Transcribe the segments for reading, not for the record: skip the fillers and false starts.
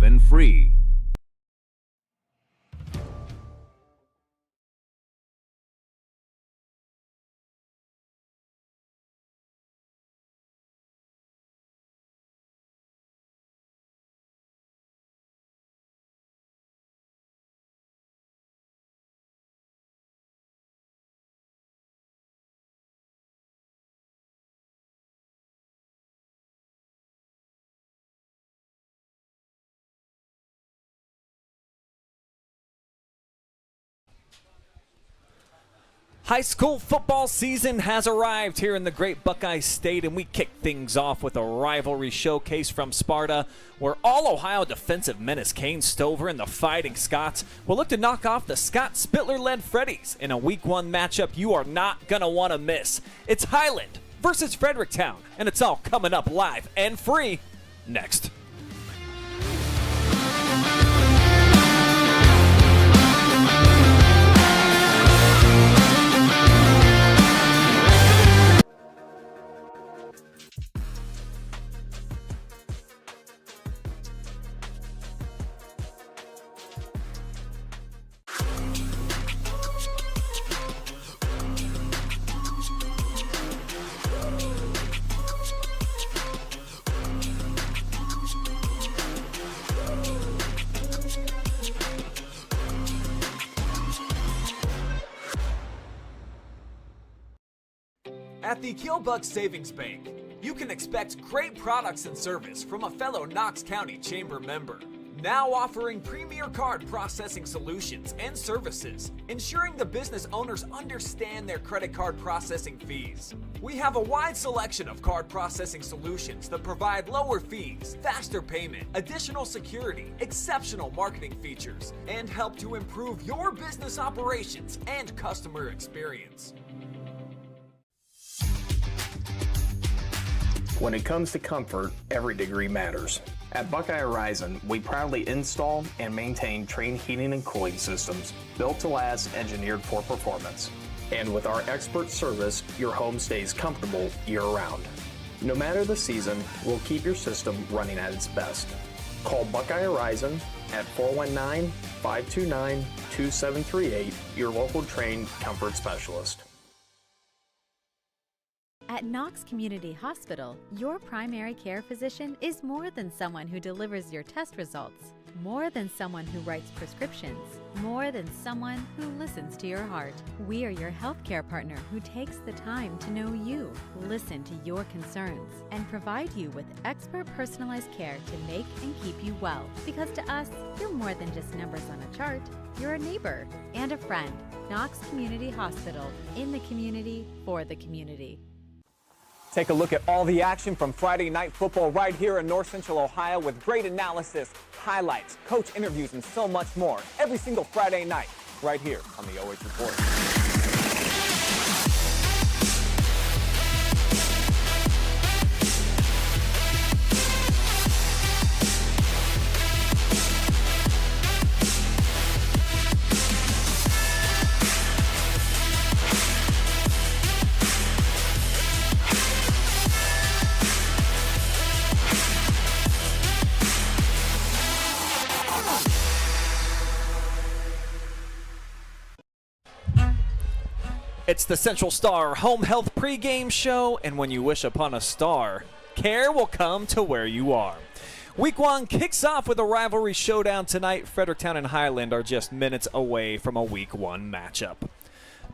and free. High school football season has arrived here in the great Buckeye State, and we kick things off with a rivalry showcase from Sparta, where All-Ohio defensive menace Kane Stover and the Fighting Scots will look to knock off the Scott Spittler-led Freddies in a Week 1 matchup you are not going to want to miss. It's Highland versus Fredericktown, and it's all coming up live and free next. At the Killbuck Savings Bank, you can expect great products and service from a fellow Knox County Chamber member. Now offering premier card processing solutions and services, ensuring the business owners understand their credit card processing fees. We have a wide selection of card processing solutions that provide lower fees, faster payment, additional security, exceptional marketing features, and help to improve your business operations and customer experience. When it comes to comfort, every degree matters. At Buckeye Horizon, we proudly install and maintain train heating and cooling systems built to last, engineered for performance. And with our expert service, your home stays comfortable year-round. No matter the season, we'll keep your system running at its best. Call Buckeye Horizon at 419-529-2738, your local trained comfort specialist. At Knox Community Hospital, your primary care physician is more than someone who delivers your test results, more than someone who writes prescriptions, more than someone who listens to your heart. We are your healthcare partner who takes the time to know you, listen to your concerns, and provide you with expert personalized care to make and keep you well. Because to us, you're more than just numbers on a chart. You're a neighbor and a friend. Knox Community Hospital, in the community, for the community. Take a look at all the action from Friday Night Football right here in North Central Ohio with great analysis, highlights, coach interviews, and so much more every single Friday night right here on the OH Report. It's the Central Star Home Health pregame show, and when you wish upon a star, care will come to where you are. Week 1 kicks off with a rivalry showdown tonight. Fredericktown and Highland are just minutes away from a Week 1 matchup.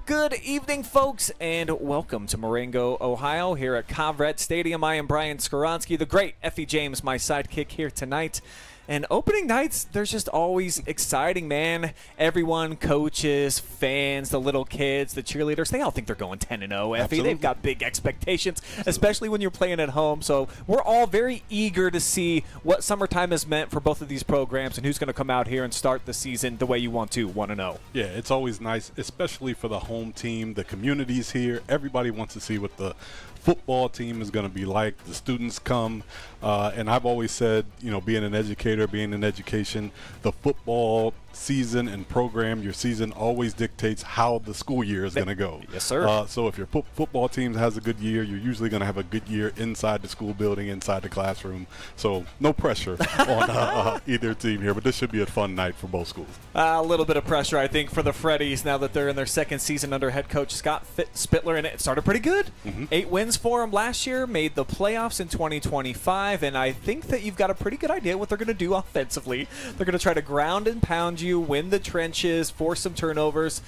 Good evening, folks, and welcome to Marengo, Ohio, here at Covret Stadium. I am Brian Skowronski, the great Effie James, my sidekick here tonight. And opening nights, there's just always exciting, man. Everyone, coaches, fans, the little kids, the cheerleaders, they all think they're going 10-0, Effie. Absolutely. They've got big expectations, especially when you're playing at home. So we're all very eager to see what summertime has meant for both of these programs and who's going to come out here and start the season the way you want to, 1-0. Yeah, it's always nice, especially for the home team. The community's here. Everybody wants to see what the football team is going to be like. The students come, and I've always said, you know, being an educator, being in education, the football season and program, your season always dictates how the school year is going to go. Yes, sir. So if your football team has a good year, you're usually going to have a good year inside the school building, inside the classroom. So no pressure on either team here, but this should be a fun night for both schools. A little bit of pressure, I think, for the Freddies now that they're in their second season under head coach Scott Spittler, and it started pretty good. 8 wins for them last year, made the playoffs in 2025, and I think that you've got a pretty good idea what they're going to do offensively. They're going to try to ground and pound you, win the trenches, force some turnovers.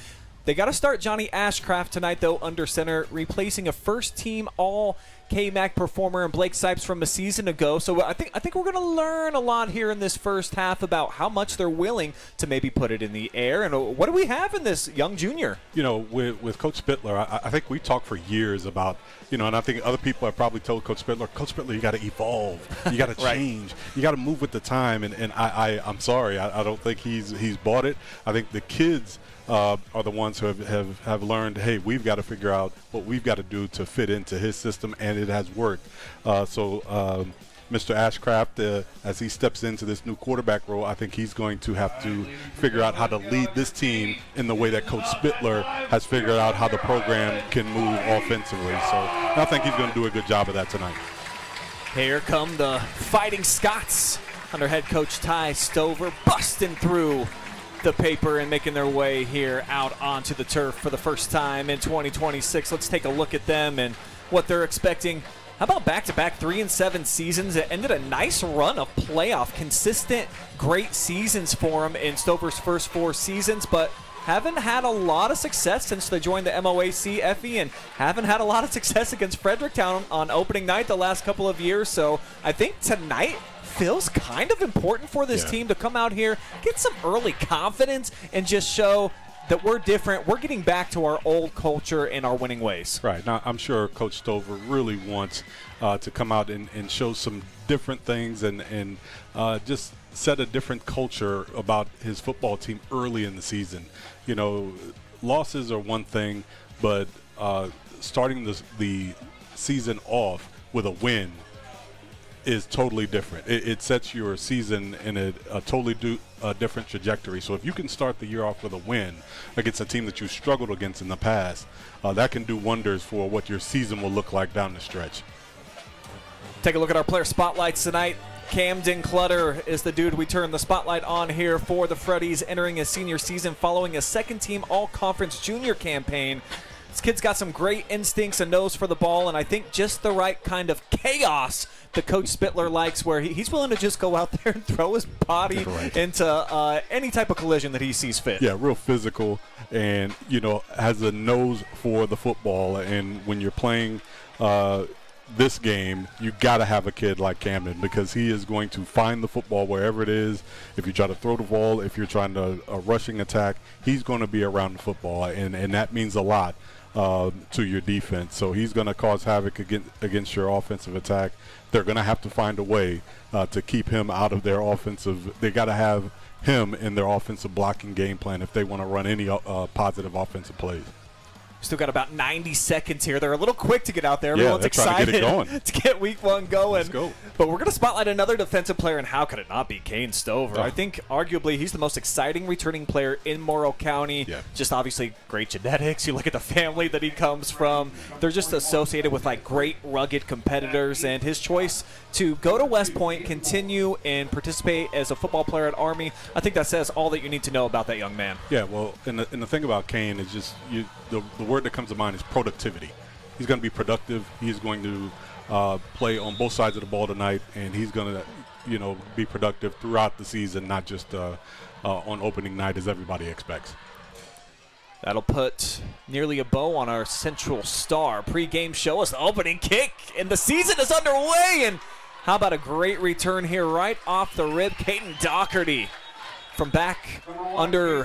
They got to start Johnny Ashcraft tonight, though, under center, replacing a first-team All-KMAC performer and Blake Sipes from a season ago. So I think we're going to learn a lot here in this first half about how much they're willing to maybe put it in the air. And what do we have in this young junior? You know, with Coach Spittler, I think we talked for years about, you know, and I think other people have probably told Coach Spittler, you got to evolve, you got to change, you got to move with the time. And I'm sorry, I don't think he's bought it. I think the kids are the ones who have learned, hey, we've got to figure out what we've got to do to fit into his system, and it has worked. So Mr. Ashcraft, as he steps into this new quarterback role, I think he's going to have to figure out how to lead this team in the way that Coach Spittler has figured out how the program can move offensively. So I think he's going to do a good job of that tonight. Here come the Fighting Scots under head coach Ty Stover, busting through the paper and making their way here out onto the turf for the first time in 2026. Let's take a look at them and what they're expecting. How about back-to-back 3-7 seasons? It ended a nice run of playoff, consistent, great seasons for them in Stover's first 4 seasons, but haven't had a lot of success since they joined the MOAC, Effie, and haven't had a lot of success against Fredericktown on opening night the last couple of years. So I think tonight feels kind of important for this team to come out here, get some early confidence, and just show that we're different. We're getting back to our old culture and our winning ways. Right. Now, I'm sure Coach Stover really wants to come out and show some different things and just set a different culture about his football team early in the season. You know, losses are one thing, but starting the season off with a win is totally different. It sets your season in a totally different trajectory. So if you can start the year off with a win against a team that you struggled against in the past, that can do wonders for what your season will look like down the stretch. Take a look at our player spotlights tonight. Camdyn Clutter is the dude we turn the spotlight on here for the Freddies, entering his senior season following a second-team all-conference junior campaign. This kid's got some great instincts, a nose for the ball, and I think just the right kind of chaos that Coach Spittler likes, where he's willing to just go out there and throw his body into any type of collision that he sees fit. Yeah, real physical, and, you know, has a nose for the football. And when you're playing this game, you got to have a kid like Camdyn, because he is going to find the football wherever it is. If you try to throw the ball, if you're trying to a rushing attack, he's going to be around the football, and that means a lot to your defense. So he's going to cause havoc against your offensive attack. They're going to have to find a way to keep him out of their offensive. They got to have him in their offensive blocking game plan if they want to run any positive offensive plays. Still got about 90 seconds here. They're a little quick to get out there. Everyone's excited to get week 1 going. Let's go. But we're going to spotlight another defensive player, and how could it not be Kane Stover? I think arguably he's the most exciting returning player in Morrow County. Just obviously great genetics. You look at the family that he comes from. They're just associated with like great rugged competitors, and his choice to go to West Point, continue and participate as a football player at Army, I think that says all that you need to know about that young man. Yeah, well, and the thing about Kane is just the word that comes to mind is productivity. He's going to be productive. He's going to play on both sides of the ball tonight, and he's going to, you know, be productive throughout the season, not just on opening night as everybody expects. That'll put nearly a bow on our Central Star pregame show as the opening kick, and the season is underway. And how about a great return here right off the rib? Caden Doherty from back under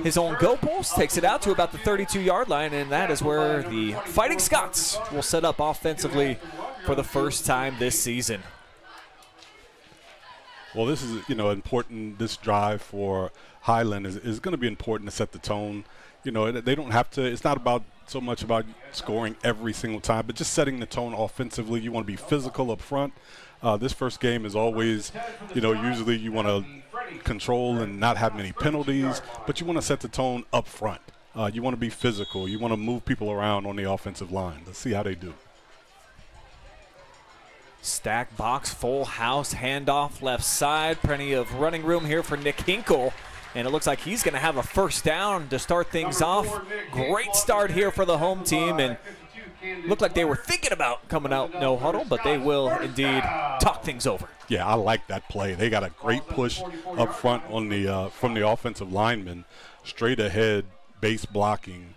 his own goal post takes it out to about the 32-yard line, and that is where the Fighting Scots will set up offensively for the first time this season. Well, this is, you know, important. This drive for Highland is going to be important to set the tone. You know, they don't have to. It's not about so much about scoring every single time, but just setting the tone offensively. You want to be physical up front. This first game is always, you know, usually you want to control and not have many penalties, but you want to set the tone up front. You want to be physical. You want to move people around on the offensive line. Let's see how they do. Stack box, full house, handoff left side. Plenty of running room here for Nick Hinkle. And it looks like he's going to have a first down to start things off. Great start here for the home team. And looked like they were thinking about coming out no huddle, but they will indeed talk things over. Yeah, I like that play. They got a great push up front on the from the offensive lineman, straight ahead, base blocking.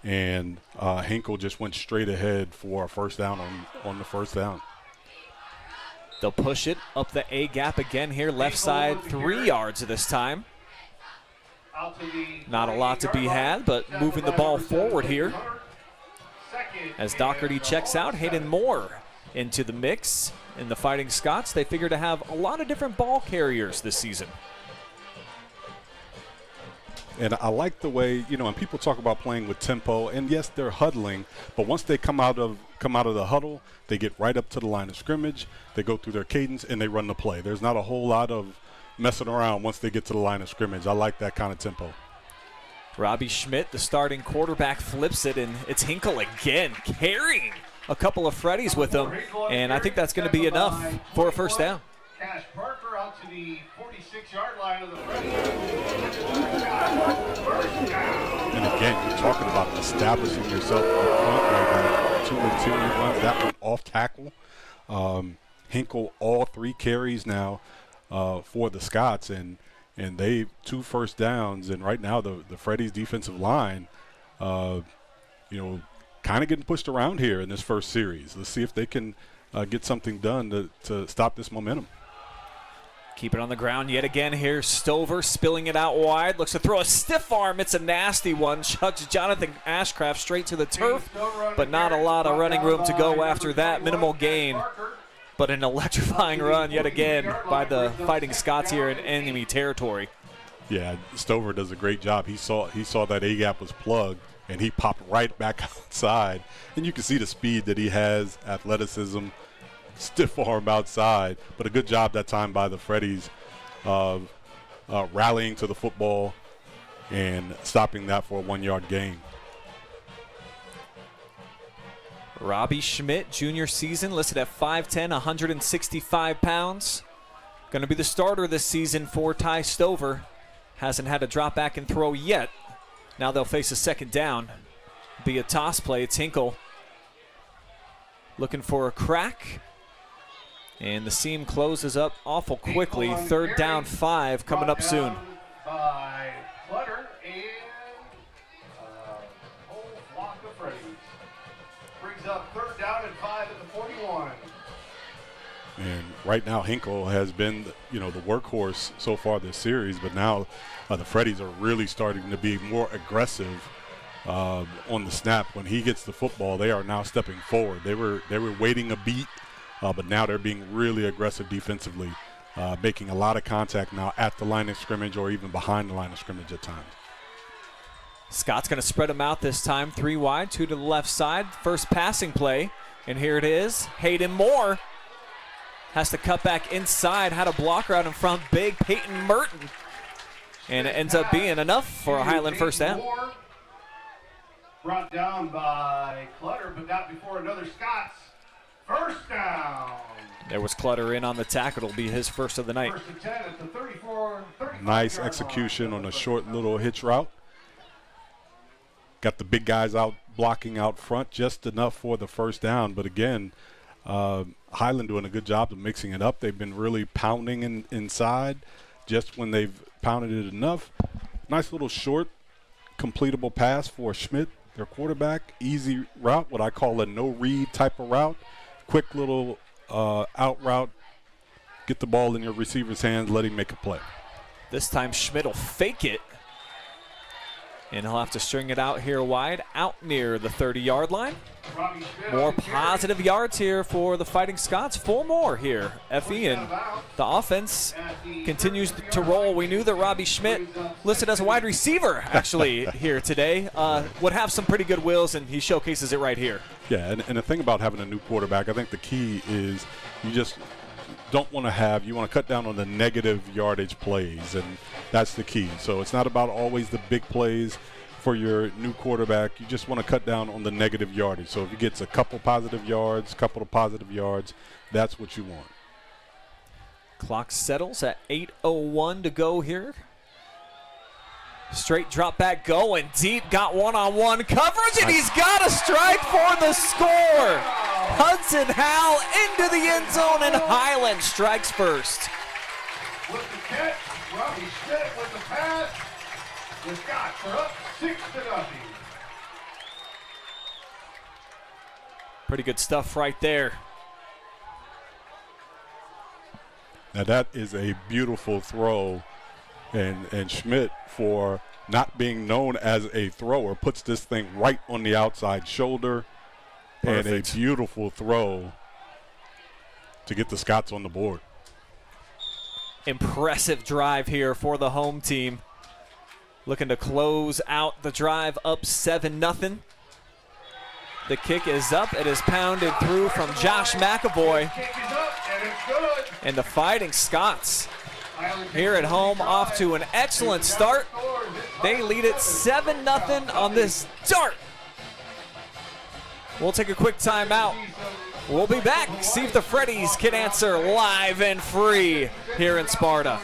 And Hinkle just went straight ahead for a first down on the first down. They'll push it up the A gap again here, left side, 3 yards this time. Not a lot to be had, but moving the ball forward here. As Doherty checks out, Hayden Moore into the mix. In the Fighting Scots, they figure to have a lot of different ball carriers this season. And I like the way, and people talk about playing with tempo, and yes, they're huddling, but once they come out of the huddle, they get right up to the line of scrimmage, they go through their cadence, and they run the play. There's not a whole lot of messing around once they get to the line of scrimmage. I like that kind of tempo. Robbie Schmidt, the starting quarterback, flips it, and it's Hinkle again, carrying a couple of Freddies with him, and I think that's going to be enough for a first down. Cash Parker out to the 46-yard line of the Freddies. And again, you're talking about establishing yourself up front. Like 2 interior runs, that one off tackle. Hinkle all 3 carries now for the Scots, and they 2 first downs. And right now, the Freddies defensive line, kind of getting pushed around here in this first series. Let's see if they can get something done to stop this momentum. Keep it on the ground yet again here. Stover spilling it out wide. Looks to throw a stiff arm. It's a nasty one. Chucks Jonathan Ashcraft straight to the turf, but not a lot of running room to go after that. Minimal gain, but an electrifying run yet again by the Fighting Scots here in enemy territory. Yeah, Stover does a great job. He saw that A-gap was plugged, and he popped right back outside. And you can see the speed that he has, athleticism, stiff arm outside, but a good job that time by the Freddies of rallying to the football and stopping that for a 1-yard gain. Robbie Schmidt, junior season, listed at 5'10", 165 pounds. Going to be the starter this season for Ty Stover. Hasn't had to drop back and throw yet. Now they'll face a second down. Be a toss play. It's Hinkle looking for a crack. And the seam closes up awful quickly. 3rd down, 5 coming up soon. By Clutter and whole flock of Freddies. Brings up 3rd down and 5 at the 41. And right now, Hinkle has been, the workhorse so far this series, but now the Freddies are really starting to be more aggressive on the snap. When he gets the football, they are now stepping forward. They were waiting a beat. But now they're being really aggressive defensively, making a lot of contact now at the line of scrimmage or even behind the line of scrimmage at times. Scott's going to spread them out this time. 3 wide, 2 to the left side. First passing play, and here it is. Hayden Moore has to cut back inside. Had a blocker out in front. Big Peyton Merton. And it ends up being enough for a Highland first down. Brought down by Clutter, but not before another Scots. First down. There was Clutter in on the tackle. It'll be his first of the night. First and 10 at the 34. Nice execution on a short little hitch route. Got the big guys out blocking out front just enough for the first down. But again, Highland doing a good job of mixing it up. They've been really pounding inside. Just when they've pounded it enough. Nice little short completable pass for Schmidt, their quarterback. Easy route, what I call a no-read type of route. Quick little out route. Get the ball in your receiver's hands, let him make a play. This time Schmidt will fake it. And he'll have to string it out here wide, out near the 30-yard line. More positive yards here for the Fighting Scots. 4 more here. Effie, and the offense continues to roll. We knew that Robbie Schmidt, listed as a wide receiver actually here today, would have some pretty good wheels, and he showcases it right here. Yeah, and the thing about having a new quarterback, I think the key is don't want to have, you want to cut down on the negative yardage plays, and that's the key. So it's not about always the big plays for your new quarterback. You just want to cut down on the negative yardage. So if he gets a couple of positive yards, that's what you want. Clock settles at 8:01 to go here. Straight drop back going deep, got one-on-one coverage, and he's got a strike for the score. Hudson Howell into the end zone, and Highland strikes first. With the catch, Robbie Schmidt with the pass. The Scots are up 6-0. Pretty good stuff right there. Now that is a beautiful throw, and Schmidt, for not being known as a thrower, puts this thing right on the outside shoulder. Perfect. And a beautiful throw to get the Scots on the board. Impressive drive here for the home team. Looking to close out the drive up 7-0. The kick is up. It is pounded through from Josh McAvoy. And the Fighting Scots here at home off to an excellent start. They lead it 7-0 on this dart. We'll take a quick timeout. We'll be back. See if the Freddies can answer live and free here in Sparta.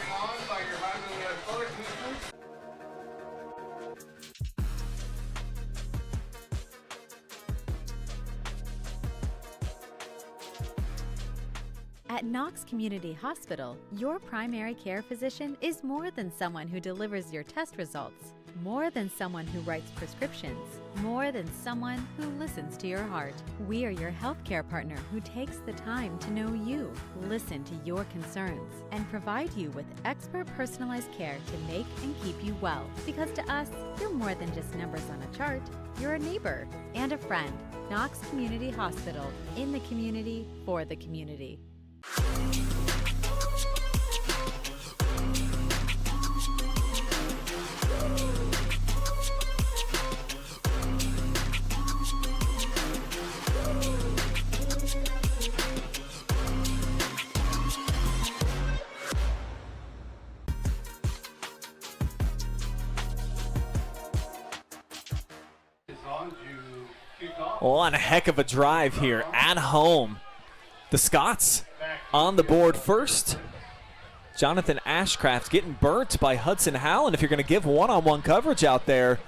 At Knox Community Hospital, your primary care physician is more than someone who delivers your test results, more than someone who writes prescriptions, more than someone who listens to your heart. We are your healthcare partner who takes the time to know you, listen to your concerns, and provide you with expert personalized care to make and keep you well. Because to us, you're more than just numbers on a chart. You're a neighbor and a friend. Knox Community Hospital, in the community, for the community. One heck of a drive here at home. The Scots on the board first. Jonathan Ashcraft getting burnt by Hudson Howell. And if you're going to give one-on-one coverage out there,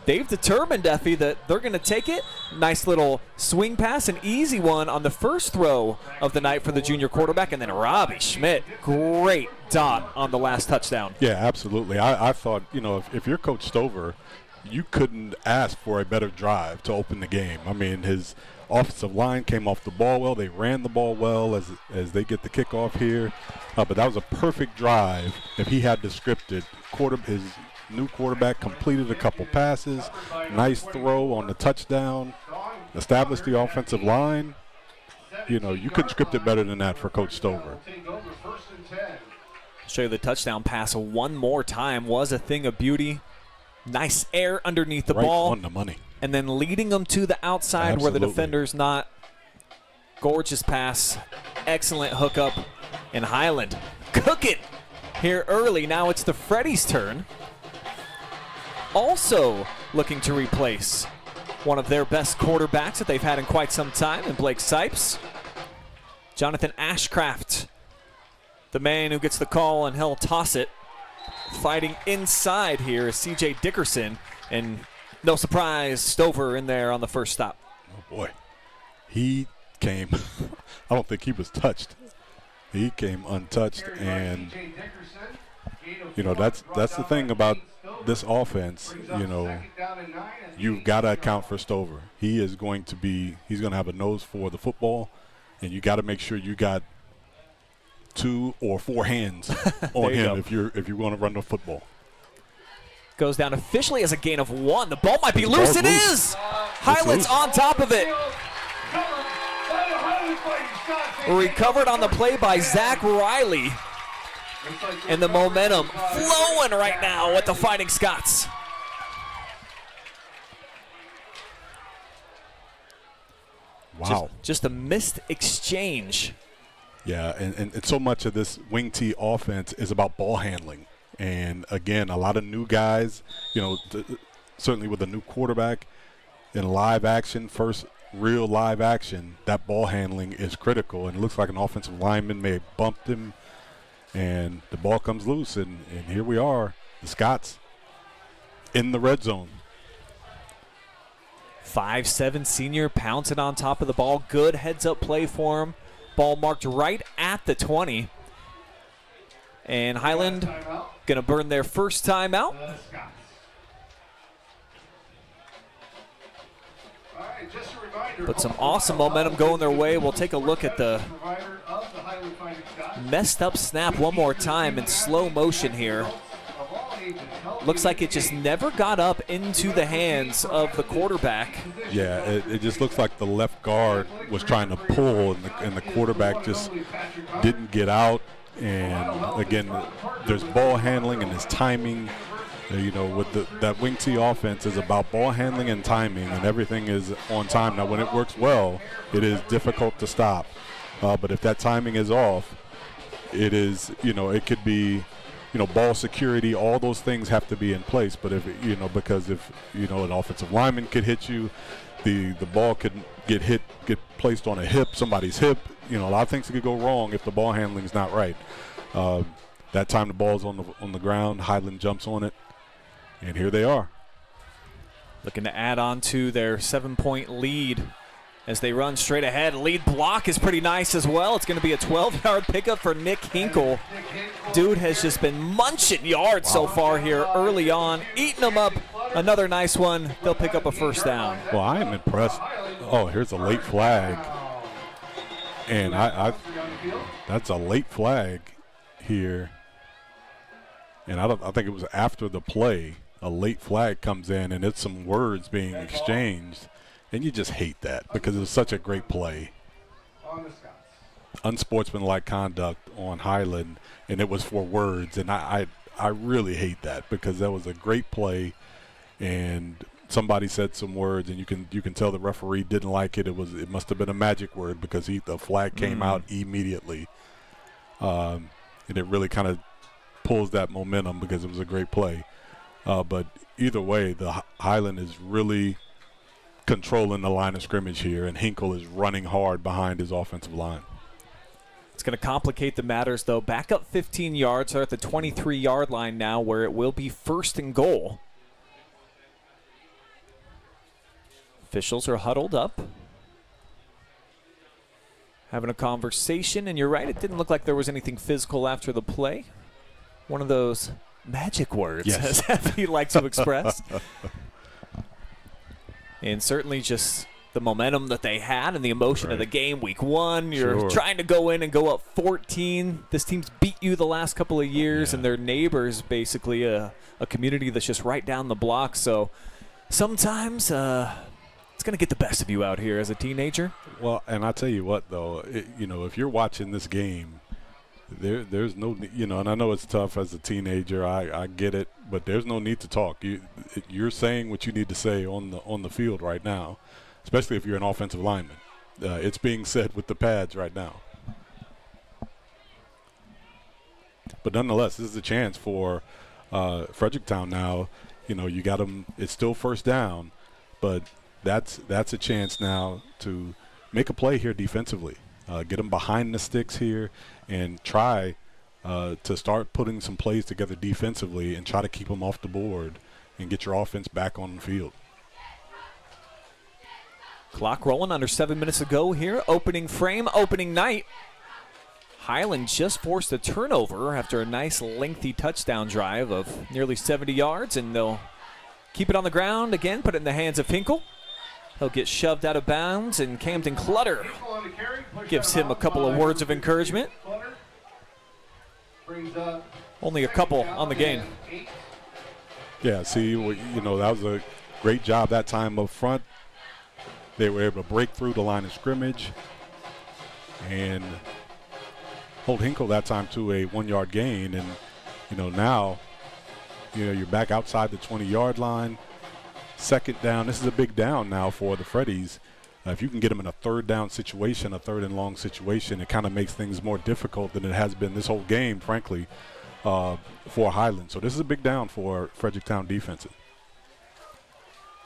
they've determined, Effie, that they're going to take it. Nice little swing pass, an easy one on the first throw of the night for the junior quarterback. And then Robbie Schmidt, great dot on the last touchdown. Yeah, absolutely. I thought, if you're Coach Stover, you couldn't ask for a better drive to open the game. I mean, his offensive line came off the ball well. They ran the ball well as they get the kickoff here. But that was a perfect drive. If he had the scripted, his new quarterback completed a couple passes. Nice throw on the touchdown. Established the offensive line. You couldn't script it better than that for Coach Stover. Show you the touchdown pass one more time. Was a thing of beauty. Nice air underneath the ball. On the money. And then leading them to the outside where the defender's not. Gorgeous pass. Excellent hookup. And Highland cook it here early. Now it's the Freddies' turn. Also looking to replace one of their best quarterbacks that they've had in quite some time in Blake Sipes. Jonathan Ashcraft, the man who gets the call, and he'll toss it. Fighting inside here is C.J. Dickerson, and no surprise, Stover in there on the first stop. Oh, boy. He came, I don't think he was touched. He came untouched, and, that's the thing about this offense. You've got to account for Stover. He's going to have a nose for the football, and you got to make sure you got 2 or 4 hands on him if you want to run the football. Goes down officially as a gain of 1. The ball might be loose. It is. Highlands on top of it. Recovered on the play by Zach Riley. And the momentum flowing right now with the Fighting Scots. Wow. Just a missed exchange Yeah, and so much of this wing T offense is about ball handling. And, again, a lot of new guys, certainly with a new quarterback in live action, first real live action, that ball handling is critical. And it looks like an offensive lineman may have bumped him, and the ball comes loose. And here we are, the Scots in the red zone. 5'7" senior pouncing on top of the ball. Good heads-up play for him. Ball marked right at the 20. And Highland going to burn their first timeout. But some awesome momentum going their way. We'll take a look at the messed up snap one more time in slow motion here. Looks like it just never got up into the hands of the quarterback. Yeah, it just looks like the left guard was trying to pull, and the quarterback just didn't get out. And, again, there's ball handling and there's timing. With that wing T offense is about ball handling and timing, and everything is on time. Now, when it works well, it is difficult to stop. But if that timing is off, it is, it could be, ball security, all those things have to be in place. But because if an offensive lineman could hit you, the ball could get placed on a hip, somebody's hip. A lot of things could go wrong if the ball handling is not right. That time the ball's on the ground, Highland jumps on it, and here they are. Looking to add on to their 7-point lead as they run straight ahead. Lead block is pretty nice as well. It's going to be a 12-yard pickup for Nick Hinkle. Dude has just been munching yards so far here early on, eating them up. Another nice one. They'll pick up a first down. Well, I am impressed. Oh, here's a late flag. And that's a late flag here. And I think it was after the play. A late flag comes in, and it's some words being exchanged. And you just hate that because it was such a great play. Unsportsmanlike conduct on Highland, and it was for words. And I really hate that because that was a great play, and somebody said some words, and you can tell the referee didn't like it. It must have been a magic word because the flag came out immediately, and it really kind of pulls that momentum because it was a great play. But either way, the Highland is really controlling the line of scrimmage here, and Hinkle is running hard behind his offensive line. It's going to complicate the matters, though. Back up 15 yards. They're at the 23-yard line now, where it will be 1st and goal. Officials are huddled up, having a conversation, and you're right, it didn't look like there was anything physical after the play. One of those magic words, yes, as Effie likes to express. And certainly just the momentum that they had and the emotion of the game. Week 1, you're trying to go in and go up 14. This team's beat you the last couple of years, and they're neighbors, basically, a community that's just right down the block. So sometimes it's going to get the best of you out here as a teenager. Well, and I'll tell you what, though, if you're watching this game, there's no, and I know it's tough as a teenager. I get it, but there's no need to talk. You're saying what you need to say on the field right now, especially if you're an offensive lineman. It's being said with the pads right now. But nonetheless, this is a chance for Fredericktown now. You got them. It's still first down, but that's a chance now to make a play here defensively. Get them behind the sticks here and try to start putting some plays together defensively and try to keep them off the board and get your offense back on the field. Clock rolling, under 7 minutes to go here. Opening frame, opening night. Highland just forced a turnover after a nice lengthy touchdown drive of nearly 70 yards, and they'll keep it on the ground again, put it in the hands of Hinkle. He'll get shoved out of bounds, and Camdyn Clutter gives him a couple of words of encouragement. Only a couple on the game. Yeah, see, that was a great job that time up front. They were able to break through the line of scrimmage and hold Hinkle that time to a 1-yard gain. And, now, you're back outside the 20-yard line. 2nd down. This is a big down now for the Freddies. If you can get them in a third down situation, a third and long situation, it kind of makes things more difficult than it has been this whole game, frankly, for Highland. So this is a big down for Fredericktown defense.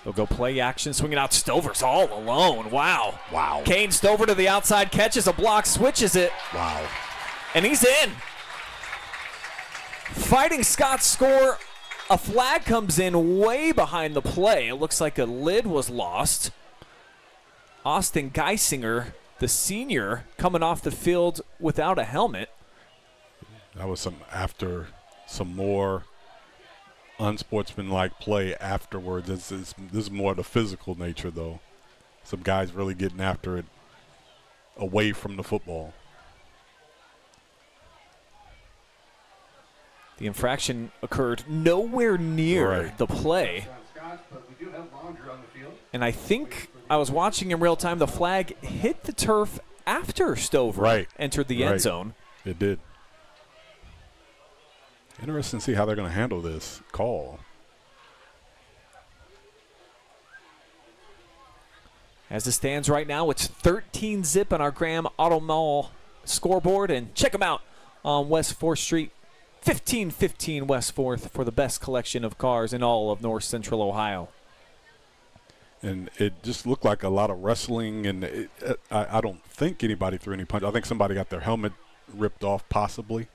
They'll go play action, swinging out. Stover's all alone. Wow. Wow. Kane Stover to the outside, catches a block, switches it. Wow. And he's in. Fighting Scots score. A flag comes in way behind the play. It looks like a lid was lost. Austin Geisinger, the senior, coming off the field without a helmet. That was some more unsportsmanlike play afterwards. This is more the physical nature, though. Some guys really getting after it away from the football. The infraction occurred nowhere near the play. And I think I was watching in real time. The flag hit the turf after Stover entered the end zone. It did. Interesting to see how they're going to handle this call. As it stands right now, it's 13-zip on our Graham Auto Mall scoreboard. And check them out on West 4th Street, 1515 West 4th, for the best collection of cars in all of North Central Ohio. And it just looked like a lot of wrestling, and I don't think anybody threw any punch. I think somebody got their helmet ripped off, possibly.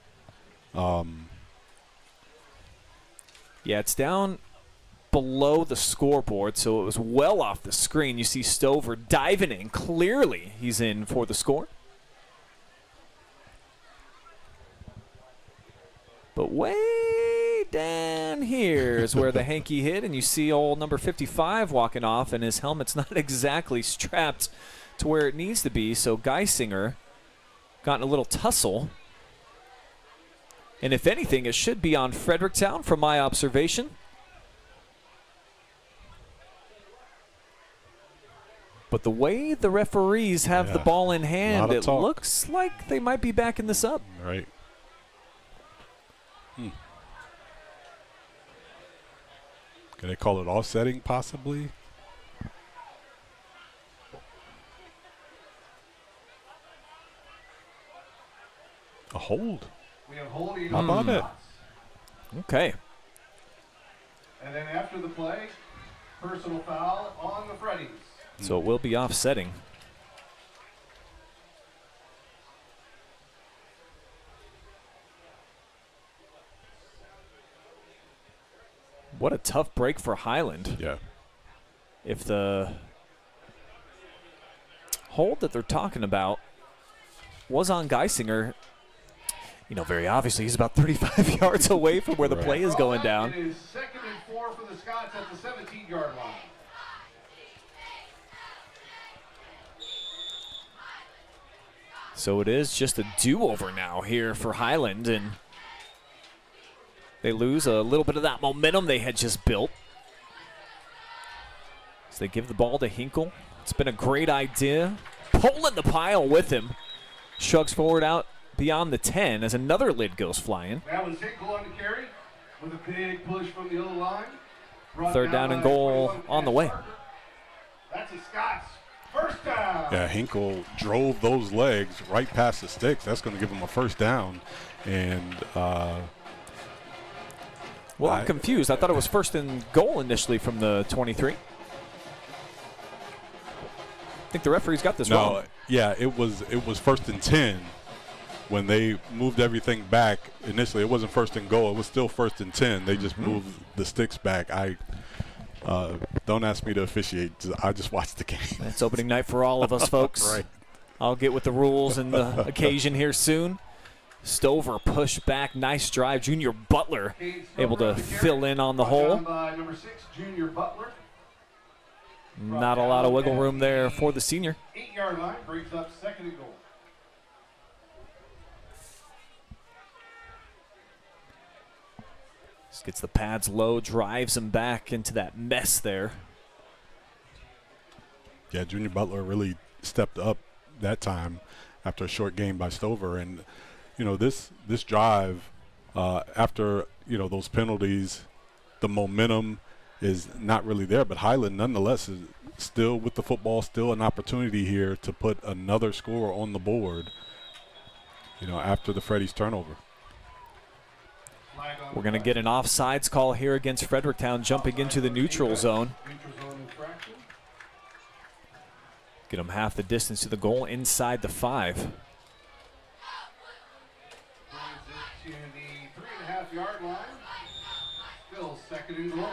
Yeah, it's down below the scoreboard, so it was well off the screen. You see Stover diving in. Clearly, he's in for the score. But way down here is where the hanky hit, and you see old number 55 walking off, and his helmet's not exactly strapped to where it needs to be. So Geisinger got in a little tussle. And if anything, it should be on Fredericktown from my observation. But the way the referees have the ball in hand, it looks like they might be backing this up. Right. Can they call it offsetting, possibly? A hold. We have holding How about it? Okay. And then after the play, personal foul on the Freddies. So it will be offsetting. What a tough break for Highland. Yeah. If the hold that they're talking about was on Geisinger, you know, very obviously he's about 35 yards away from where the play is going down. It is 2nd and 4 for the Scots at the 17-yard line. So it is just a do-over now here for Highland, and they lose a little bit of that momentum they had just built. So they give the ball to Hinkle. It's been a great idea. Pulling the pile with him. Shrugs forward out beyond the 10 as another lid goes flying. That was Hinkle on the carry with a big push from the O-line. Third down and goal on the way. That's a Scots first down. Yeah, Hinkle drove those legs right past the sticks. That's going to give him a first down. And well, I'm confused. I thought it was first and goal initially from the 23. I think the referee's got this wrong. Yeah, it was first and 10 when they moved everything back. Initially, it wasn't first and goal. It was still first and 10. They just moved the sticks back. Don't ask me to officiate. I just watched the game. It's opening night for all of us, folks. Right. I'll get with the rules and the occasion here soon. Stover pushed back. Nice drive. Junior Butler able to fill in on the hole. Number 6, Junior Butler. Not a lot of wiggle room there for the senior. 8-yard line brings up 2nd and goal. Just gets the pads low, drives him back into that mess there. Yeah, Junior Butler really stepped up that time after a short game by Stover. And, you know, this drive, after, you know, those penalties, the momentum, is not really there. But Highland, nonetheless, is still with the football, still an opportunity here to put another score on the board, you know, after the Freddies turnover. We're going to get an offsides call here against Fredericktown, jumping into the neutral zone. Get them half the distance to the goal inside the 5. Brings it to the 3.5-yard line. Still second and goal.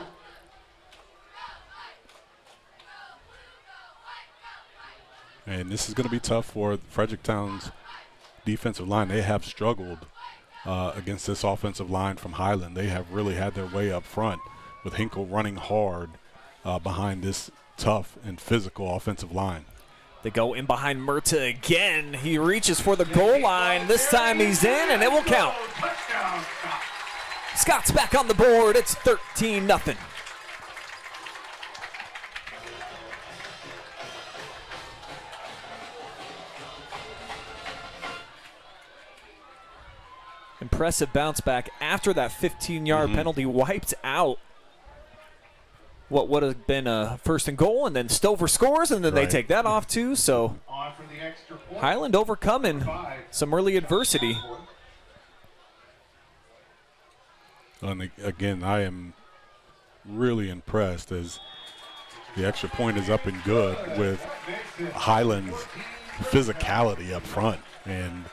And this is going to be tough for Fredericktown's defensive line. They have struggled against this offensive line from Highland. They have really had their way up front with Hinkle running hard behind this tough and physical offensive line. They go in behind Murta again. He reaches for the goal line. This time he's in, and it will count. Touchdown, Scots. Scots back on the board. It's 13-0. Impressive bounce back after that 15-yard penalty wiped out what would have been a first and goal, and then Stover scores, and then they take that off too. So On for the extra point. Highland overcoming some early adversity. And again, I am really impressed as the extra point is up and good with Highland's physicality up front and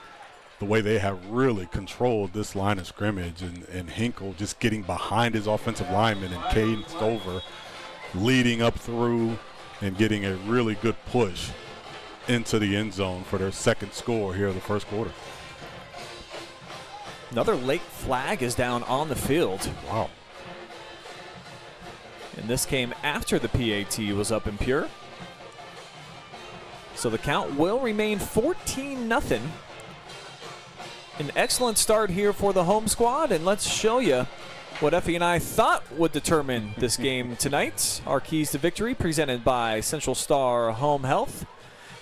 the way they have really controlled this line of scrimmage, and Hinkle just getting behind his offensive lineman and Kane Stover leading up through and getting a really good push into the end zone for their second score here in the first quarter. Another late flag is down on the field. Wow. And this came after the PAT was up and pure. So the count will remain 14-0. An excellent start here for the home squad, and let's show you what Effie and I thought would determine this game tonight. Our keys to victory presented by Central Star Home Health.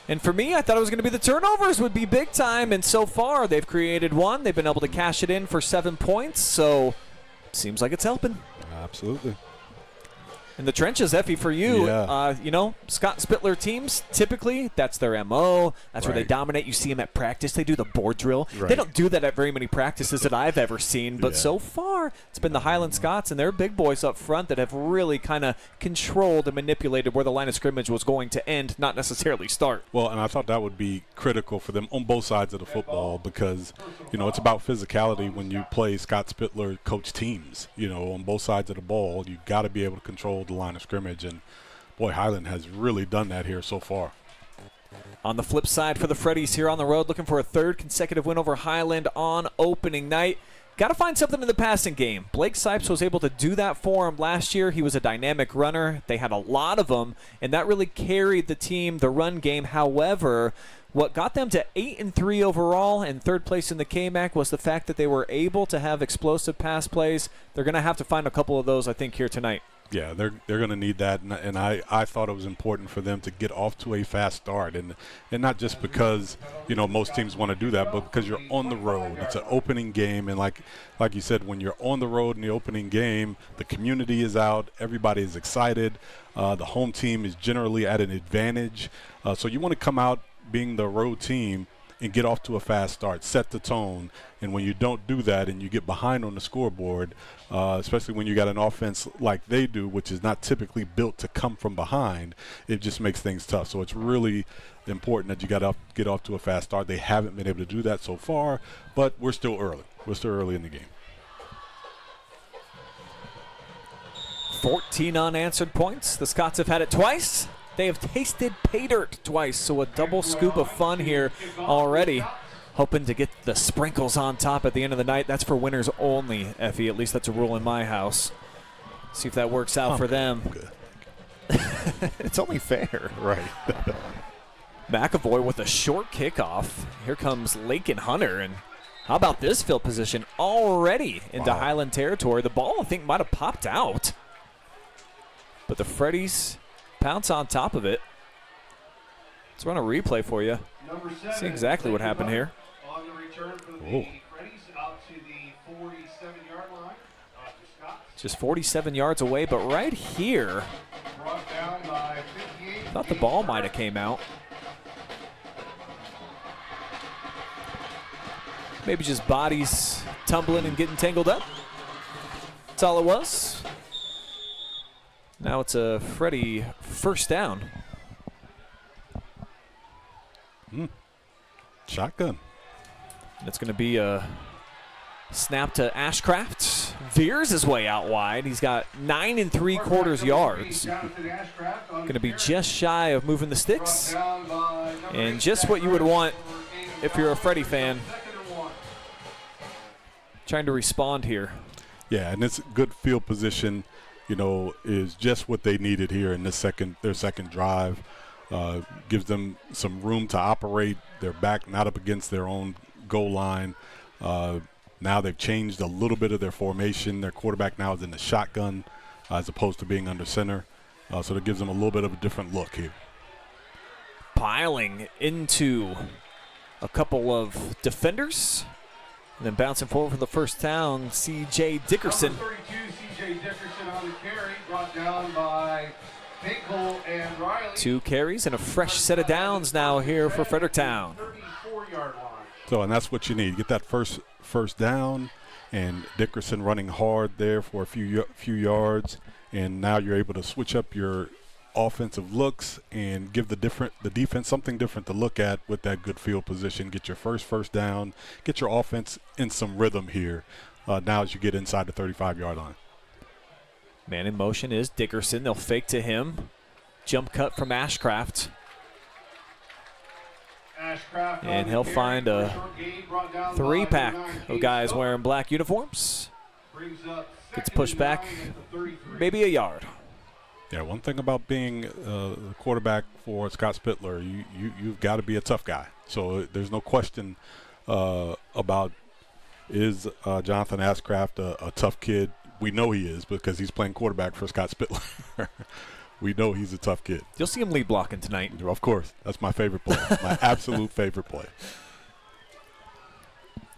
And for me, I thought it was going to be the turnovers would be big time, and so far they've created one. They've been able to cash it in for 7 points, so seems like it's helping. Absolutely. In the trenches, Effie, for you, Yeah. you know, Scott Spittler teams, typically, that's their MO. That's where they dominate. You see them at practice. They do the board drill. Right. They don't do that at very many practices that I've ever seen. But so far, it's been the Highland Scots and their big boys up front that have really kind of controlled and manipulated where the line of scrimmage was going to end, not necessarily start. Well, and I thought that would be critical for them on both sides of the football because, you know, it's about physicality when you play Scott Spittler coach teams. You know, on both sides of the ball, you got to be able to control the line of scrimmage, and boy, Highland has really done that here so far. On the flip side for the Freddies here on the road, looking for a third consecutive win over Highland on opening night. Got to find something in the passing game. Blake Sipes was able to do that for him last year. He was a dynamic runner. They had a lot of them, and that really carried the team, the run game. However, what got them to 8-3 overall and third place in the KMAC was the fact that they were able to have explosive pass plays. They're going to have to find a couple of those, I think, here tonight. Yeah, they're going to need that, and I thought it was important for them to get off to a fast start, and not just because, you know, most teams want to do that, but because you're on the road. It's an opening game, and like you said, when you're on the road in the opening game, the community is out, everybody is excited, the home team is generally at an advantage, so you want to come out being the road team and get off to a fast start, set the tone. And when you don't do that and you get behind on the scoreboard, especially when you got an offense like they do, which is not typically built to come from behind, it just makes things tough. So it's really important that you got to get off to a fast start. They haven't been able to do that so far, but we're still early. We're still early in the game. 14 unanswered points. The Scots have had it twice. They have tasted pay dirt twice, so a double scoop of fun here already. Hoping to get the sprinkles on top at the end of the night. That's for winners only, Effie. At least that's a rule in my house. See if that works out for them. It's only fair. Right. McAvoy with a short kickoff. Here comes Lakin Hunter. And how about this field position already into Highland territory? The ball, I think, might have popped out. But the Freddies pounce on top of it. Let's run a replay for you. See exactly what happened here. On the return for the Freddies out to the 47-yard line. just 47 yards away, but right here, Brought down by 58. thought the ball might have came out. Maybe just bodies tumbling and getting tangled up. That's all it was. Now it's a Freddie first down. Shotgun. And it's going to be a snap to Ashcraft. Veers his way out wide. He's got 9 3/4 yards. Going to be just shy of moving the sticks. And just what you would want if you're a Freddie fan. Trying to respond here. Yeah, and it's good field position, is just what they needed here in their second drive. Gives them some room to operate. They're back not up against their own goal line. Now they've changed a little bit of their formation. Their quarterback now is in the shotgun as opposed to being under center. So that gives them a little bit of a different look here. Piling into a couple of defenders. And then bouncing forward for the first down, C.J. Dickerson. Number 32, C.J. Dickerson on the carry, brought down by Hinkle and Riley. 2 carries and a fresh set of downs now here for Fredericktown. 34-yard line. So, and that's what you need. Get that first down, and Dickerson running hard there for a few yards, and now you're able to switch up your offensive looks and give the defense something different to look at with that good field position. Get your first down, get your offense in some rhythm here now as you get inside the 35-yard line. Man in motion is Dickerson. They'll fake to him. Jump cut from Ashcraft. And he'll find a 3-pack of guys wearing black uniforms. Gets pushed back maybe a yard. Yeah, one thing about being the quarterback for Scott Spittler, you've got to be a tough guy. So there's no question about is Jonathan Ashcraft a tough kid. We know he is because he's playing quarterback for Scott Spittler. We know he's a tough kid. You'll see him lead blocking tonight. Of course. That's my favorite play. My absolute favorite play.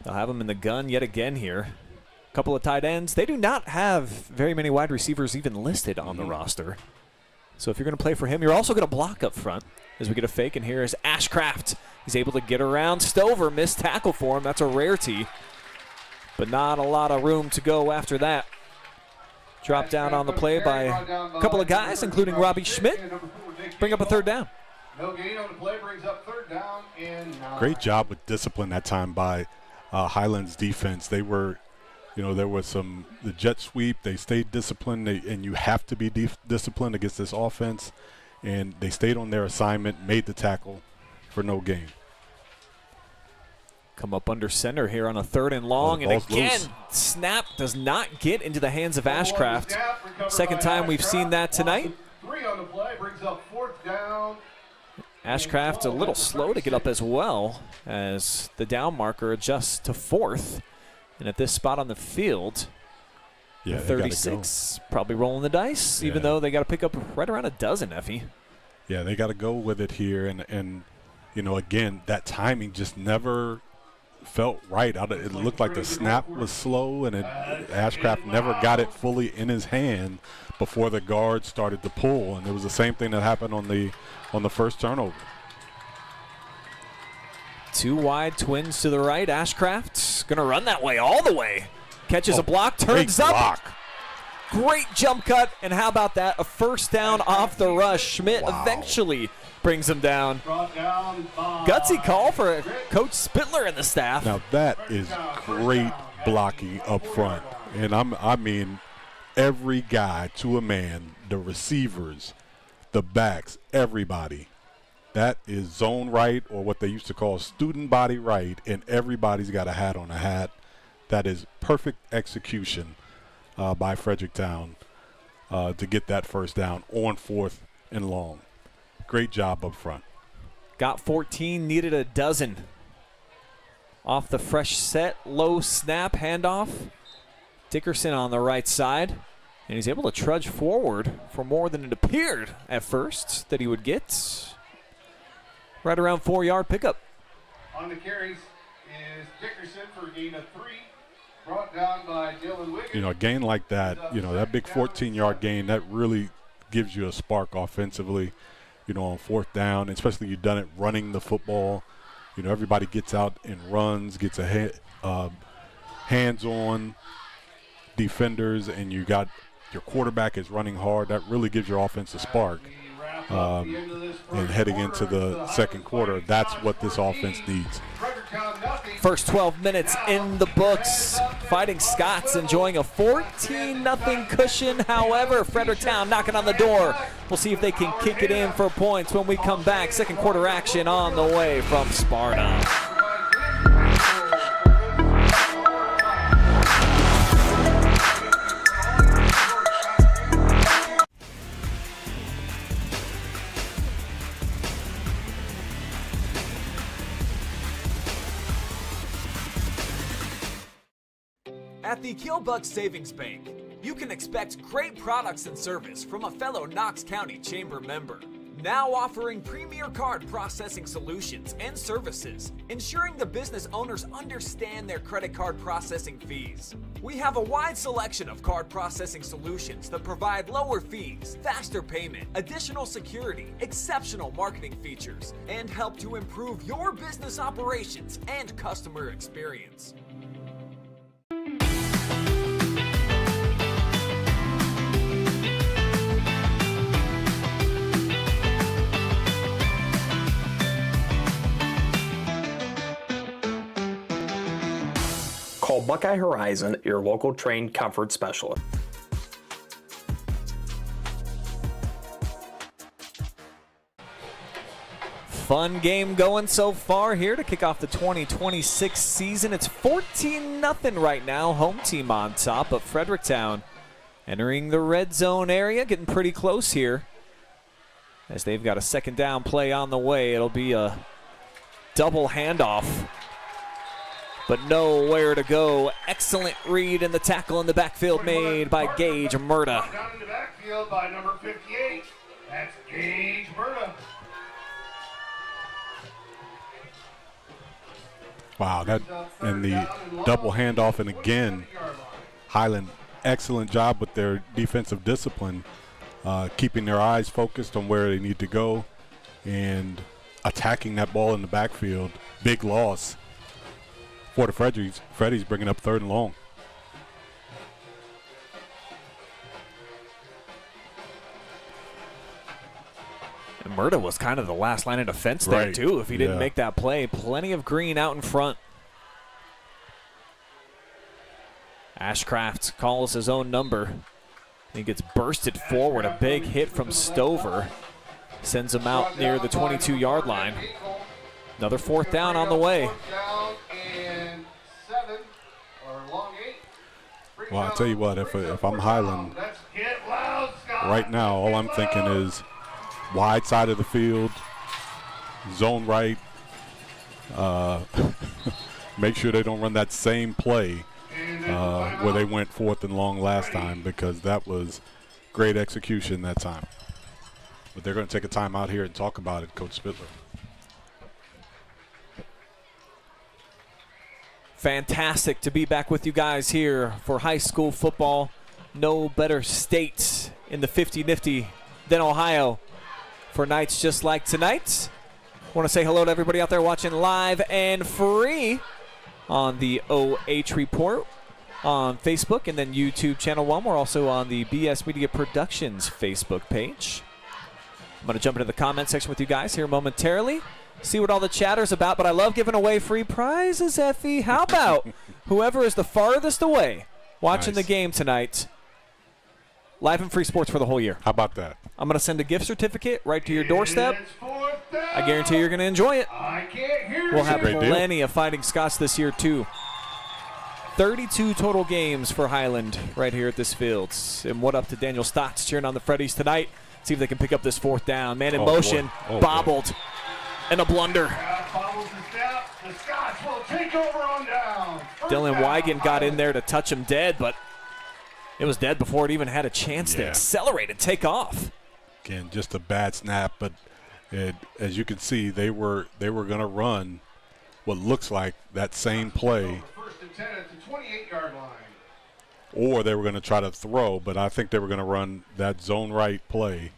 They'll have him in the gun yet again here. Couple of tight ends. They do not have very many wide receivers even listed on the roster. So if you're going to play for him, you're also going to block up front as we get a fake. And here is Ashcraft. He's able to get around Stover. Missed tackle for him. That's a rarity. But not a lot of room to go after that. Drop down on the play by a couple of guys, including Robbie Schmidt. Bring up a third down. No gain on the play, brings up third down and 9. Great job with discipline that time by Highland's defense. They were, there was the jet sweep. They stayed disciplined, and you have to be disciplined against this offense. And they stayed on their assignment, made the tackle for no gain. Come up under center here on a 3rd and long, and again, loose. snap does not get into the hands of Ashcraft. Second time we've seen that tonight. 3 on the play, brings up 4th down. Ashcraft a little slow to get up as well as the down marker adjusts to 4th. And at this spot on the field, 36 probably rolling the dice, even though they got to pick up right around a dozen, Effie. Yeah, they got to go with it here. And again, that timing just never felt right. It looked like the snap was slow, and Ashcraft never got it fully in his hand before the guard started to pull. And it was the same thing that happened on the first turnover. 2 wide, twins to the right. Ashcraft's going to run that way all the way. Catches a block, turns up. Block. Great jump cut, and how about that? A first down off the rush. Schmidt eventually brings him down. Gutsy call for Coach Spittler and the staff. Now that is great blocking up front. And I mean every guy to a man, the receivers, the backs, everybody. That is zone right, or what they used to call student body right, and everybody's got a hat on a hat. That is perfect execution by Fredericktown to get that first down on 4th and long. Great job up front. Got 14, needed a dozen. Off the fresh set, low snap, handoff. Dickerson on the right side. And he's able to trudge forward for more than it appeared at first that he would get. Right around 4-yard pickup. On the carries is Dickerson for a gain of 3. Brought down by Dylan Wiggins. You know, a gain like that, you know, that big 14-yard gain, that really gives you a spark offensively, you know, on fourth down, especially you've done it running the football. You know, everybody gets out and runs, gets a hands-on defenders, and you got your quarterback is running hard. That really gives your offense a spark. And heading into the second quarter, that's what this offense needs. First 12 minutes in the books. Fighting Scots enjoying a 14-0 cushion. However, Fredericktown knocking on the door. We'll see if they can kick it in for points when we come back. Second quarter action on the way from Sparta. At the Killbuck Savings Bank, you can expect great products and service from a fellow Knox County Chamber member. Now offering premier card processing solutions and services, ensuring the business owners understand their credit card processing fees. We have a wide selection of card processing solutions that provide lower fees, faster payment, additional security, exceptional marketing features, and help to improve your business operations and customer experience. Call Buckeye Horizon, your local trained comfort specialist. Fun game going so far here to kick off the 2026 season. It's 14-0 right now. Home team on top, but Fredericktown entering the red zone area, getting pretty close here as they've got a second down play on the way. It'll be a double handoff, but nowhere to go. Excellent read and the tackle in the backfield made by Gage Murda. Down in the backfield by number 58. That's Gage Murda. Wow, that and the double handoff, and again, Highland, excellent job with their defensive discipline, keeping their eyes focused on where they need to go and attacking that ball in the backfield. Big loss for the Freddies. Freddies bringing up 3rd and long. And Murda was kind of the last line of defense there, too, if he didn't make that play. Plenty of green out in front. Ashcraft calls his own number. He gets bursted forward. A big hit from Stover sends him out near the 22-yard line. Another 4th down on the way. Well, I'll tell you what, if I'm Highland right now, all I'm thinking is wide side of the field, zone right. Make sure they don't run that same play where they went 4th and long last time, because that was great execution that time. But they're going to take a time out here and talk about it, Coach Spittler. Fantastic to be back with you guys here for high school football. No better state in the 50-nifty than Ohio for nights just like tonight. I want to say hello to everybody out there watching live and free on the OH Report on Facebook and then YouTube Channel 1. We're also on the BS Media Productions Facebook page. I'm going to jump into the comment section with you guys here momentarily, see what all the chatter's about, but I love giving away free prizes, Effie. How about whoever is the farthest away watching the game tonight, live and free sports for the whole year. How about that? I'm going to send a gift certificate right to your doorstep. I guarantee you're going to enjoy it. We'll have plenty of Fighting Scots this year, too. 32 total games for Highland right here at this field. And what up to Daniel Stotts cheering on the Freddies tonight. See if they can pick up this 4th down. Man in motion, bobbled, and a blunder. Dylan Wigan got in there to touch him dead, but it was dead before it even had a chance to accelerate and take off. Again, just a bad snap, but as you can see, they were going to run what looks like that same play 10 at the 28-yard line. Or they were going to try to throw, but I think they were going to run that zone right play.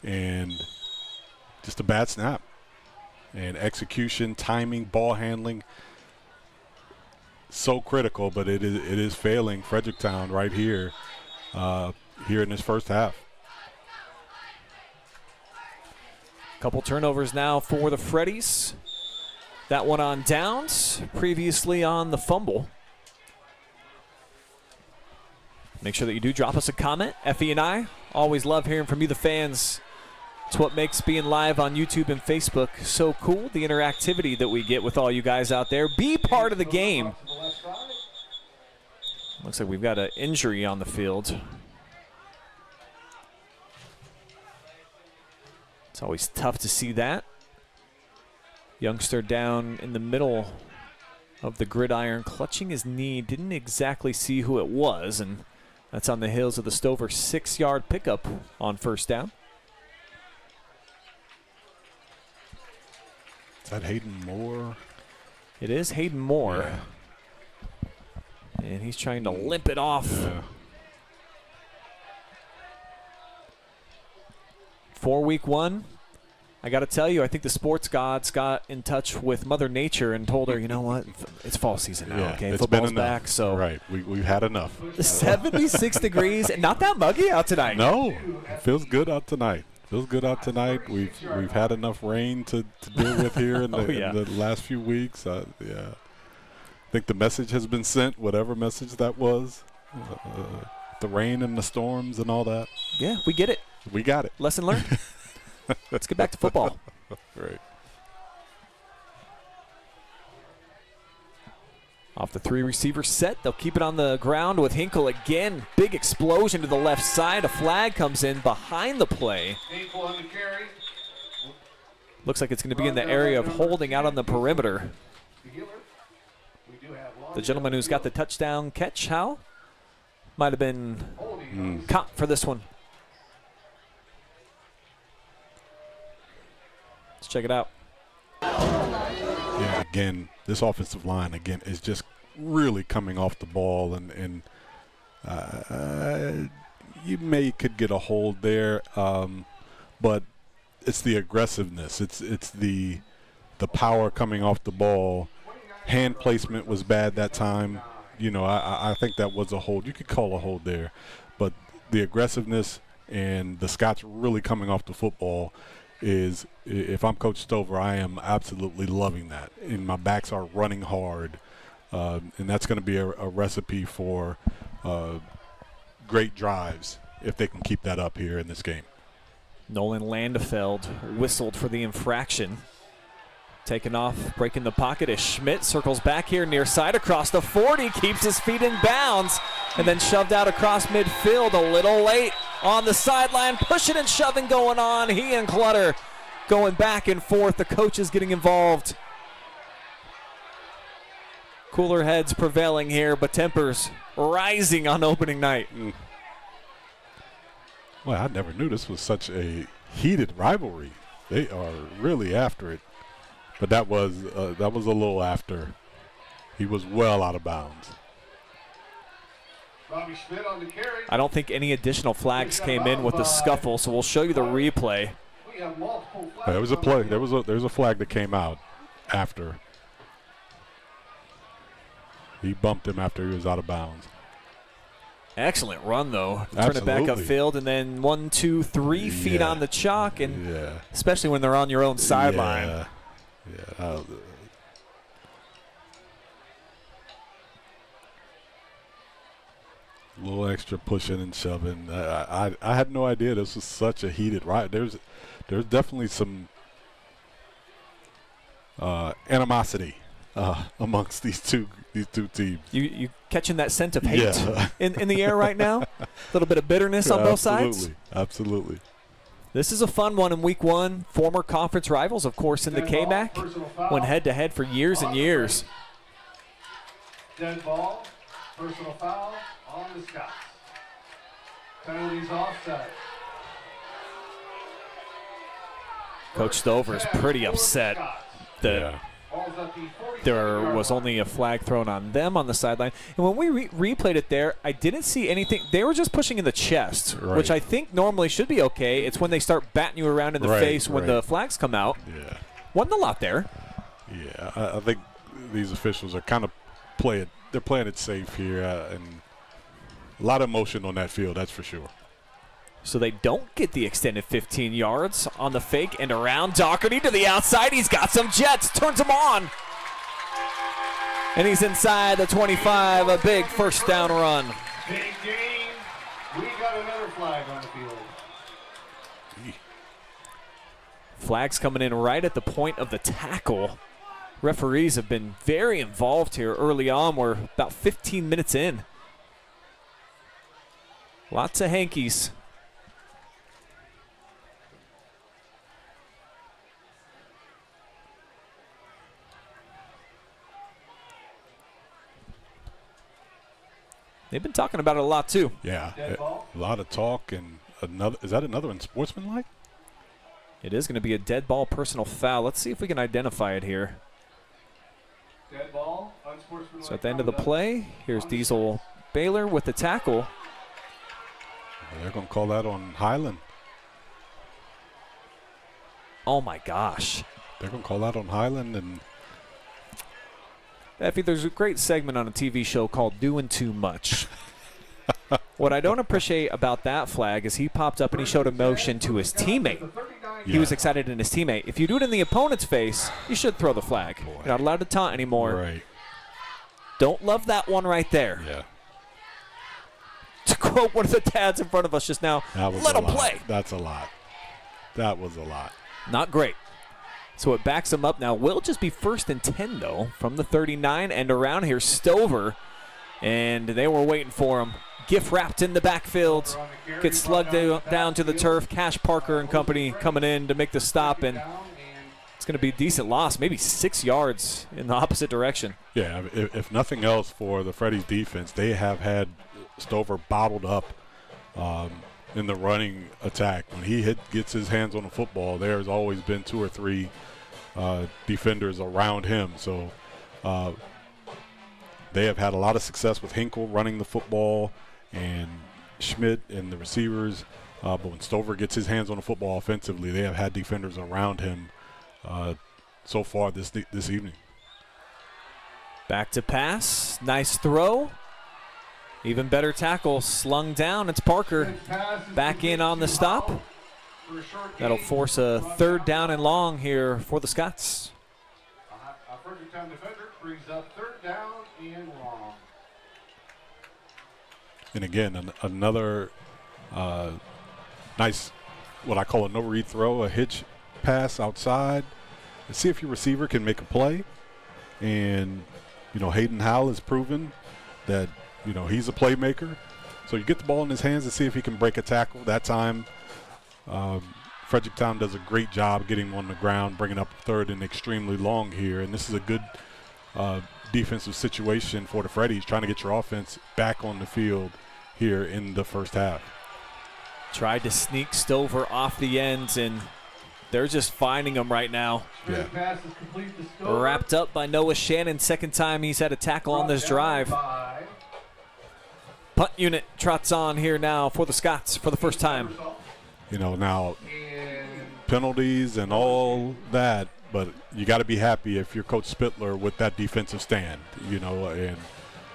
And just a bad snap. And execution, timing, ball handling, so critical, but it is failing Fredericktown right here, here in this first half. Couple turnovers now for the Freddies. That one on downs, previously on the fumble. Make sure that you do drop us a comment. Effie and I always love hearing from you, the fans. It's what makes being live on YouTube and Facebook so cool, the interactivity that we get with all you guys out there. Be part of the game. Looks like we've got an injury on the field. It's always tough to see that. Youngster down in the middle of the gridiron, clutching his knee. Didn't exactly see who it was, and that's on the heels of the Stover 6-yard pickup on first down. Is that Hayden Moore? It is Hayden Moore. Yeah. And he's trying to limp it off. Yeah. For week one, I got to tell you, I think the sports gods got in touch with Mother Nature and told her, you know what, it's fall season now, okay? It's Football's been enough. back, so. Right, we've had enough. 76 degrees, and not that muggy out tonight. No, it feels good out tonight. Feels good out tonight. We've had enough rain to deal with here in the last few weeks. Yeah, I think the message has been sent, whatever message that was. The rain and the storms and all that. Yeah, we get it. We got it. Lesson learned. Let's get back to football. Right. Off the 3 receiver set, they'll keep it on the ground with Hinkle again. Big explosion to the left side. A flag comes in behind the play. Looks like it's going to be in the area of holding out on the perimeter. The gentleman who's got the touchdown catch, Hal, might have been caught for this one. Let's check it out. Yeah, again, this offensive line, again, is just really coming off the ball, and you could get a hold there, but it's the aggressiveness. It's the power coming off the ball. Hand placement was bad that time. You know, I think that was a hold. You could call a hold there, but the aggressiveness and the Scots really coming off the football is, if I'm Coach Stover, I am absolutely loving that. And my backs are running hard, and that's going to be a recipe for great drives if they can keep that up here in this game. Nolan Landefeld whistled for the infraction. Taken off, breaking the pocket as Schmidt circles back here near side across the 40, keeps his feet in bounds, and then shoved out across midfield a little late on the sideline. Pushing and shoving going on. He and Clutter going back and forth. The coaches getting involved. Cooler heads prevailing here, but tempers rising on opening night. Well, I never knew this was such a heated rivalry. They are really after it. But that was a little after. He was well out of bounds. I don't think any additional flags came in with the scuffle, so we'll show you the replay. There was a play. There was a flag that came out after. He bumped him after he was out of bounds. Excellent run, though. Turn Absolutely. it back upfield, and then 1, 2, 3 feet on the chalk, and especially when they're on your own sideline. Yeah. A little extra pushing and shoving. I had no idea this was such a heated ride. There's definitely some animosity amongst these two teams. You catching that scent of hate in the air right now? A little bit of bitterness on both sides? Absolutely. This is a fun one in week one. Former conference rivals, of course, in the KMAC. Went head-to-head for years and years. Dead ball, personal foul on the Scots. Penalties offside. Coach Stover is pretty upset. The There was only a flag thrown on them on the sideline. And when we replayed it there, I didn't see anything. They were just pushing in the chest, which I think normally should be okay. It's when they start batting you around in the face when the flags come out. Yeah. Wasn't a lot there. Yeah, I think these officials are kind of they're playing it safe here, and a lot of emotion on that field, that's for sure. So they don't get the extended 15 yards on the fake and around. Doherty to the outside. He's got some jets. Turns him on. And he's inside the 25. A big first down run. Big game. We got another flag on the field. Flags coming in right at the point of the tackle. Referees have been very involved here early on. We're about 15 minutes in. Lots of hankies. They've been talking about it a lot too. Yeah, a lot of talk, and is that another unsportsmanlike? It is going to be a dead ball personal foul. Let's see if we can identify it here. Dead ball, unsportsmanlike. So at the end of the play, here's Diesel Baylor with the tackle. They're going to call that on Highland. Oh my gosh. They're going to call that on Highland. And Effie, there's a great segment on a TV show called Doing Too Much. What I don't appreciate about that flag is he popped up and he showed emotion to his teammate. He was excited in his teammate. If you do it in the opponent's face, you should throw the flag. You're not allowed to taunt anymore. Right. Don't love that one right there. Yeah. To quote one of the dads in front of us just now, let him play. That's a lot. That was a lot. Not great. So it backs him up now. Will just be 1st and 10, though, from the 39 and around here. Stover, and they were waiting for him. Gift wrapped in the backfield. Gets slugged down to the turf. Cash Parker and company coming in to make the stop, and it's going to be a decent loss, maybe 6 yards in the opposite direction. Yeah, if nothing else for the Freddies defense, they have had Stover bottled up in the running attack. When he gets his hands on the football, there's always been 2 or 3 defenders around him. So they have had a lot of success with Hinkle running the football and Schmidt and the receivers. But when Stover gets his hands on the football offensively, they have had defenders around him so far this evening. Back to pass. Nice throw. Even better tackle. Slung down. It's Parker back in on the stop. That'll force a 3rd down and long here for the Scots. A Fredericktown defender brings up 3rd down and long. And again, another nice, what I call a no-read throw, a hitch pass outside. Let's see if your receiver can make a play. And, Hayden Howell has proven that, he's a playmaker. So you get the ball in his hands and see if he can break a tackle. That time, Fredericktown does a great job getting him on the ground, bringing up 3rd and extremely long here. And this is a good defensive situation for the Freddies, trying to get your offense back on the field here in the first half. Tried to sneak Stover off the ends, and they're just finding him right now. Yeah. Wrapped up by Noah Shannon. 2nd time he's had a tackle on this drive. Punt unit trots on here now for the Scots for the first time. Now penalties and all that, but you got to be happy if you're Coach Spittler with that defensive stand, and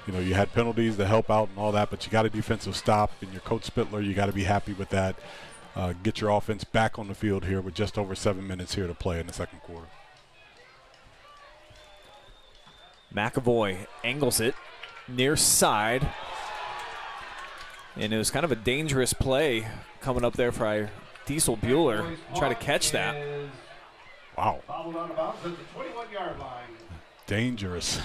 you had penalties to help out and all that, but you got a defensive stop, and you're Coach Spittler, you got to be happy with that. Get your offense back on the field here with just over 7 minutes here to play in the 2nd quarter. McAvoy angles it near side. And it was kind of a dangerous play coming up there for Diesel Bueller. Try to catch that. Wow. Bobbled out of bounds at the 21-yard line. Dangerous.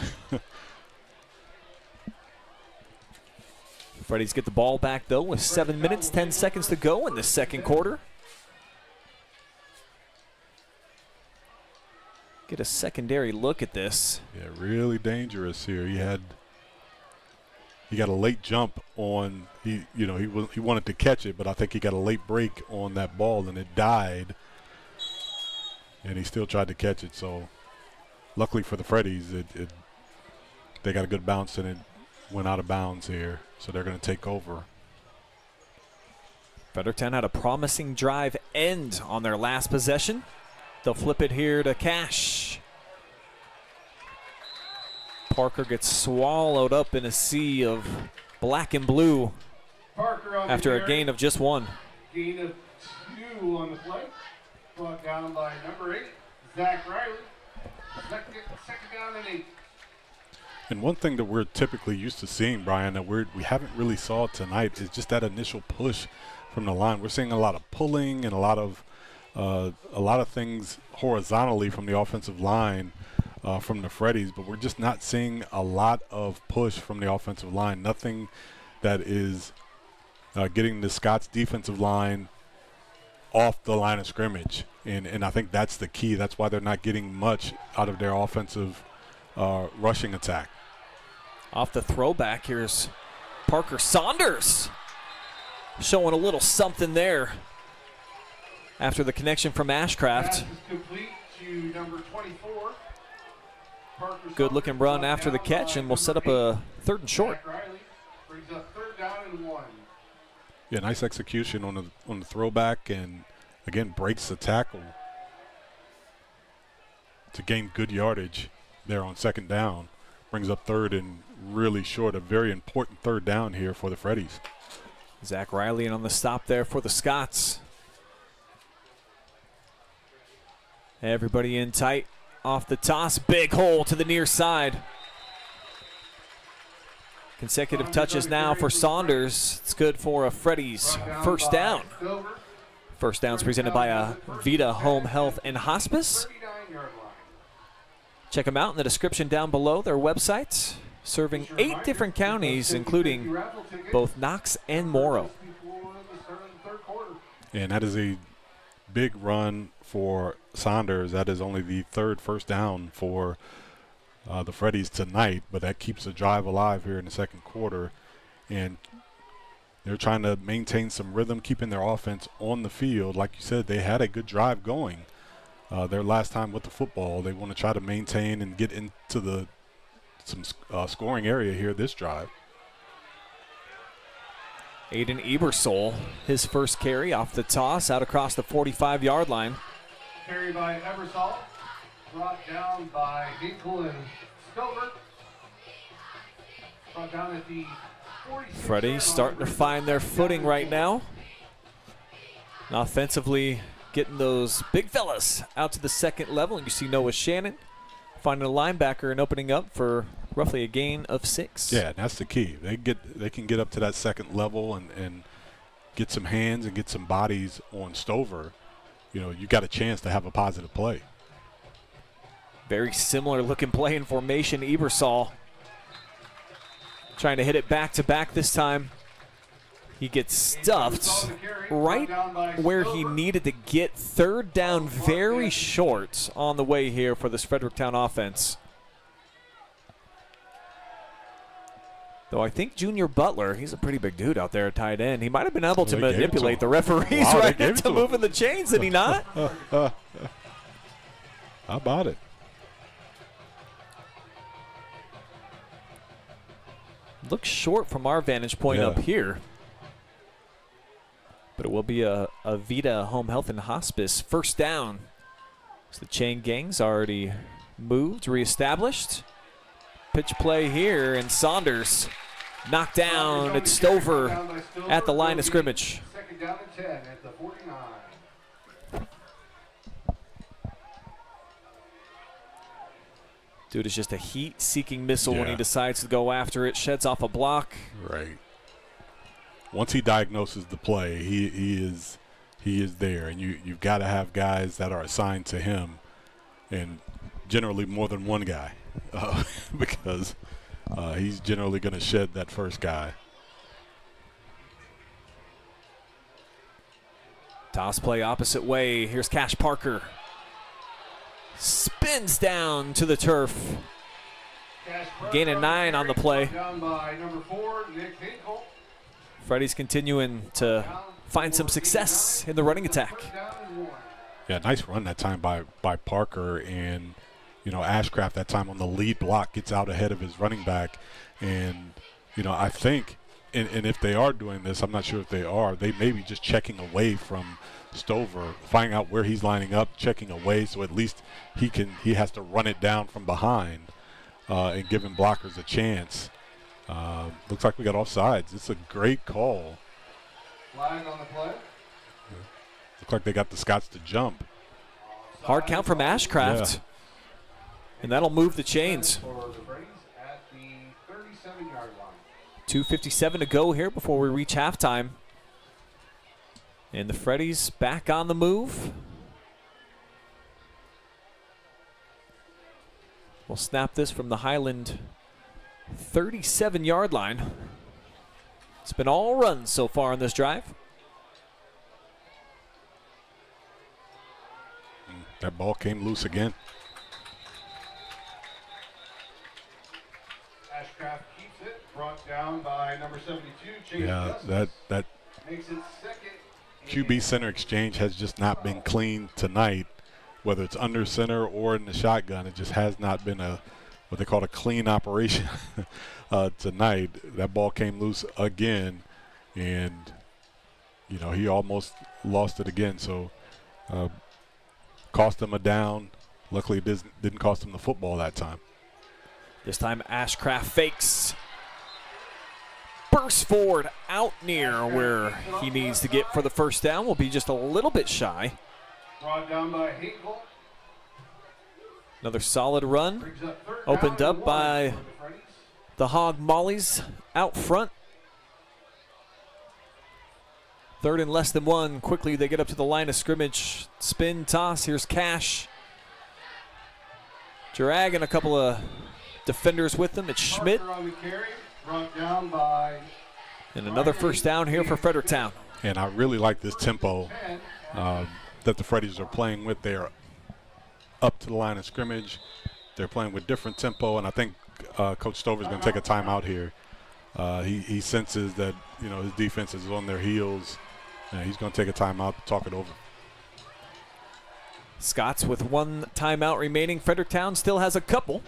Freddies get the ball back, though, with 7 minutes, 10 seconds to go in the 2nd quarter. Get a secondary look at this. Yeah, really dangerous here. He got a late jump on, he wanted to catch it, but I think he got a late break on that ball and it died. And he still tried to catch it, so luckily for the Freddies, they got a good bounce and it went out of bounds here, so they're going to take over. Fredericktown had a promising drive end on their last possession. They'll flip it here to Cash. Parker gets swallowed up in a sea of black and blue after a gain of just 1. Gain of 2 on the play. Brought down by number 8, Zach Riley. Second down and 8. And one thing that we're typically used to seeing, Brian, that we haven't really saw tonight is just that initial push from the line. We're seeing a lot of pulling and a lot of things horizontally from the offensive line from the Freddies, but we're just not seeing a lot of push from the offensive line. Nothing that is getting the Scots defensive line off the line of scrimmage, and I think that's the key. That's why they're not getting much out of their offensive rushing attack. Off the throwback, here's Parker Saunders showing a little something there after the connection from Ashcraft. Pass is complete to number 24. Good looking run after the catch, and we'll set up a 3rd and short. Zach Riley brings up 3rd down and 1. Yeah, nice execution on the throwback, and again breaks the tackle to gain good yardage there on 2nd down. Brings up 3rd and really short, a very important 3rd down here for the Freddies. Zach Riley on the stop there for the Scots. Everybody in tight off the toss. Big hole to the near side. Consecutive touches now for Saunders. It's good for a Freddies 1st down. 1st down's presented by Avita Home Health and Hospice. Check them out in the description down below. Their website, serving 8 different counties, including both Knox and Morrow. And that is a big run for Saunders. That is only the 3rd 1st down for the Freddies tonight, but that keeps the drive alive here in the 2nd quarter. And they're trying to maintain some rhythm, keeping their offense on the field. Like you said, they had a good drive going their last time with the football. They want to try to maintain and get into some scoring area here this drive. Aiden Ebersol, his 1st carry off the toss out across the 45-yard line. Carry by Ebersol. Brought down by Hinkle and Stover. Brought down at the 46. Freddies starting to find their footing right now. And offensively, getting those big fellas out to the 2nd level. And you see Noah Shannon finding a linebacker and opening up for roughly a gain of 6. Yeah, that's the key. They can get up to that 2nd level and get some hands and get some bodies on Stover. You know, you got a chance to have a positive play. Very similar looking play in formation. Ebersol trying to hit it back to back this time. He gets stuffed right where he needed to get. 3rd down, very short on the way here for this Fredericktown offense. Though I think Junior Butler, he's a pretty big dude out there at tight end. He might have been able to manipulate the referees right into moving the chains, did he not? How about it? Looks short from our vantage point up here. But it will be a Avita Home Health and Hospice 1st down. So the chain gang's already moved, reestablished. Pitch play here, and Saunders knocked down at Stover at the line of scrimmage. 2nd down and 10 at the 49. Dude is just a heat-seeking missile when he decides to go after it. Sheds off a block. Right. Once he diagnoses the play, he is there, and you've got to have guys that are assigned to him, and generally more than one guy, because he's generally going to shed that first guy. Toss play opposite way. Here's Cash Parker. Spins down to the turf. Gain of 9 on the play. Down by number 4, Nick Hinkle. Freddies continuing to find some success in the running attack. Yeah, nice run that time by Parker, and Ashcraft that time on the lead block gets out ahead of his running back. And, I think, and if they are doing this, I'm not sure if they are, they may be just checking away from Stover, finding out where he's lining up, checking away, so at least he has to run it down from behind and giving blockers a chance. Looks like we got offsides. It's a great call. Flag on the play. Looks like they got the Scots to jump. Hard count from Ashcraft. Yeah. And that'll move the chains. For the Freddies at the 37-yard line. 2:57 to go here before we reach halftime. And the Freddies back on the move. We'll snap this from the Highland 37-yard line. It's been all runs so far on this drive. That ball came loose again. Ashcraft keeps it, brought down by number 72, Chase Yeah, Justice. that Makes it second. QB center exchange has just not been clean tonight, whether it's under center or in the shotgun. It just has not been what they call a clean operation tonight. That ball came loose again, and he almost lost it again. So cost him a down. Luckily, it didn't cost him the football that time. This time Ashcraft fakes. Bursts forward out near where he needs to get for the first down. Will be just a little bit shy. Brought down by Hinkle. Another solid run. Brings up third Opened down up and by one for the Freddies. the Hog Mollies out front. Third and less than one. Quickly they get up to the line of scrimmage. Spin toss. Here's Cash. Dragging a couple of defenders with them. It's Schmidt. Parker on the carry, brought down by And another first down here for Fredericktown. And I really like this tempo 10. that the Freddies are playing with. They are up to the line of scrimmage. They're playing with different tempo, and I think Coach Stover is going to take a timeout here. He senses that his defense is on their heels, and he's going to take a timeout to talk it over. Scots with one timeout remaining. Fredericktown still has a couple.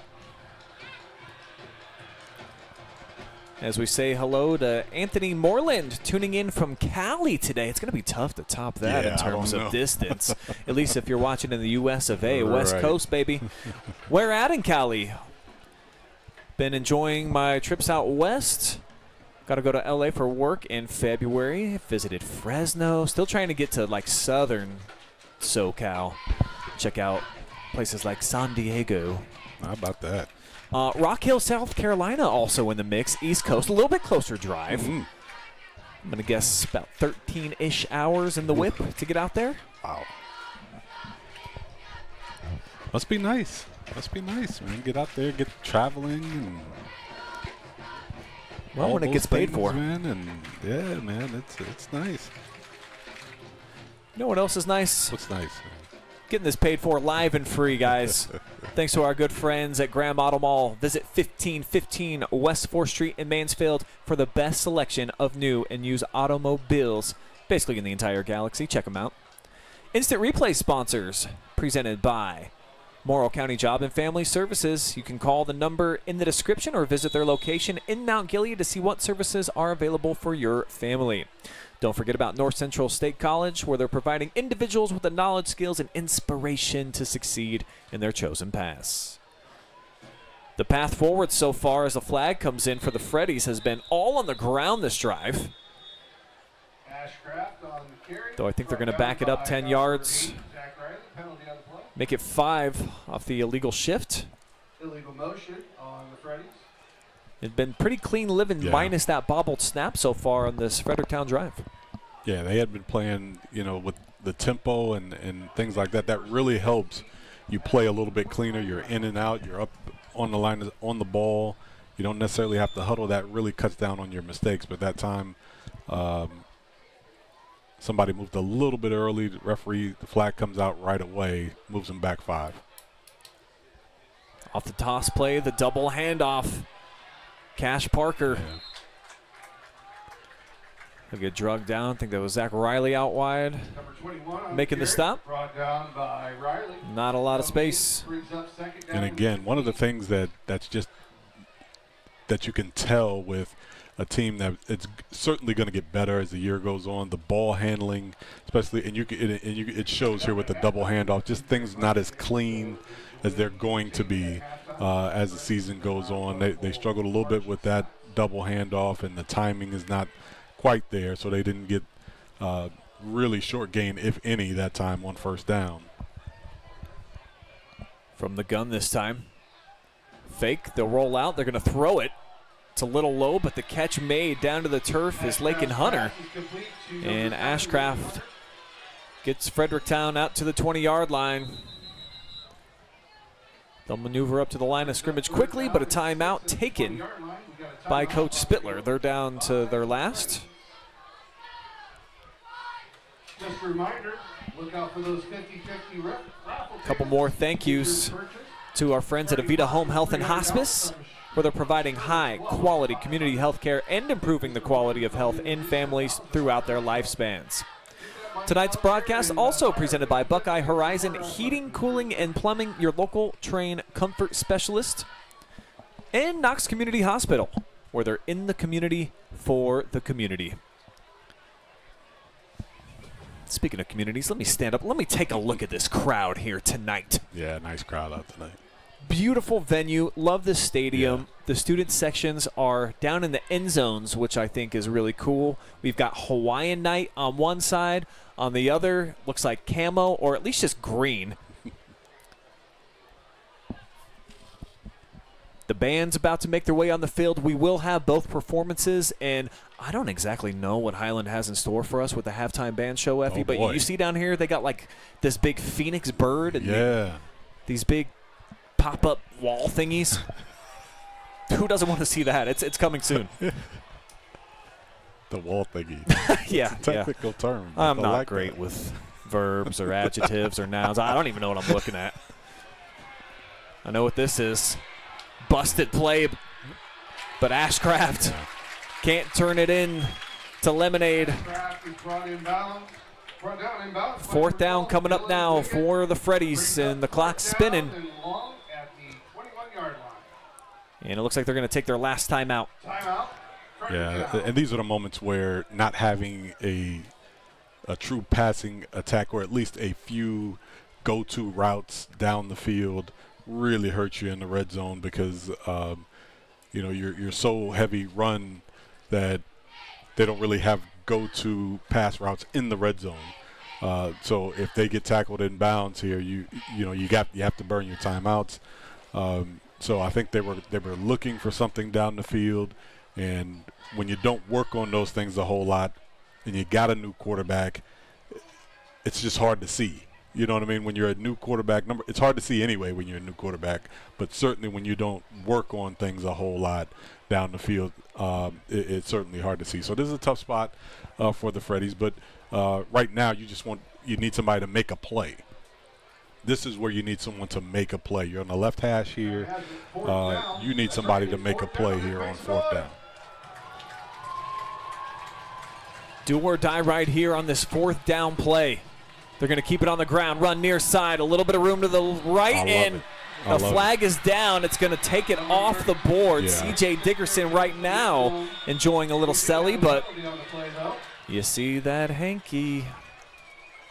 As we say hello to Anthony Moreland tuning in from Cali today. It's going to be tough to top that in terms of distance, at least if you're watching in the U.S. of A. West Coast, baby. Where at in Cali? Been enjoying my trips out west. Got to go to L.A. for work in February. Visited Fresno. Still trying to get to like southern SoCal. Check out places like San Diego. How about that? Rock Hill, South Carolina also in the mix. East Coast, a little bit closer drive. I'm going to guess about 13-ish hours in the whip to get out there. Wow. Must be nice. Must be nice, man. Get out there, get traveling. And well, when it gets paid for. Man, and yeah, man, it's nice. You know what else is nice? What's nice? Getting this paid for live and free, guys. Thanks to our good friends at Graham Auto Mall. Visit 1515 West 4th Street in Mansfield for the best selection of new and used automobiles, basically in the entire galaxy. Check them out. Instant Replay sponsors, presented by Morrow County Job and Family Services. You can call the number in the description or visit their location in Mount Gilead to see what services are available for your family. Don't forget about North Central State College, where they're providing individuals with the knowledge, skills, and inspiration to succeed in their chosen paths. The path forward so far as the flag comes in for the Freddies has been all on the ground this drive. Ashcraft on the carry. Though I think they're going to back it up 10 yards. Penalty on the play. Make it 5 off the illegal shift. Illegal motion on the Freddies. It's been pretty clean living minus that bobbled snap so far on this Fredericktown drive. Yeah, they had been playing, with the tempo and things like that. That really helps you play a little bit cleaner. You're in and out. You're up on the line, on the ball. You don't necessarily have to huddle. That really cuts down on your mistakes. But that time, somebody moved a little bit early. The referee, the flag comes out right away, moves them back 5. Off the toss play, the double handoff. Cash Parker. Yeah. He'll get drugged down. I think that was Zach Riley out wide. Number 21 on making the stop. Brought down by Riley. Not a lot of space. Brings up second And again, one of the things that's just that you can tell with a team that it's certainly going to get better as the year goes on. The ball handling, especially, it shows here with the double handoff. Just things not as clean as they're going to be as the season goes on. They struggled a little bit with that double handoff, and the timing is not quite there, so they didn't get really short gain, if any, that time on first down. From the gun this time. Fake, they'll roll out, they're going to throw it. It's a little low, but the catch made down to the turf is Lakin Hunter. And Ashcraft gets Fredericktown out to the 20-yard line. They'll maneuver up to the line of scrimmage quickly, but a timeout taken by Coach Spittler. They're down to their last. Just a reminder, look out for those 50-50 raffle tickets. Couple more thank yous to our friends at Avita Home Health and Hospice, where they're providing high-quality community health care and improving the quality of health in families throughout their lifespans. Tonight's broadcast also presented by Buckeye Horizon Heating, Cooling, and Plumbing, your local trained comfort specialist, and Knox Community Hospital, where they're in the community for the community. Speaking of communities, let me stand up. Let me take a look at this crowd here tonight. Yeah, nice crowd out tonight. Beautiful venue. Love the stadium. Yeah. The student sections are down in the end zones, which I think is really cool. We've got Hawaiian night on one side. On the other, looks like camo, or at least just green. The band's about to make their way on the field. We will have both performances, and I don't exactly know what Highland has in store for us with the halftime band show, Effie, but you see down here they got like this big phoenix bird and these big pop-up wall thingies. Who doesn't want to see that? It's coming soon. The wall thingy. Yeah, it's a technical term. I'm not great with verbs or adjectives or nouns. I don't even know what I'm looking at. I know what this is. Busted play, but Ashcraft can't turn it in to lemonade. Fourth down coming up now for the Freddies, and the clock's spinning. And it looks like they're going to take their last timeout. Yeah, and these are the moments where not having a true passing attack, or at least a few go-to routes down the field, really hurts you in the red zone, because you're so heavy run that they don't really have go-to pass routes in the red zone. So if they get tackled in bounds here, you have to burn your timeouts. So I think they were looking for something down the field, and when you don't work on those things a whole lot, and you got a new quarterback, it's just hard to see. You know what I mean? When you're a new quarterback, it's hard to see anyway when you're a new quarterback, but certainly when you don't work on things a whole lot down the field, it's certainly hard to see. So this is a tough spot for the Freddies, but right now you need somebody to make a play. This is where you need someone to make a play. You're on the left hash here. You need somebody to make a play here on fourth down. Do or die right here on this fourth down play. They're going to keep it on the ground, run near side, a little bit of room to the right, and the flag is down. It's going to take it off the board. Yeah. C.J. Dickerson right now enjoying a little celly, but you see that hanky.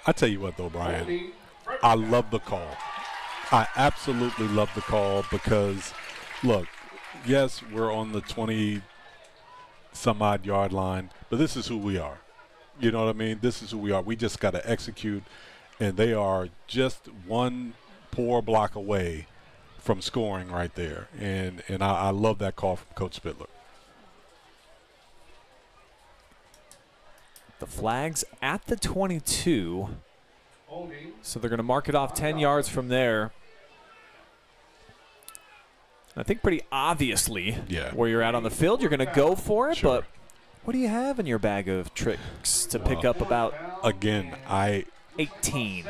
I tell you what, though, Brian, I love the call. I absolutely love the call because, look, yes, we're on the 20-some-odd yard line, but this is who we are. You know what I mean? This is who we are. We just got to execute, and they are just one poor block away from scoring right there. And I love that call from Coach Spittler. The flag's at the 22, so they're going to mark it off 10 yards from there. I think pretty obviously where you're at on the field, you're going to go for it, but what do you have in your bag of tricks to pick up about, again, 18?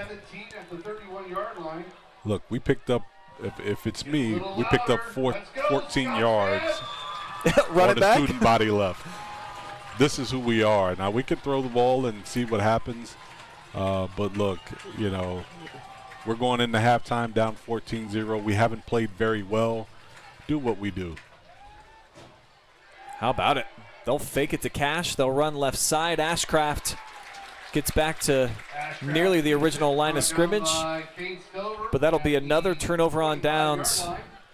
Look, we picked up, if it's me, we picked up 14 yards Run it back? Student body left. This is who we are. Now, we can throw the ball and see what happens, but look, We're going into halftime down 14-0. We haven't played very well. Do what we do. How about it? They'll fake it to Cash. They'll run left side. Ashcraft gets back to nearly the original line of scrimmage. But that'll be another turnover on downs.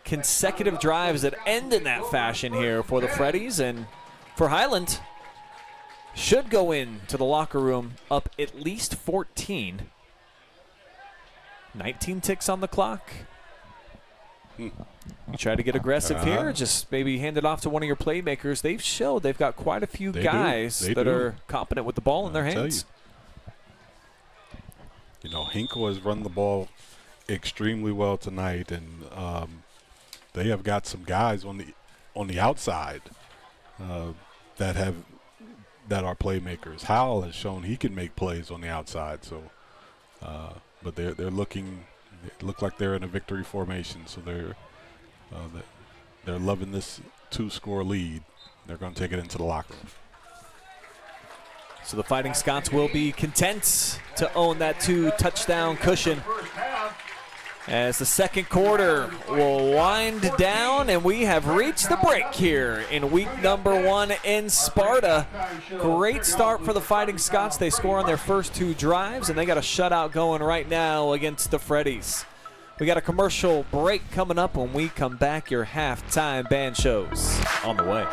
Consecutive drives that end in that fashion here for the Freddies. And for Highland, should go into the locker room up at least 14. 19 ticks on the clock. You try to get aggressive here, just maybe hand it off to one of your playmakers. They've showed they've got quite a few guys that are competent with the ball in their hands. You know, Hinkle has run the ball extremely well tonight, and they have got some guys on the outside that are playmakers. Howell has shown he can make plays on the outside, so but they're looking. It look like they're in a victory formation, so they're loving this 2-score lead. They're going to take it into the locker room. So the Fighting Scots will be content to own that 2-touchdown cushion as the second quarter will wind down, and we have reached the break here in week number 1 in Sparta. Great start for the Fighting Scots. They score on their first 2 drives, and they got a shutout going right now against the Freddies. We got a commercial break coming up. When we come back, your halftime band shows on the way.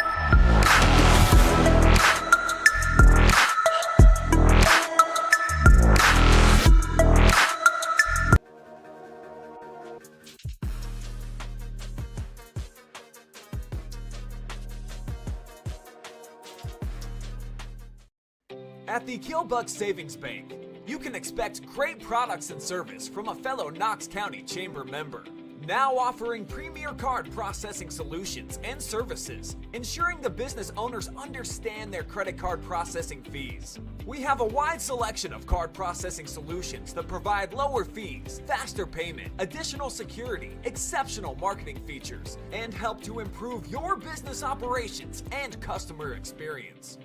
At the Killbuck Savings Bank, you can expect great products and service from a fellow Knox County Chamber member. Now offering premier card processing solutions and services, ensuring the business owners understand their credit card processing fees. We have a wide selection of card processing solutions that provide lower fees, faster payment, additional security, exceptional marketing features, and help to improve your business operations and customer experience.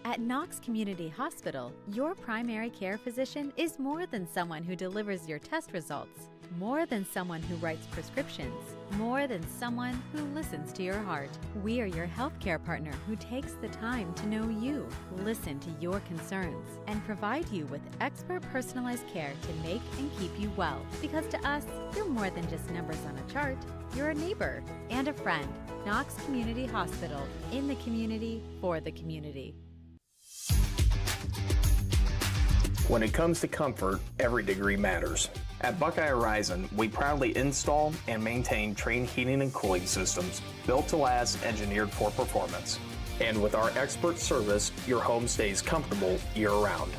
At Knox Community Hospital, your primary care physician is more than someone who delivers your test results, more than someone who writes prescriptions, more than someone who listens to your heart. We are your healthcare partner who takes the time to know you, listen to your concerns, and provide you with expert personalized care to make and keep you well. Because to us, you're more than just numbers on a chart. You're a neighbor and a friend. Knox Community Hospital, in the community, for the community. When it comes to comfort, every degree matters. At Buckeye Horizon, we proudly install and maintain Trane heating and cooling systems built to last, engineered for performance. And with our expert service, your home stays comfortable year-round.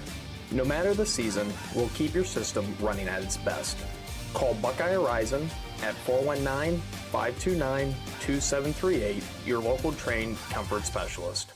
No matter the season, we'll keep your system running at its best. Call Buckeye Horizon at 419-529-2738, your local Trane comfort specialist.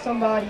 somebody.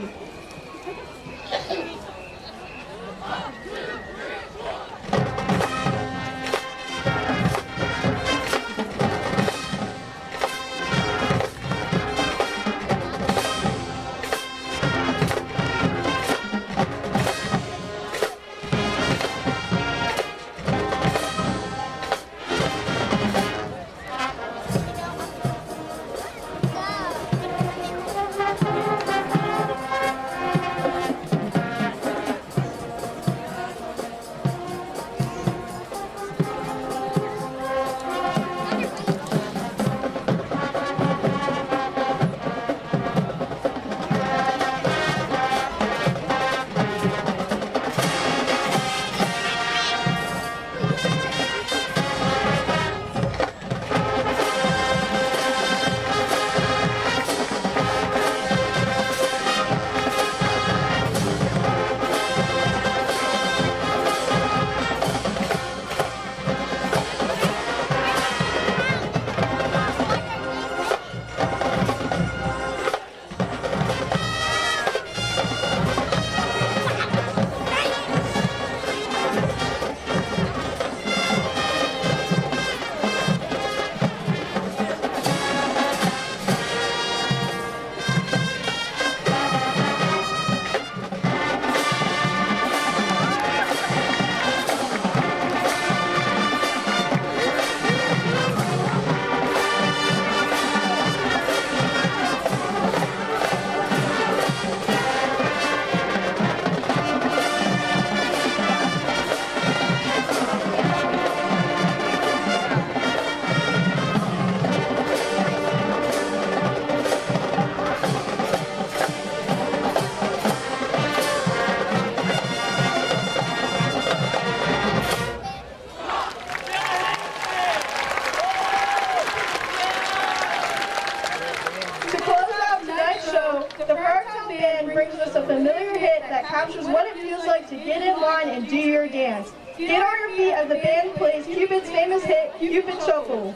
Captures what it feels like to get in line and do your dance. Get on your feet as the band plays Cupid's famous hit, Cupid Shuffle.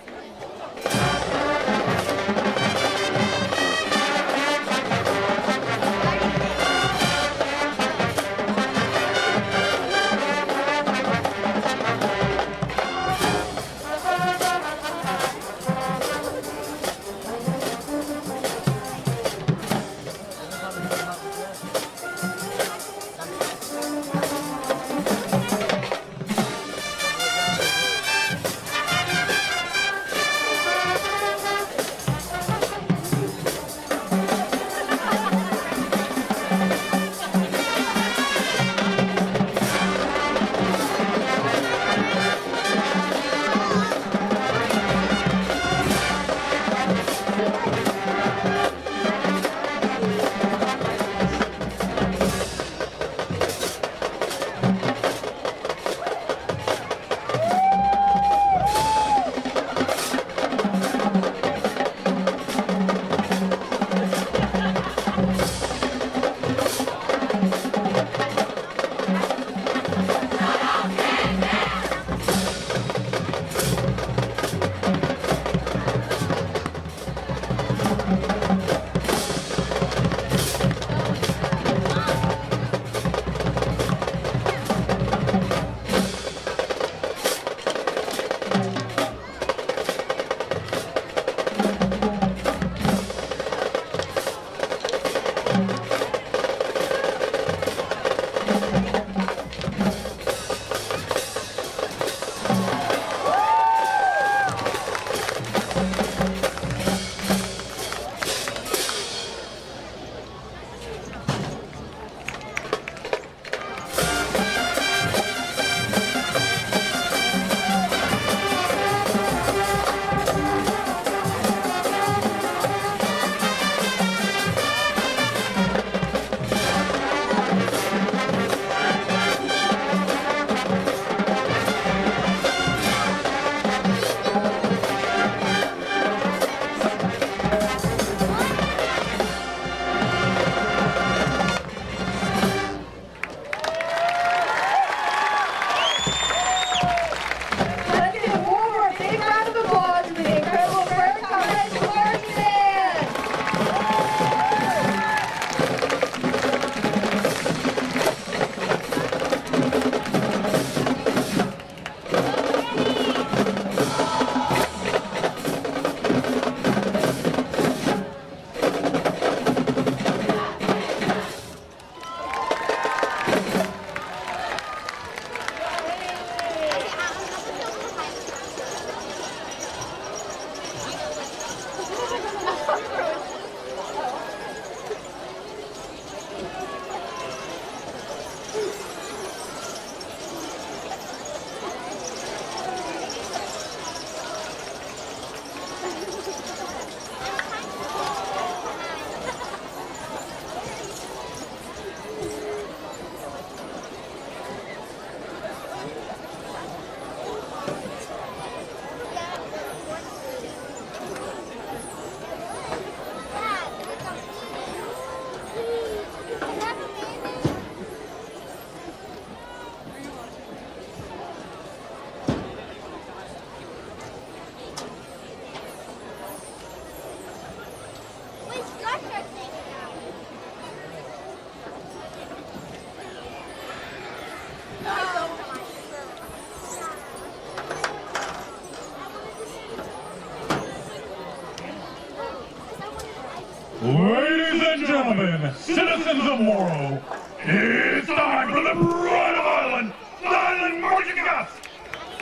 gentlemen, citizens of Morrow, it's time for the pride of Highland, the Highland Marching Scots!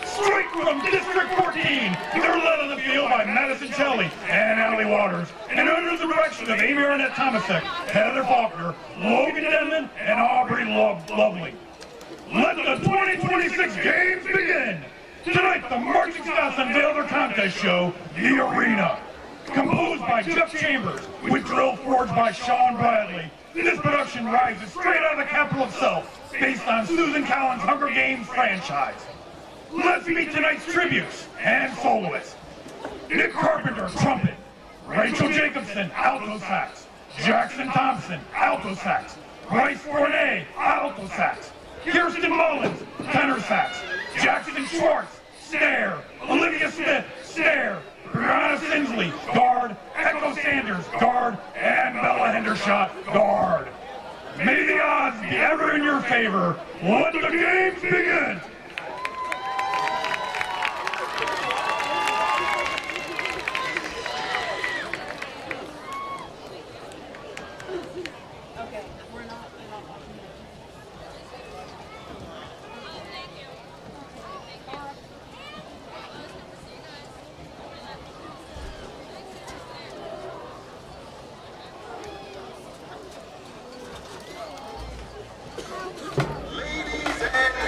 Straight from District 14, they're led on the field by Madison Shelley and Allie Waters, and under the direction of Amy Arnett Thomasek, Heather Faulkner, Logan Denman, and Aubrey Lovely. Let the 2026 games begin! Tonight, the Marching Scots unveil their contest show, The Arena. Composed by Jeff Chambers, with drill forged by Sean Bradley, this production rises straight out of the capital itself, based on Susan Collins' Hunger Games franchise. Let's meet tonight's tributes and soloists. Nick Carpenter, trumpet. Rachel Jacobson, alto sax. Jackson Thompson, alto sax. Bryce Fournay, alto sax. Kirsten Mullins, tenor sax. Jackson Schwartz, snare. Olivia Smith, snare. Brianna Sinsley, guard. Echo Sanders, guard. And Bella Hendershot, guard. May the odds be ever in your favor. Let the games begin.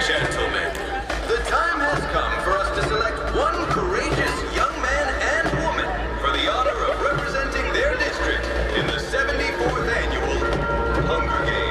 Gentlemen, the time has come for us to select one courageous young man and woman for the honor of representing their district in the 74th Annual Hunger Games.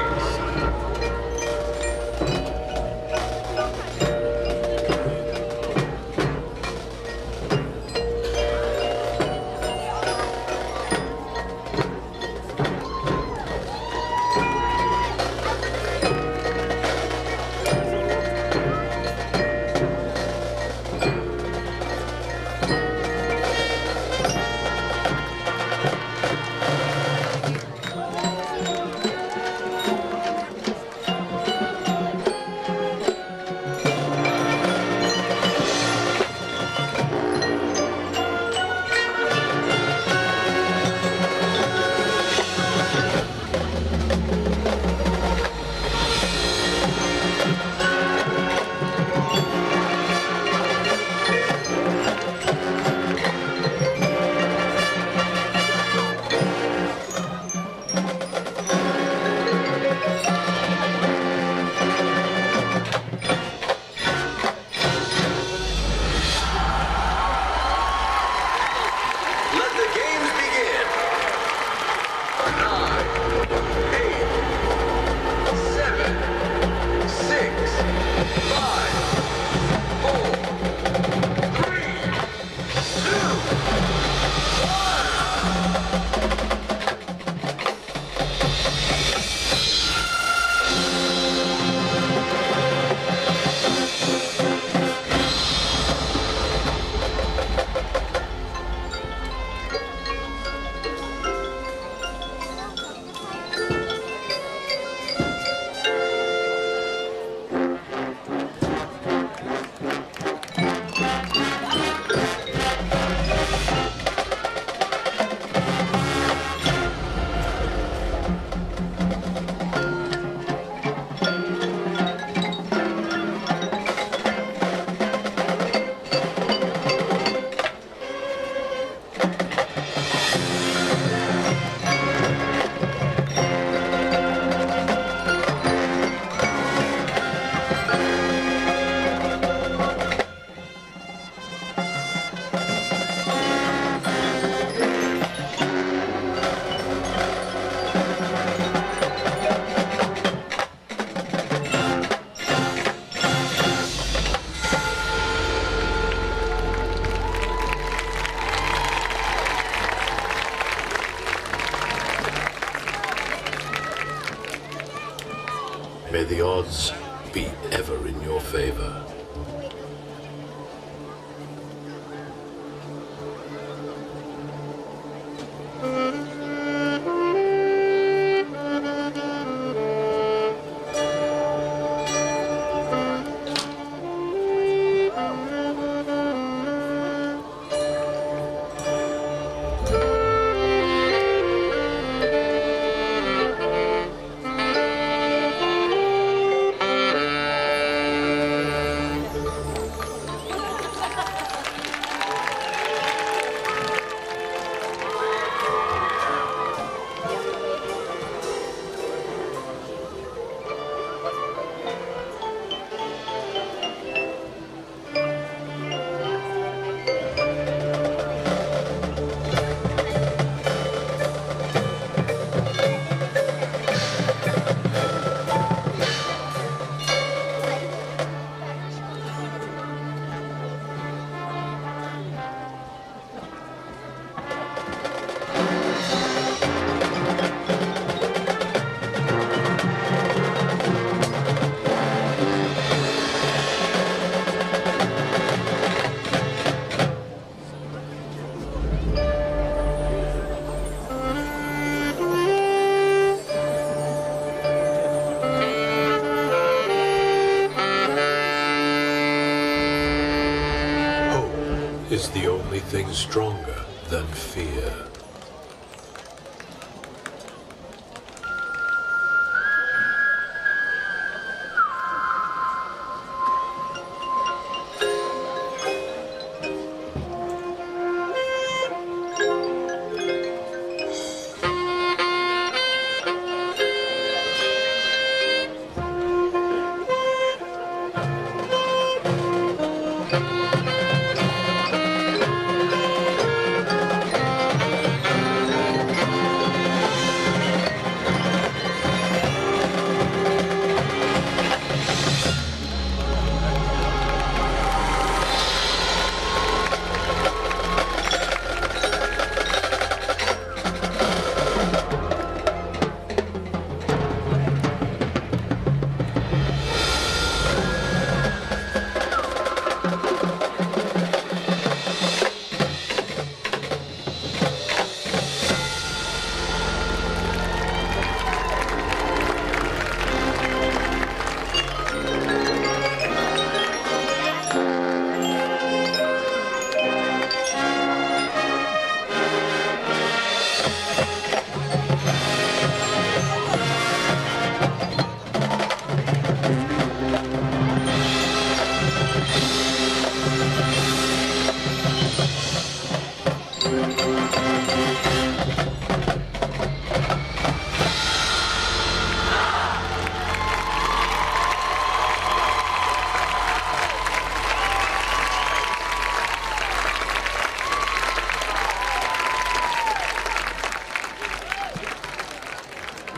May the odds be ever in your favor. is the only thing stronger than fear.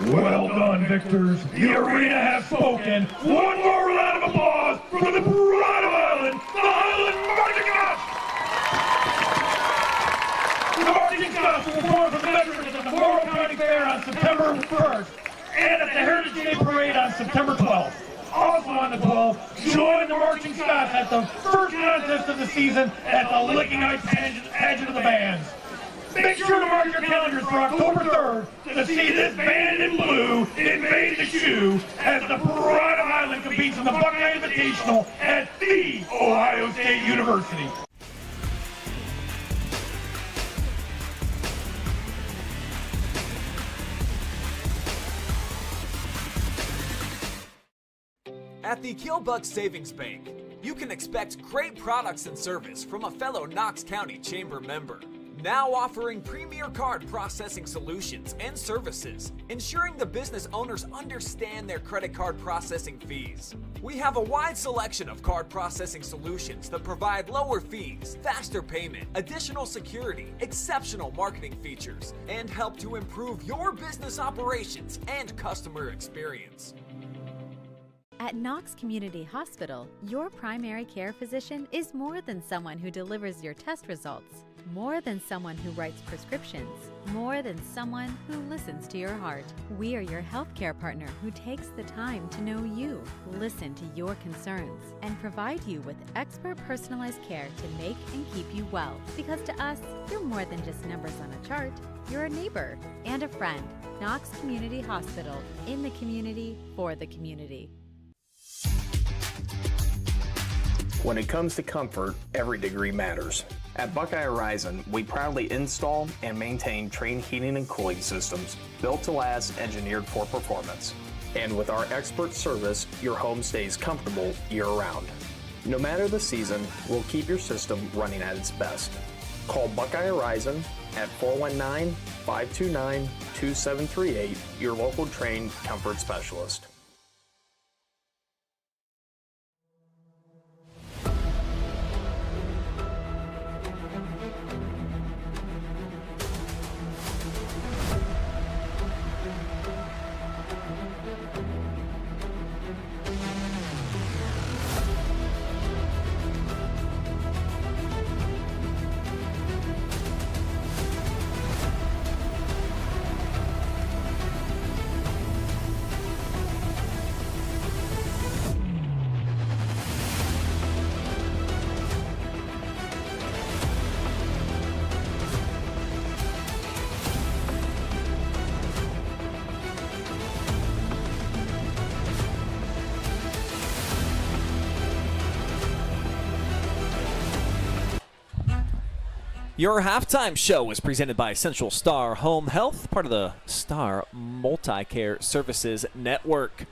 Well done, victors. The arena has spoken. One more round of applause for the Pride of Highland, the Highland Marching Scots! The Marching Scots will perform for veterans at the Morrow County Fair on September 1st and at the Heritage Day Parade on September 12th. Also on the 12th, join the Marching Scots at the first contest of the season at the Licking Night Pageant of the Bands. Make sure to mark your calendars for October 3rd to see this band in blue invade the shoe as the Pride of Highland competes in the Buckeye Invitational at the Ohio State University. At the Killbuck Savings Bank, you can expect great products and service from a fellow Knox County Chamber member. Now offering premier card processing solutions and services, ensuring the business owners understand their credit card processing fees. We have a wide selection of card processing solutions that provide lower fees, faster payment, additional security, exceptional marketing features, and help to improve your business operations and customer experience. At Knox Community Hospital, your primary care physician is more than someone who delivers your test results, more than someone who writes prescriptions, more than someone who listens to your heart. We are your healthcare partner who takes the time to know you, listen to your concerns, and provide you with expert personalized care to make and keep you well. Because to us, you're more than just numbers on a chart. You're a neighbor and a friend. Knox Community Hospital, in the community, for the community. When it comes to comfort, every degree matters. At Buckeye Horizon, we proudly install and maintain Trane heating and cooling systems built to last, engineered for performance. And with our expert service, your home stays comfortable year-round. No matter the season, we'll keep your system running at its best. Call Buckeye Horizon at 419-529-2738, your local Trane comfort specialist. Your halftime show is presented by Central Star Home Health, part of the Star Multi-Care Services Network.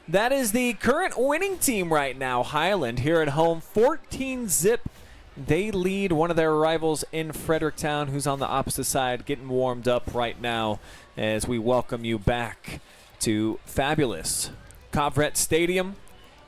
That is the current winning team right now, Highland, here at home, 14-zip. They lead one of their rivals in Fredericktown, who's on the opposite side, getting warmed up right now as we welcome you back to fabulous Covret Stadium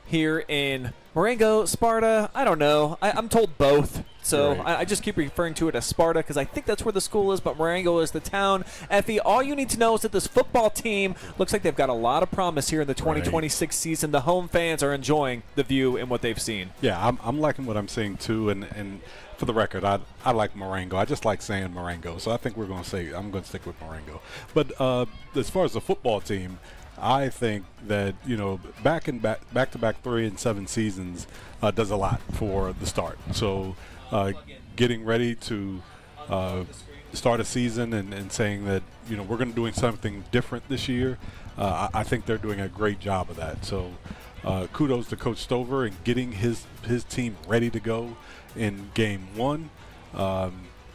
here in Marengo, Sparta. I don't know. I'm told both. So right. I just keep referring to it as Sparta because I think that's where the school is, but Marengo is the town. Effie, all you need to know is that this football team looks like they've got a lot of promise here in the 2026 season. The home fans are enjoying the view and what they've seen. Yeah, I'm liking what I'm seeing too, and for the record, I like Marengo. I just like saying Marengo, so I think I'm going to stick with Marengo. But as far as the football team, I think that, back-to-back 3 and 7 seasons does a lot for the start. So getting ready to start a season and saying that, we're going to doing something different this year, I think they're doing a great job of that. So kudos to Coach Stover and getting his team ready to go in game 1.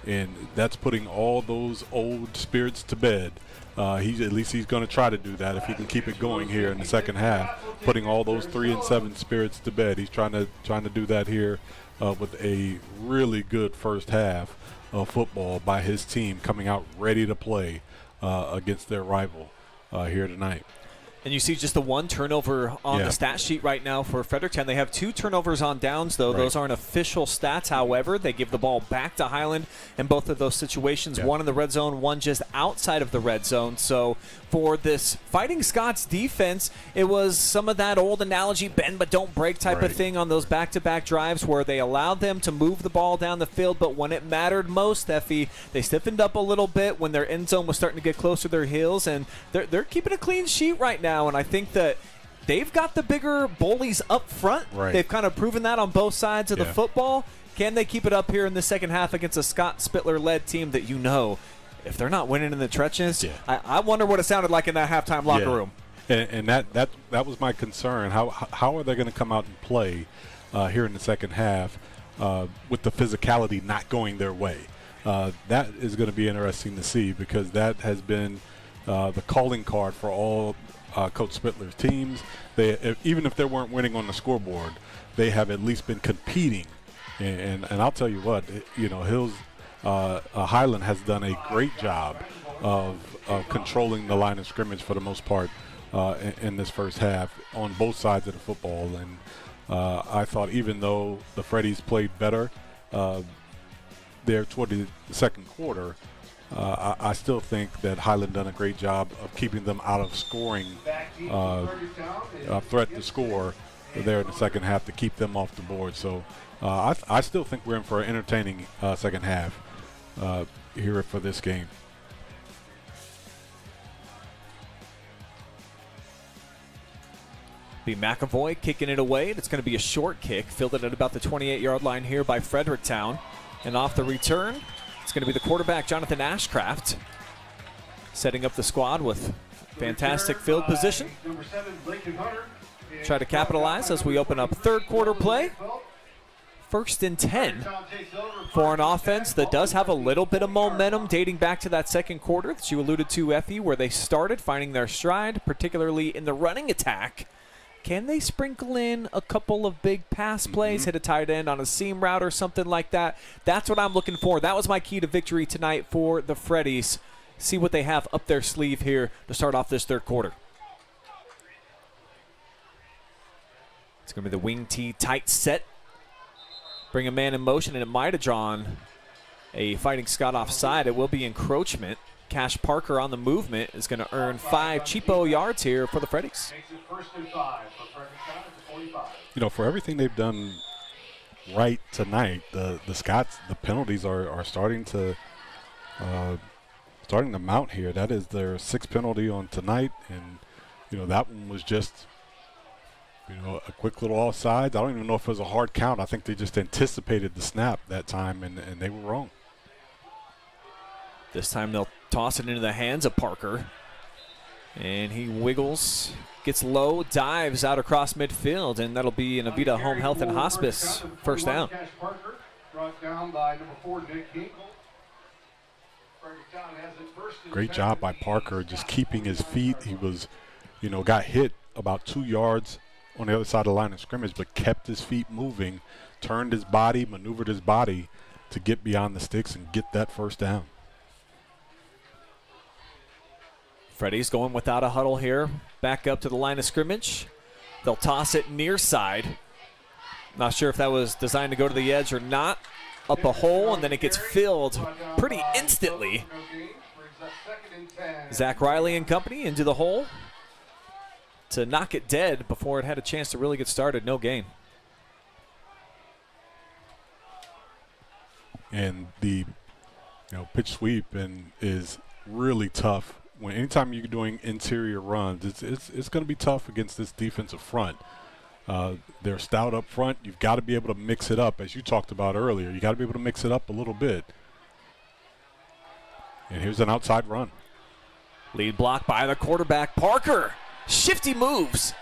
And that's putting all those old spirits to bed. At least he's going to try to do that if he can keep it going here in the second half, putting all those 3 and 7 spirits to bed. He's trying to do that here with a really good first half of football by his team coming out ready to play against their rival here tonight. And you see just the one turnover on the stat sheet right now for Fredericktown. They have 2 turnovers on downs, though. Right. Those aren't official stats. However, they give the ball back to Highland in both of those situations, one in the red zone, one just outside of the red zone. So for this Fighting Scots defense, it was some of that old analogy, bend but don't break type of thing on those back-to-back drives where they allowed them to move the ball down the field, but when it mattered most, Effie, they stiffened up a little bit when their end zone was starting to get closer to their heels, and they're keeping a clean sheet right now. And I think that they've got the bigger bullies up front. Right. They've kind of proven that on both sides of the football. Can they keep it up here in the second half against a Scott Spittler-led team that if they're not winning in the trenches, I wonder what it sounded like in that halftime locker room. And that was my concern. How are they going to come out and play here in the second half with the physicality not going their way? That is going to be interesting to see because that has been the calling card for all Coach Spittler's teams. Even if they weren't winning on the scoreboard, they have at least been competing. And I'll tell you what, Highland has done a great job of controlling the line of scrimmage for the most part in this first half on both sides of the football. And I thought even though the Freddies played better there toward the second quarter, I still think that Highland done a great job of keeping them out of scoring threat to score there in the second half to keep them off the board. So I still think we're in for an entertaining second half here for this game. Be McAvoy kicking it away. It's going to be a short kick, fielded at about the 28-yard line here by Fredericktown. And off the return, it's going to be the quarterback, Jonathan Ashcraft, setting up the squad with fantastic field position. Try to capitalize as we open up third quarter play. 1st and 10 for an offense that does have a little bit of momentum dating back to that second quarter that you alluded to, Effie, where they started finding their stride, particularly in the running attack. Can they sprinkle in a couple of big pass plays, hit a tight end on a seam route or something like that? That's what I'm looking for. That was my key to victory tonight for the Freddies. See what they have up their sleeve here to start off this third quarter. It's going to be the wing tee tight set. Bring a man in motion, and it might have drawn a Fighting Scot offside. It will be encroachment. Cash Parker on the movement is going to earn 5 cheapo yards here for the Freddies. For everything they've done right tonight, the Scots, the penalties are starting to mount here. That is their 6th penalty on tonight, and that one was just a quick little offsides. I don't even know if it was a hard count. I think they just anticipated the snap that time, and they were wrong. This time they'll toss it into the hands of Parker. And he wiggles, gets low, dives out across midfield, and that'll be an Avita Home Health and Hospice first down. Brought down by number 4, Nick Hinkle. Great job by Parker, just keeping his feet. He was, got hit about 2 yards on the other side of the line of scrimmage, but kept his feet moving, turned his body, maneuvered his body to get beyond the sticks and get that first down. Freddies going without a huddle here. Back up to the line of scrimmage. They'll toss it near side. Not sure if that was designed to go to the edge or not. Up a hole, and then it gets filled pretty instantly. Zach Riley and company into the hole to knock it dead before it had a chance to really get started. No gain. And the pitch sweep is really tough. Anytime you're doing interior runs, it's going to be tough against this defensive front. They're stout up front. You've got to be able to mix it up, as you talked about earlier. You got to be able to mix it up a little bit. And here's an outside run. Lead block by the quarterback, Parker. Shifty moves,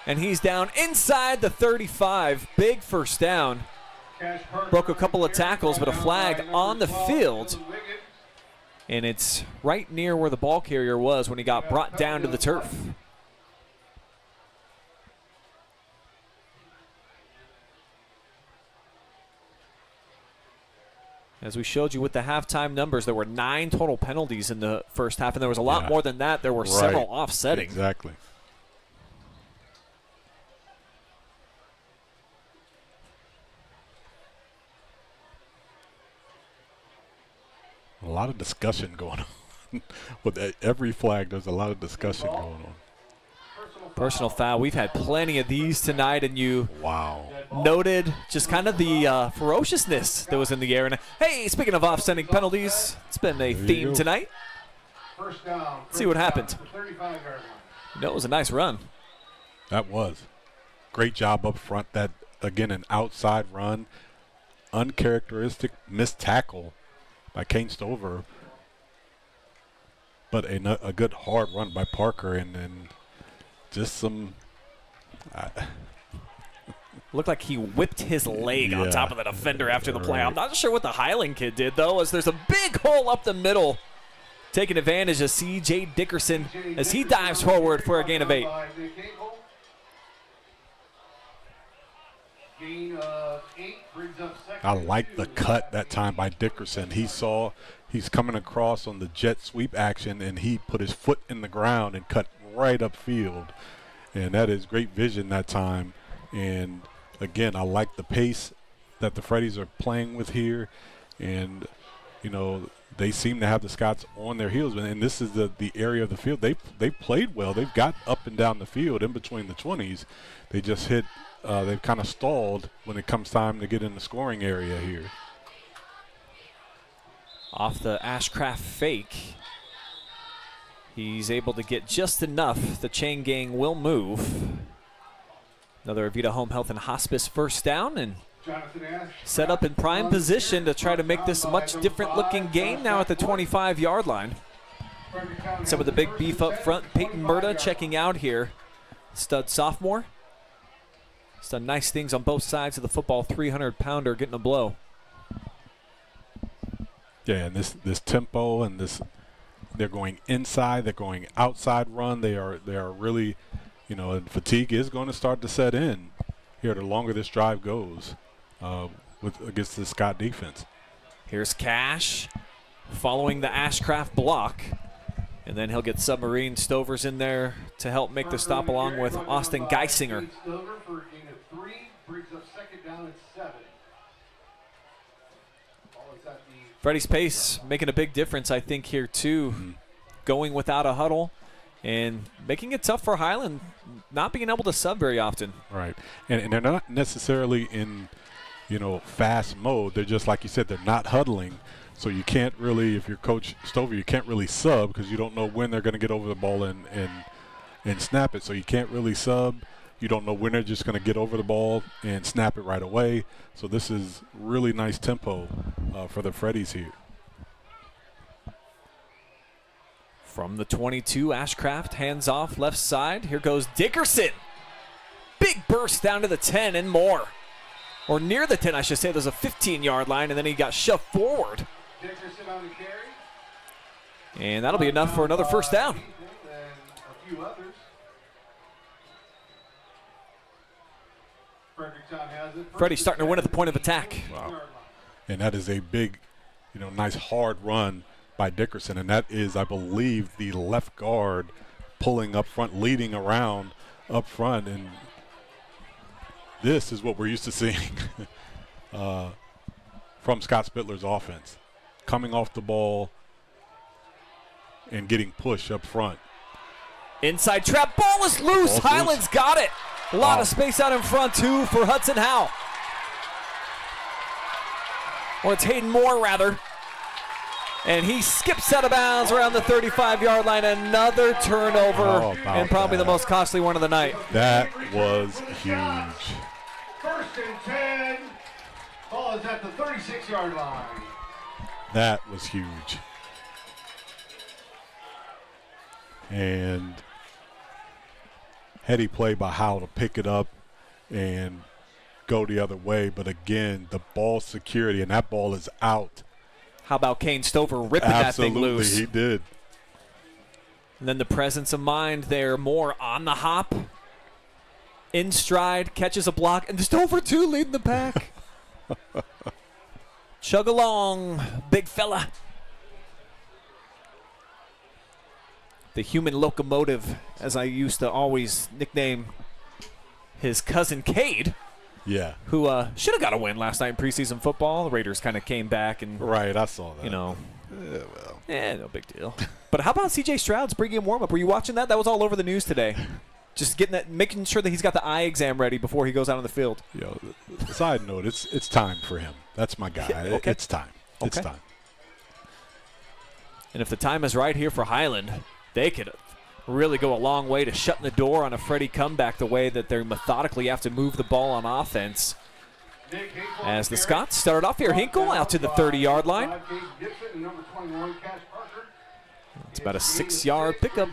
and he's down inside the 35. Big first down. Broke a couple of tackles, but a flag on the field. And it's right near where the ball carrier was when he got brought down to the turf. As we showed you with the halftime numbers, there were 9 total penalties in the first half, and there was a lot more than that. There were several offsetting. Exactly. A lot of discussion going on. With every flag, there's a lot of discussion going on. Personal foul. We've had plenty of these tonight, and you noted just kind of the ferociousness that was in the air. And hey, speaking of offsetting penalties, it's been a theme tonight. Let's see what happened. It was a nice run. That was. Great job up front. That, again, an outside run. Uncharacteristic missed tackle by Kane Stover, but a good hard run by Parker, and just some looked like he whipped his leg on top of the defender after the play. I'm not sure what the Highland kid did, though, as there's a big hole up the middle, taking advantage of C.J. Dickerson as he dives forward for a gain of 8. I like the cut that time by Dickerson. He's coming across on the jet sweep action, and he put his foot in the ground and cut right upfield. And that is great vision that time. And, again, I like the pace that the Freddies are playing with here. And, they seem to have the Scots on their heels. And this is the area of the field. They played well. They've got up and down the field in between the 20s. They just hit they've kind of stalled when it comes time to get in the scoring area here. Off the Ashcraft fake, he's able to get just enough. The chain gang will move. Another Avita Home Health and Hospice first down, and set up in prime position to try to make this a much different looking game now at the 25-yard line. Some of the big beef up front. Peyton Murda checking out here. Stud sophomore. He's done nice things on both sides of the football. 300-pounder getting a blow. Yeah, and this tempo and this, they're going inside, they're going outside run. They are really, and fatigue is going to start to set in here the longer this drive goes against the Scott defense. Here's Cash following the Ashcraft block. And then he'll get Submarine Stovers in there to help make the stop along with Austin Geisinger. Freddy's pace making a big difference, I think, here too. Going without a huddle and making it tough for Highland, not being able to sub very often. Right, and they're not necessarily in, fast mode. They're just, like you said, they're not huddling. So you can't really, if you're Coach Stover, you can't really sub because you don't know when they're going to get over the ball and snap it. So you can't really sub. You don't know when they're just going to get over the ball and snap it right away. So this is really nice tempo for the Freddies here. From the 22, Ashcraft hands off left side. Here goes Dickerson. Big burst down to the 10 and more. Or near the 10, I should say. There's a 15-yard line, and then he got shoved forward. Dickerson on the carry. And that'll be enough for another first down. And a few others. Fredericktown has it. Freddie's starting to win at the point of attack. Wow. And that is a big, nice hard run by Dickerson. And that is, I believe, the left guard pulling up front, leading around up front. And this is what we're used to seeing from Scott Spittler's offense. Coming off the ball and getting push up front. Inside trap, ball is loose. Highland's got it. A lot of space out in front, too, for Hudson Howe. Or it's Hayden Moore, rather. And he skips out of bounds around the 35-yard line. Another turnover, and probably the most costly one of the night. That was huge. 1st and 10. Ball is at the 36-yard line. That was huge. And heady play by Howe to pick it up and go the other way. But again, the ball security, and that ball is out. How about Kane Stover ripping that thing loose? Absolutely, he did. And then the presence of mind there, Moore on the hop, in stride, catches a block, and Stover too leading the pack. Chug along, big fella. The human locomotive, as I used to always nickname his cousin Cade. Yeah. Who should have got a win last night in preseason football. The Raiders kind of came back and. Right, I saw that. No big deal. But how about C.J. Stroud's pregame warm-up? Were you watching that? That was all over the news today. Just getting that, making sure that he's got the eye exam ready before he goes out on the field. Side note, it's time for him. That's my guy. Okay. It's time. Okay. It's time. And if the time is right here for Highland, they could really go a long way to shutting the door on a Freddie comeback the way that they methodically have to move the ball on offense. As the Scots started off here, Hinkle out to the 30-yard line. It's about a 6-yard pickup.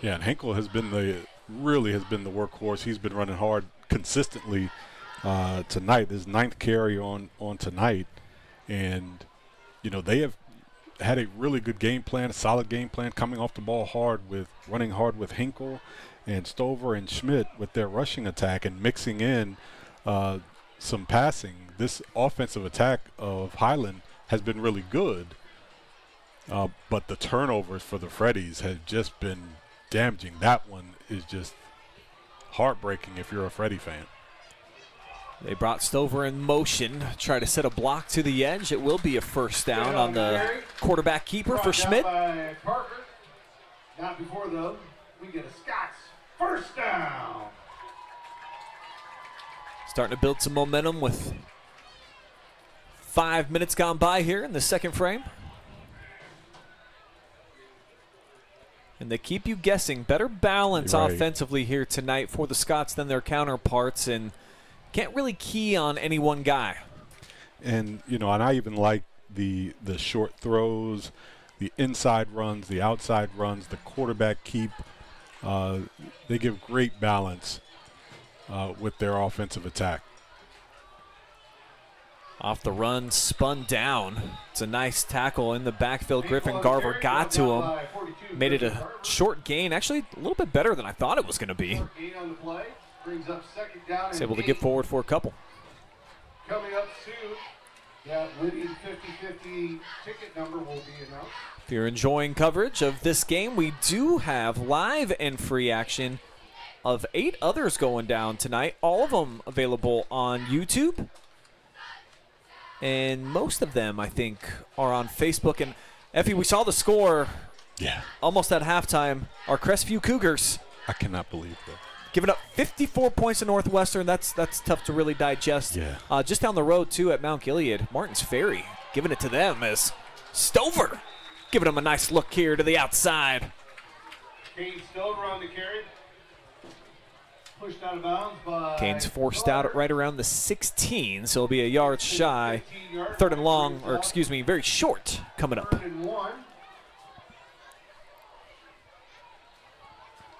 Yeah, and Hinkle has been the workhorse. He's been running hard consistently tonight. His 9th carry on tonight, and they have had a really good game plan, a solid game plan, coming off the ball running hard with Hinkle and Stover and Schmidt with their rushing attack and mixing in some passing. This offensive attack of Highland has been really good, but the turnovers for the Freddies have just been damaging. That one is just heartbreaking if you're a Freddie fan. They brought Stover in motion, try to set a block to the edge. It will be a first down on the quarterback keeper for Schmidt. Not before, though, we get a Scots first down. Starting to build some momentum with 5 minutes gone by here in the second frame. And they keep you guessing. Better balance offensively here tonight for the Scots than their counterparts, and can't really key on any one guy. And, and I even like the short throws, the inside runs, the outside runs, the quarterback keep. They give great balance with their offensive attack. Off the run, spun down. It's a nice tackle in the backfield. Griffin Garver got to him. Made it a short gain. Actually, a little bit better than I thought it was going to be. Brings up 2nd down. He's able to get forward for a couple. Coming up soon, that winning 50-50 ticket number will be announced. If you're enjoying coverage of this game, we do have live and free action of 8 others going down tonight. All of them available on YouTube. And most of them, I think, are on Facebook. And Effie, we saw the score almost at halftime. Our Crestview Cougars. I cannot believe that. Giving up 54 points to Northwestern. That's tough to really digest. Yeah. Just down the road, too, at Mount Gilead, Martins Ferry giving it to them as Stover giving them a nice look here to the outside. Kane Stover on the carry. Pushed out of bounds by Kane's forced out at right around the 16, so it'll be a yard shy. 3rd and long, or excuse me, very short coming up. 3rd and 1.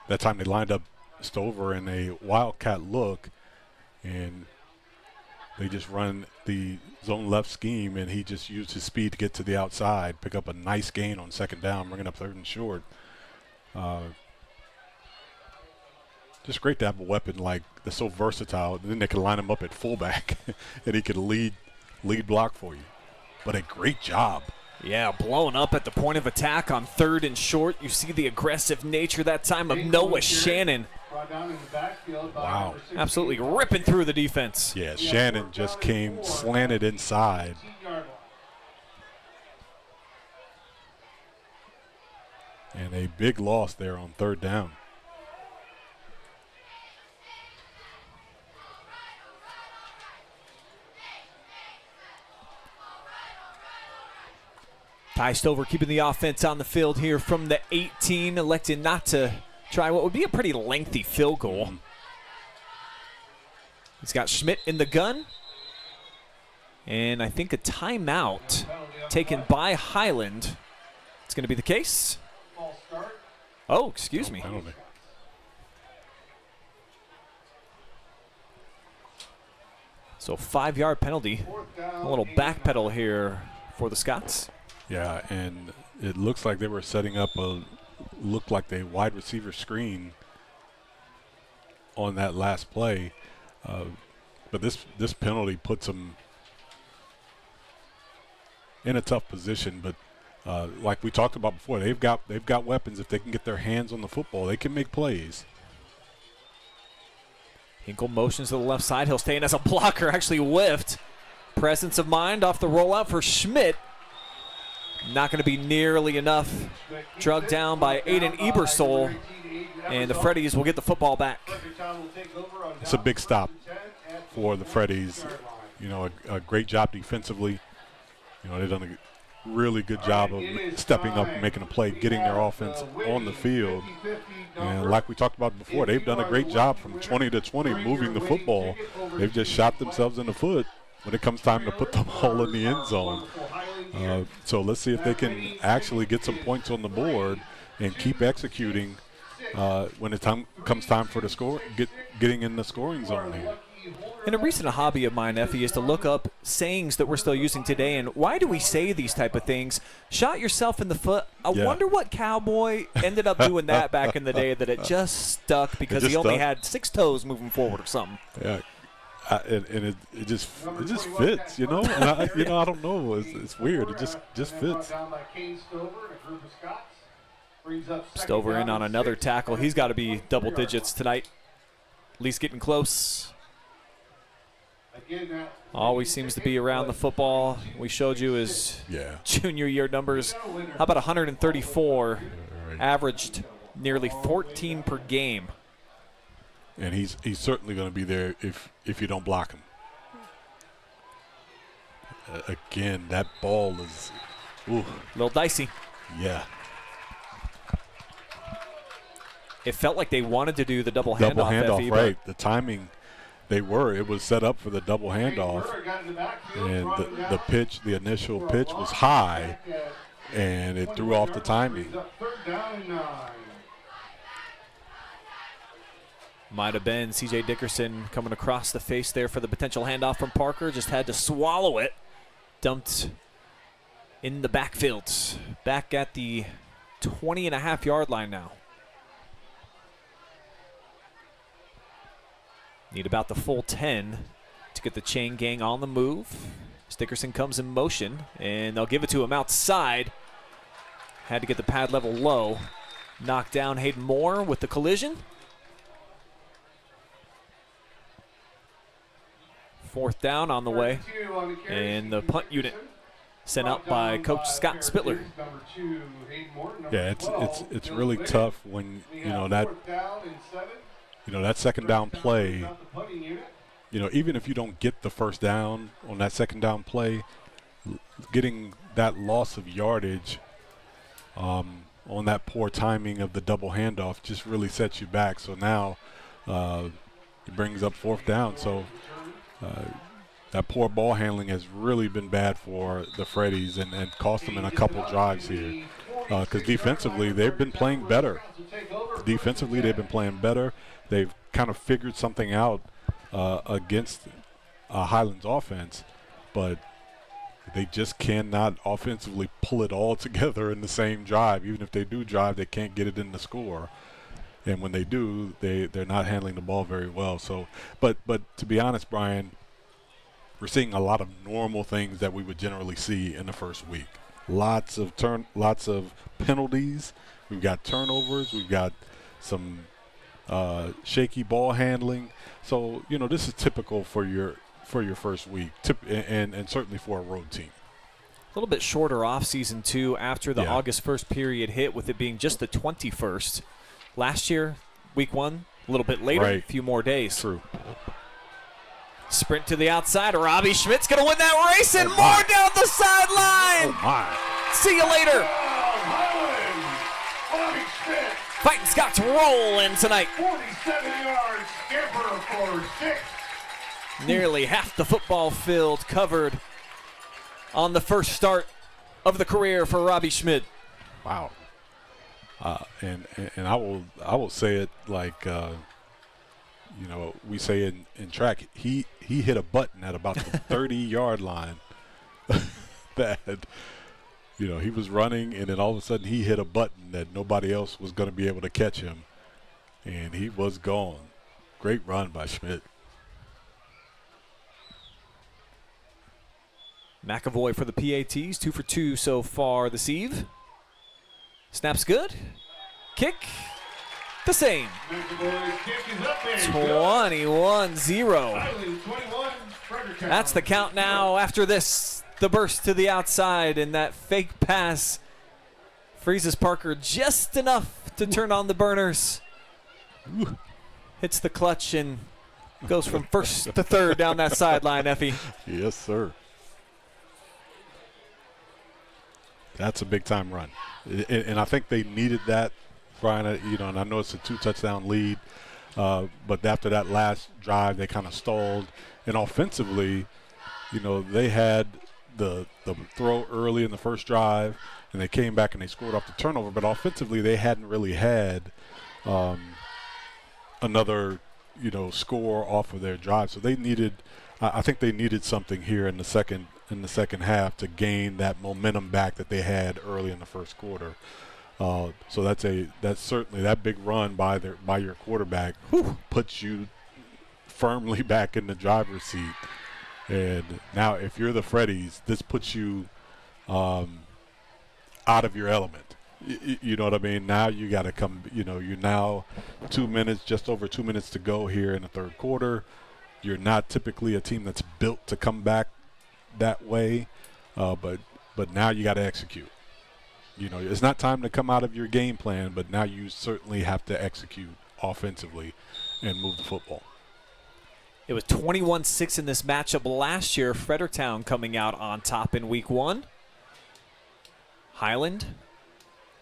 That time they lined up Stover in a wildcat look, and They just run the zone left scheme, and he just used his speed to get to the outside, pick up a nice gain on second down, bringing up 3rd and short. Just great to have a weapon like that's so versatile. And then they can line him up at fullback, and he can lead block for you. But a great job. Yeah, blowing up at the point of attack on 3rd and short. You see the aggressive nature that time of Noah Shannon. Wow. Absolutely ripping through the defense. Yeah, Shannon just came slanted inside. And a big loss there on 3rd down. Ty Stover keeping the offense on the field here from the 18, elected not to try what would be a pretty lengthy field goal. He's got Schmidt in the gun. And I think a timeout taken by Highland. It's going to be the case. Oh, excuse me. So 5-yard penalty. A little backpedal here for the Scots. Yeah, and it looks like they were setting up a wide receiver screen on that last play. But this penalty puts them in a tough position. But like we talked about before, they've got weapons. If they can get their hands on the football, they can make plays. Hinkle motions to the left side. He'll stay in as a blocker. Actually whiffed. Presence of mind off the rollout for Schmidt. Not going to be nearly enough. Drugged down by Aiden Ebersol. And the Freddies will get the football back. It's a big stop for the Freddies. You know, a great job defensively. You know, they've done a really good job of stepping up and making a play, getting their offense on the field. And like we talked about before, they've done a great job from 20 to 20 moving the football. They've just shot themselves in the foot when it comes time to put the ball in the end zone. So let's see if they can actually get some points on the board and keep executing when it comes time for the getting in the scoring zone here. And a recent hobby of mine, Effie, is to look up sayings that we're still using today and why do we say these type of things. Shot yourself in the foot. I wonder what cowboy ended up doing that back in the day, that it just stuck because he only had 6 toes moving forward or something. Yeah. And it just fits, you know. And I don't know. It's weird. It just fits. Stover in on another tackle. He's got to be double digits tonight. At least getting close. Always seems to be around the football. We showed you his junior year numbers. How about 134? Averaged nearly 14 per game. And he's certainly going to be there if you don't block him. Again, that ball is a little dicey. Yeah. It felt like they wanted to do the double handoff. Double handoff, right. The timing, it was set up for the double handoff. And the initial pitch was high, and it threw off the timing. Might have been C.J. Dickerson coming across the face there for the potential handoff from Parker. Just had to swallow it. Dumped in the backfield. Back at the 20.5-yard line now. Need about the full 10 to get the chain gang on the move. Dickerson comes in motion, and they'll give it to him outside. Had to get the pad level low. Knocked down Hayden Moore with the collision. 4th down on the way, and the punt unit sent out by Coach Scott Spittler. Yeah, it's really tough when that second down play. Even if you don't get the first down on that second down play, getting that loss of yardage on that poor timing of the double handoff just really sets you back. So now it brings up 4th down. So. That poor ball handling has really been bad for the Freddies and cost them in a couple drives here. Because defensively, they've been playing better. They've kind of figured something out against Highland's offense, but they just cannot offensively pull it all together in the same drive. Even if they do drive, they can't get it in the score. And when they do, they're not handling the ball very well. So, but to be honest, Brian, we're seeing a lot of normal things that we would generally see in the first week. Lots of penalties. We've got turnovers. We've got some shaky ball handling. So, this is typical for your first week, and certainly for a road team. A little bit shorter off-season, too, after the August 1st period hit, with it being just the 21st. Last year, week 1, a little bit later, a few more days. True. Sprint to the outside. Robbie Schmidt's going to win that race, and more down the sideline. Oh, my. See you later. Fighting Scots rolling tonight. 47 yards, scamper for 6. Nearly half the football field covered on the first start of the career for Robbie Schmidt. Wow. And I will say it like we say in track. He hit a button at about the 30-yard line. That he was running, and then all of a sudden he hit a button that nobody else was going to be able to catch him, and he was gone. Great run by Schmidt. McAvoy for the PATs, 2 for 2 so far this eve. Snap's good. Kick the same. 21-0. That's the count now after this. The burst to the outside, and that fake pass freezes Parker just enough to turn on the burners. Hits the clutch and goes from first to third down that sideline, Effie. Yes, sir. That's a big-time run. And I think they needed that, Brian, and I know it's a 2-touchdown lead, but after that last drive, they kind of stalled. And offensively, they had the throw early in the first drive, and they came back and they scored off the turnover. But offensively, they hadn't really had another, score off of their drive. So they needed, I think they needed something here in the second half to gain that momentum back that they had early in the first quarter. So that's certainly that big run by your quarterback puts you firmly back in the driver's seat. And now if you're the Freddies, this puts you out of your element. You know what I mean? Now you got to come, you're now just over 2 minutes to go here in the third quarter. You're not typically a team that's built to come back that way, but now you got to execute. It's not time to come out of your game plan, but now you certainly have to execute offensively and move the football. It was 21-6 in this matchup last year. Fredericktown coming out on top in week 1. Highland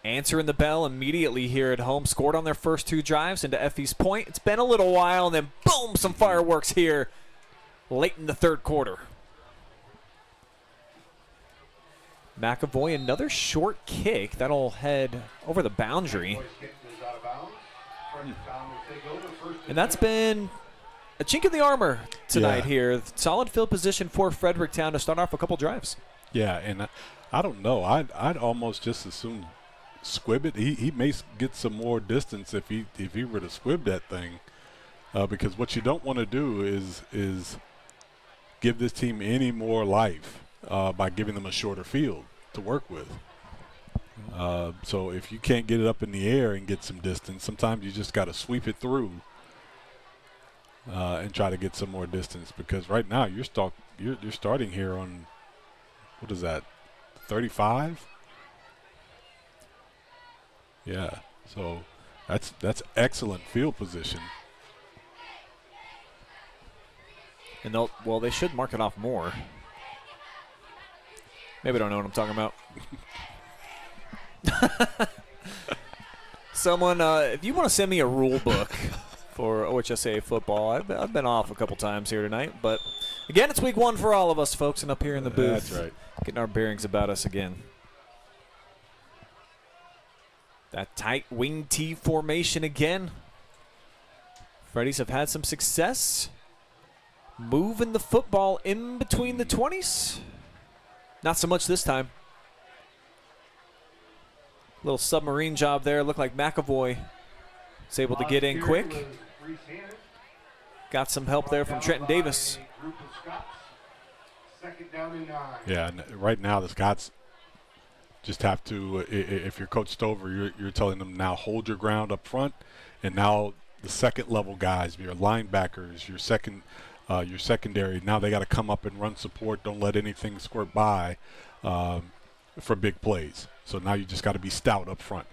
answering the bell immediately here at home. Scored on their first 2 drives. Into Effie's point, it's been a little while, and then boom, some fireworks here late in the third quarter. McAvoy, another short kick. That'll head over the boundary. And that's been a chink in the armor tonight here. Solid field position for Fredericktown to start off a couple drives. Yeah, and I don't know. I'd almost just assume squib it. He may get some more distance if he were to squib that thing, because what you don't want to do is give this team any more life by giving them a shorter field to work with. So if you can't get it up in the air and get some distance, sometimes you just got to sweep it through and try to get some more distance, because right now you're starting here on, what is that, 35? Yeah, so that's excellent field position. And they should mark it off more. Maybe I don't know what I'm talking about. Someone, if you want to send me a rule book for OHSA football, I've been off a couple times here tonight. But, again, it's week 1 for all of us, folks, and up here in the booth. That's right. Getting our bearings about us again. That tight wing T formation again. Freddies have had some success moving the football in between the 20s. Not so much this time. Little submarine job there. Looked like McAvoy was able to get in quick. Got some help there from Trenton Davis. Second down and 9. Yeah, right now the Scots just have to, if you're Coach Stover, you're telling them now hold your ground up front, and now the second level guys, your linebackers, your secondary, now they got to come up and run support. Don't let anything squirt by for big plays. So now you just got to be stout up front.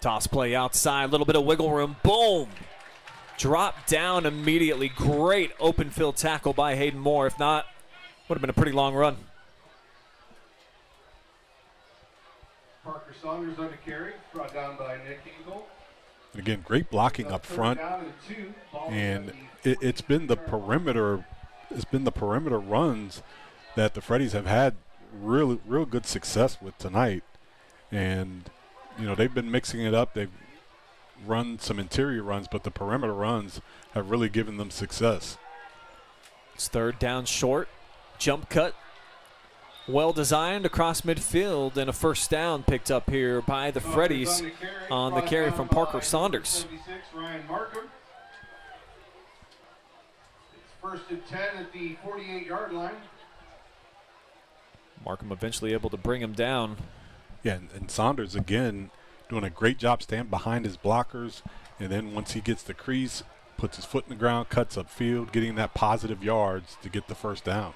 Toss play outside, a little bit of wiggle room. Boom! Drop down immediately. Great open field tackle by Hayden Moore. If not, would have been a pretty long run. Parker Saunders on the carry, brought down by Nick Eagle. Again, great blocking up front, and it's been the perimeter. It's been the perimeter runs that the Freddies have had real good success with tonight, and you know they've been mixing it up. They've run some interior runs, but the perimeter runs have really given them success. It's third down short, jump cut, well designed across midfield, and a first down picked up here by the Freddies on the carry from Parker Saunders. Ryan Markham. It's first and 10 at the 48-yard line. Markham eventually able to bring him down. Yeah, and Saunders again doing a great job staying behind his blockers, and then once he gets the crease, puts his foot in the ground, cuts upfield, getting that positive yards to get the first down.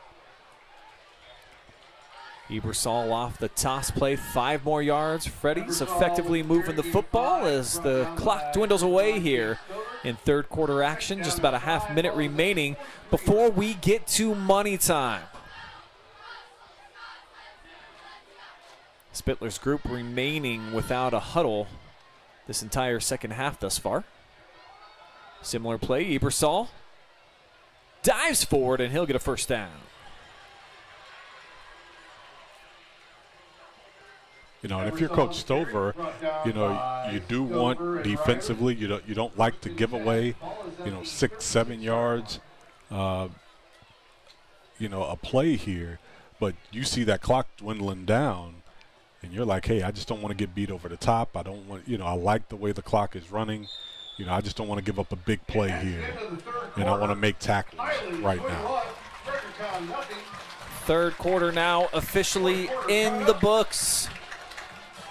Ebersol off the toss play, 5 more yards. Freddies effectively moving the football as the clock dwindles away here in third quarter action. Just about a half-minute remaining before we get to money time. Spittler's group remaining without a huddle this entire second half thus far. Similar play, Ebersol dives forward and he'll get a first down. You know, and if you're Coach Stover, you know, you do want defensively, you don't like to give away, 6-7 yards, a play here, but you see that clock dwindling down, and you're like, hey, I just don't want to get beat over the top. I don't want, I like the way the clock is running. I just don't want to give up a big play here, and I want to make tackles right now. Third quarter now officially in the books.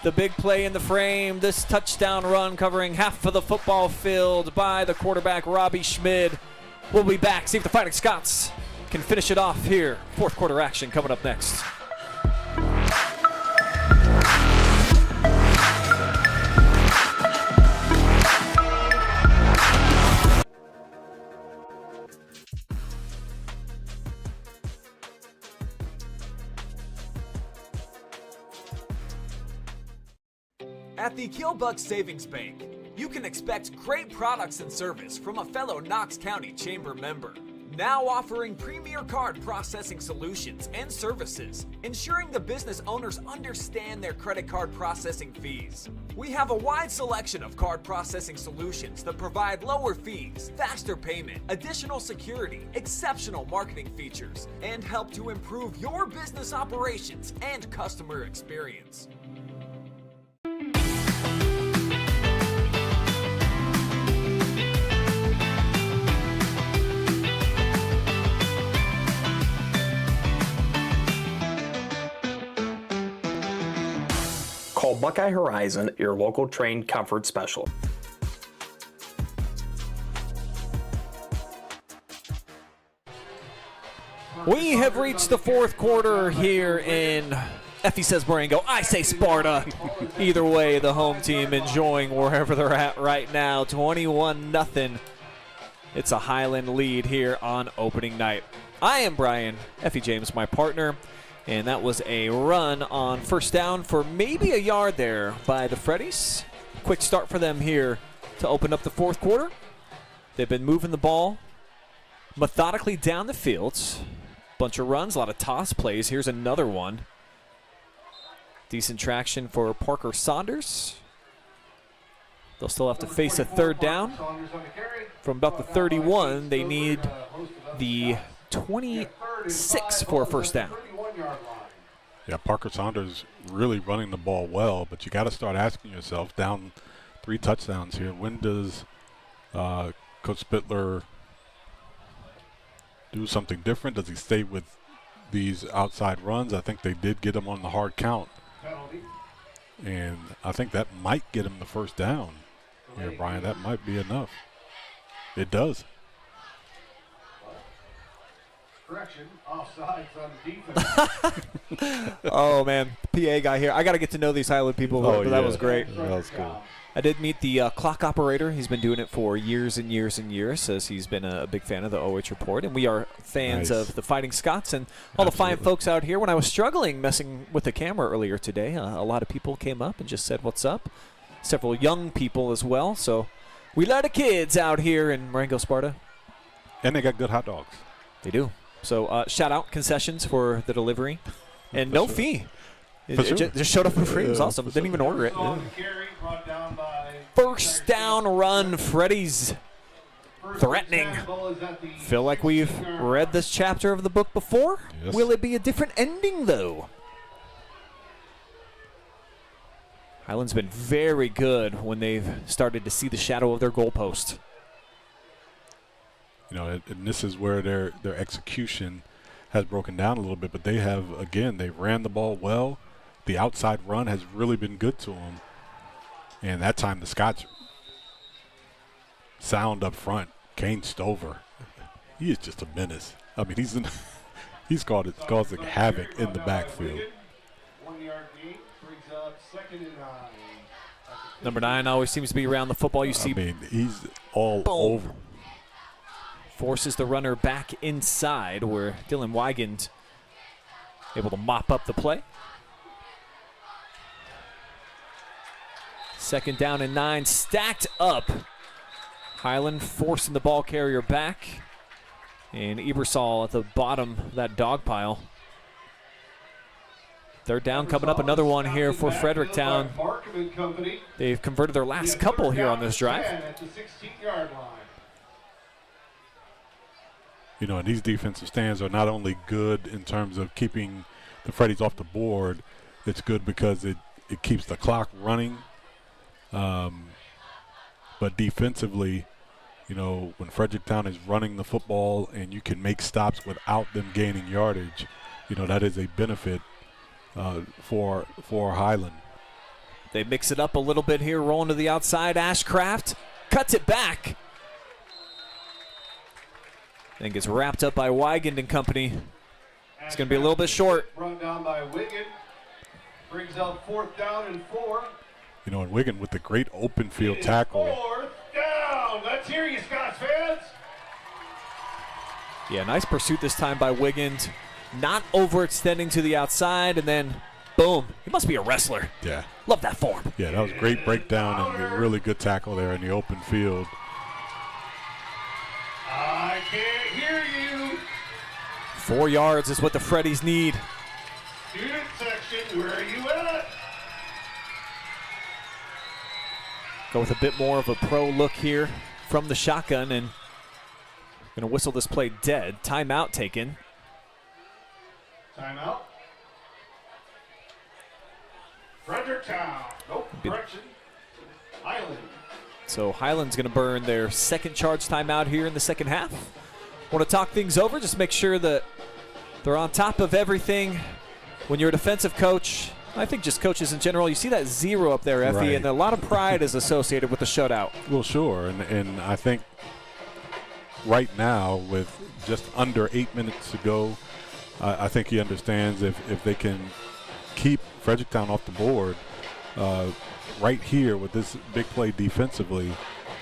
The big play in the frame, this touchdown run covering half of the football field by the quarterback, Robbie Schmid. We'll be back, see if the Fighting Scots can finish it off here. Fourth quarter action coming up next. At the Killbuck Savings Bank, you can expect great products and service from a fellow Knox County Chamber member. Now offering premier card processing solutions and services, ensuring the business owners understand their credit card processing fees. We have a wide selection of card processing solutions that provide lower fees, faster payment, additional security, exceptional marketing features, and help to improve your business operations and customer experience. Call Buckeye Horizon, your local trained comfort specialist. We have reached the fourth quarter here in, Effie says Marengo, I say Sparta. Either way, the home team enjoying wherever they're at right now. 21-0. It's a Highland lead here on opening night. I am Brian, Effie James, my partner. And that was a run on first down for maybe a yard there by the Freddies. Quick start for them here to open up the fourth quarter. They've been moving the ball methodically down the field. Bunch of runs, a lot of toss plays. Here's another one. Decent traction for Parker Saunders. They'll still have to face a third down. from about the 31. They need the 26 for a first down. Yeah, Parker Saunders really running the ball well, but you got to start asking yourself, down 3 touchdowns here, when does Coach Spittler do something different? Does he stay with these outside runs? I think they did get him on the hard count, and I think that might get him the first down here, Brian. That might be enough. It does. Correction, offsides on defense. Oh, man, PA guy here. I got to get to know these Highland people, but that was great. That was cool. I did meet the clock operator. He's been doing it for years and years and years. Says he's been a big fan of the OH Report, and we are fans of the Fighting Scots and all the fine folks out here. When I was struggling messing with the camera earlier today, a lot of people came up and just said, "What's up?" Several young people as well. So we love the kids out here in Marengo, Sparta. And they got good hot dogs. They do. So shout out concessions for the delivery, and no fee. Just showed up for free. It was awesome. Didn't even order it. First down run, Freddies. Threatening. Feel like we've read this chapter of the book before? Yes. Will it be a different ending, though? Highland's been very good when they've started to see the shadow of their goalpost. You know, and this is where their execution has broken down a little bit, but they have, again, they ran the ball well. The outside run has really been good to them. And that time the Scots sound up front. Kane Stover, he is just a menace. I mean, he's causing havoc in the backfield. Number 9 always seems to be around the football. You see, I mean, he's all over. Forces the runner back inside, where Dylan Wygand able to mop up the play. Second down and 9, stacked up. Highland forcing the ball carrier back. And Ebersol at the bottom of that dog pile. Third down coming up, another one here for Fredericktown. They've converted their last couple here on this drive. You know, and these defensive stands are not only good in terms of keeping the Freddies off the board, it's good because it keeps the clock running. But defensively, you know, when Fredericktown is running the football and you can make stops without them gaining yardage, you know, that is a benefit for Highland. They mix it up a little bit here, rolling to the outside. Ashcraft cuts it back. And gets wrapped up by Wygand and company. It's going to be a little bit short. Run down by Wiggin. Brings up 4th down and 4. You know, and Wiggin with the great open field tackle. 4th down. Let's hear you, Scots fans. Yeah, nice pursuit this time by Wygand. Not overextending to the outside, and then boom. He must be a wrestler. Yeah. Love that form. Yeah, that was a great breakdown and a really good tackle there in the open field. I can't hear you. 4 yards is what the Freddies need. Student section, where are you at? Go with a bit more of a pro look here from the shotgun, and going to whistle this play dead. Timeout taken. Timeout. Fredericktown. Nope, correction. Highland. So Highland's going to burn their second charge timeout here in the second half. Want to talk things over, just make sure that they're on top of everything. When you're a defensive coach, I think just coaches in general, you see that 0 up there, Effie, right. And a lot of pride is associated with the shutout. Well, sure, and I think right now with just under 8 minutes to go, I think he understands if they can keep Fredericktown off the board right here with this big play defensively,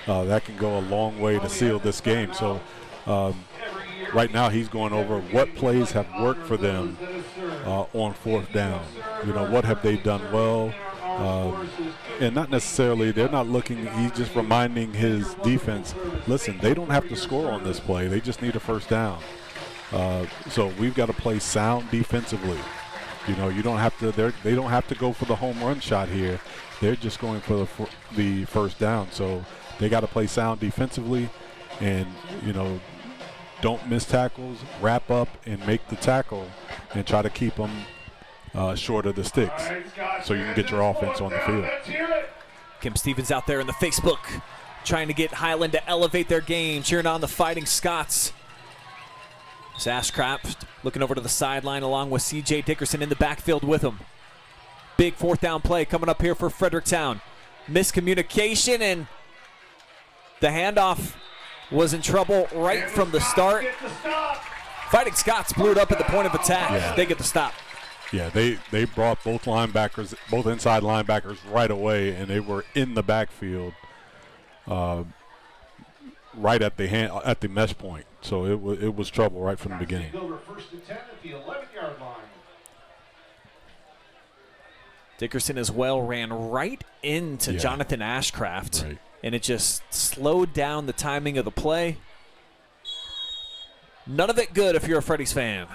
that can go a long way to seal this game. So right now he's going over what plays have worked for them on 4th down. You know, what have they done well? And not necessarily, they're not looking, he's just reminding his defense, listen, they don't have to score on this play. They just need a first down. So we've got to play sound defensively. You know, you don't have to, they don't have to go for the home run shot here. They're just going for the first down. So they got to play sound defensively. and don't miss tackles, wrap up and make the tackle, and try to keep them short of the sticks so you can get your offense on the field. Kim Stevens out there in the Facebook trying to get Highland to elevate their game, cheering on the Fighting Scots. It's Ashcraft looking over to the sideline along with C.J. Dickerson in the backfield with him. Big 4th down play coming up here for Fredericktown. Miscommunication, and the handoff was in trouble right from the start. Fighting Scots blew it up at the point of attack. Yeah. They get the stop. Yeah, they brought both linebackers, both inside linebackers right away, and they were in the backfield right at the mesh point. So it was trouble right from the beginning. First and 10 at the 11-yard line. Dickerson as well ran right into Jonathan Ashcraft, right, and it just slowed down the timing of the play. None of it good if you're a Freddies fan.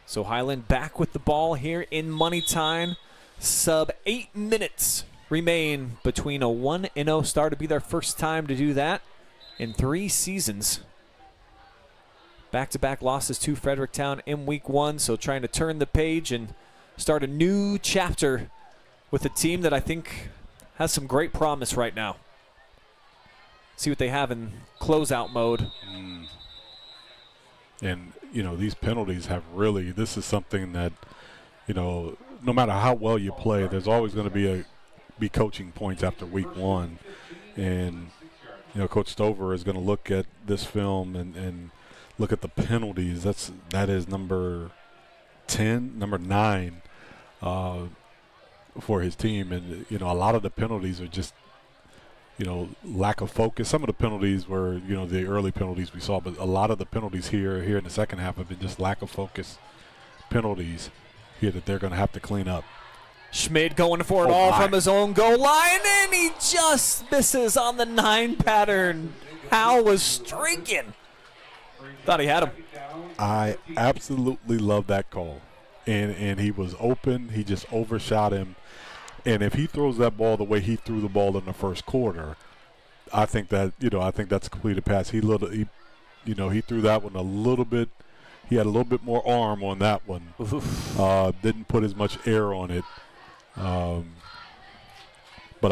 So Highland back with the ball here in money time. Sub 8 minutes remain between a 1-0 start. To be their first time to do that in 3 seasons. Back-to-back losses to Fredericktown in week 1, so trying to turn the page and start a new chapter with a team that I think has some great promise right now. See what they have in closeout mode. And, these penalties have really, this is something that, no matter how well you play, there's always going to be coaching points after week 1. And, Coach Stover is going to look at this film and look at the penalties. That is number 9 for his team. And, a lot of the penalties are just, lack of focus. Some of the penalties were, the early penalties we saw, but a lot of the penalties here in the second half have been just lack of focus penalties here that they're going to have to clean up. Schmid going for it all from his own goal line, and he just misses on the 9 pattern. Hal was streaking. Thought he had him. I absolutely love that call. And he was open. He just overshot him. And if he throws that ball the way he threw the ball in the first quarter, I think that's a completed pass. He threw that one a little bit. He had a little bit more arm on that one. Didn't put as much air on it. But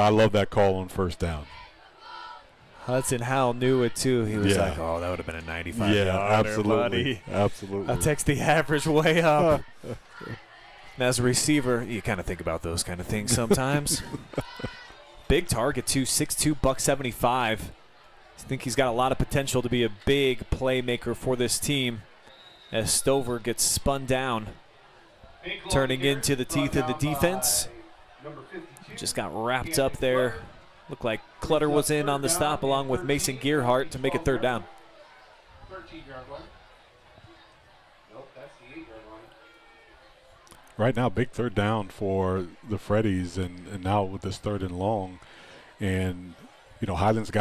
I love that call on first down. Hudson Howell knew it too. He was like, "Oh, that would have been a 95." Yeah, absolutely, absolutely. That takes the average way up. And as a receiver, you kind of think about those kind of things sometimes. Big target too, 6'2", $175. I think he's got a lot of potential to be a big playmaker for this team. As Stover gets spun down, turning into the teeth of the defense. Just got wrapped up there. Looked like Clutter was in on the stop along with Mason Gearhart to make it 3rd down. 13-yard line. Nope, that's the 8-yard line. Right now, big 3rd down for the Freddies, and now with this 3rd and long. And, Highland's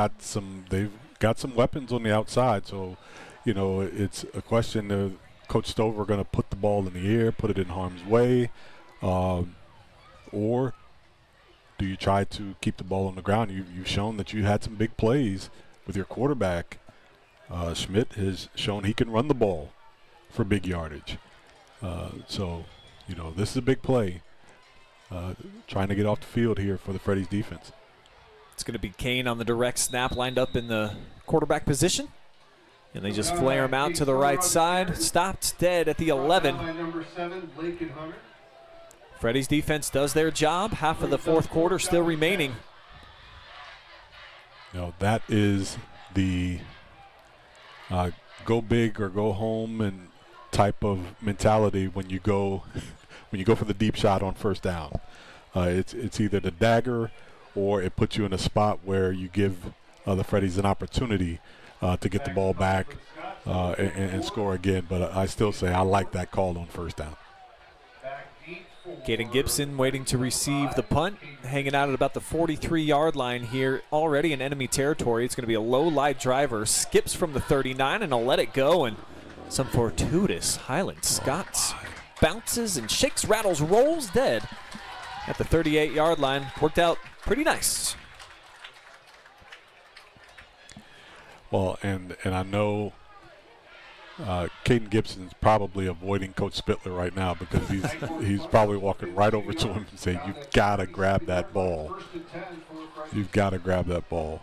they've got some weapons on the outside. So, it's a question of Coach Stover going to put the ball in the air, put it in harm's way, or do you try to keep the ball on the ground? You've shown that you had some big plays with your quarterback. Schmidt has shown he can run the ball for big yardage. So, this is a big play. Trying to get off the field here for the Freddies defense. It's going to be Kane on the direct snap, lined up in the quarterback position. And they just flare him out to the right side. Stopped dead at the 11. Number 7, Lincoln Hunter. Freddies defense does their job. Half of the 4th quarter still remaining. That is the go big or go home and type of mentality when you go for the deep shot on 1st down. It's either the dagger or it puts you in a spot where you give the Freddies an opportunity to get the ball back and score again. But I still say I like that call on 1st down. Caden Gibson waiting to receive the punt, hanging out at about the 43-yard line here, already in enemy territory. It's going to be a low light driver, skips from the 39 and will let it go, and some fortuitous Highland Scots bounces and shakes, rattles, rolls dead at the 38-yard line. Worked out pretty nice. Well, and I know Caden Gibson's probably avoiding Coach Spittler right now because he's probably walking right over to him and saying, "You've got to grab that ball. You've got to grab that ball."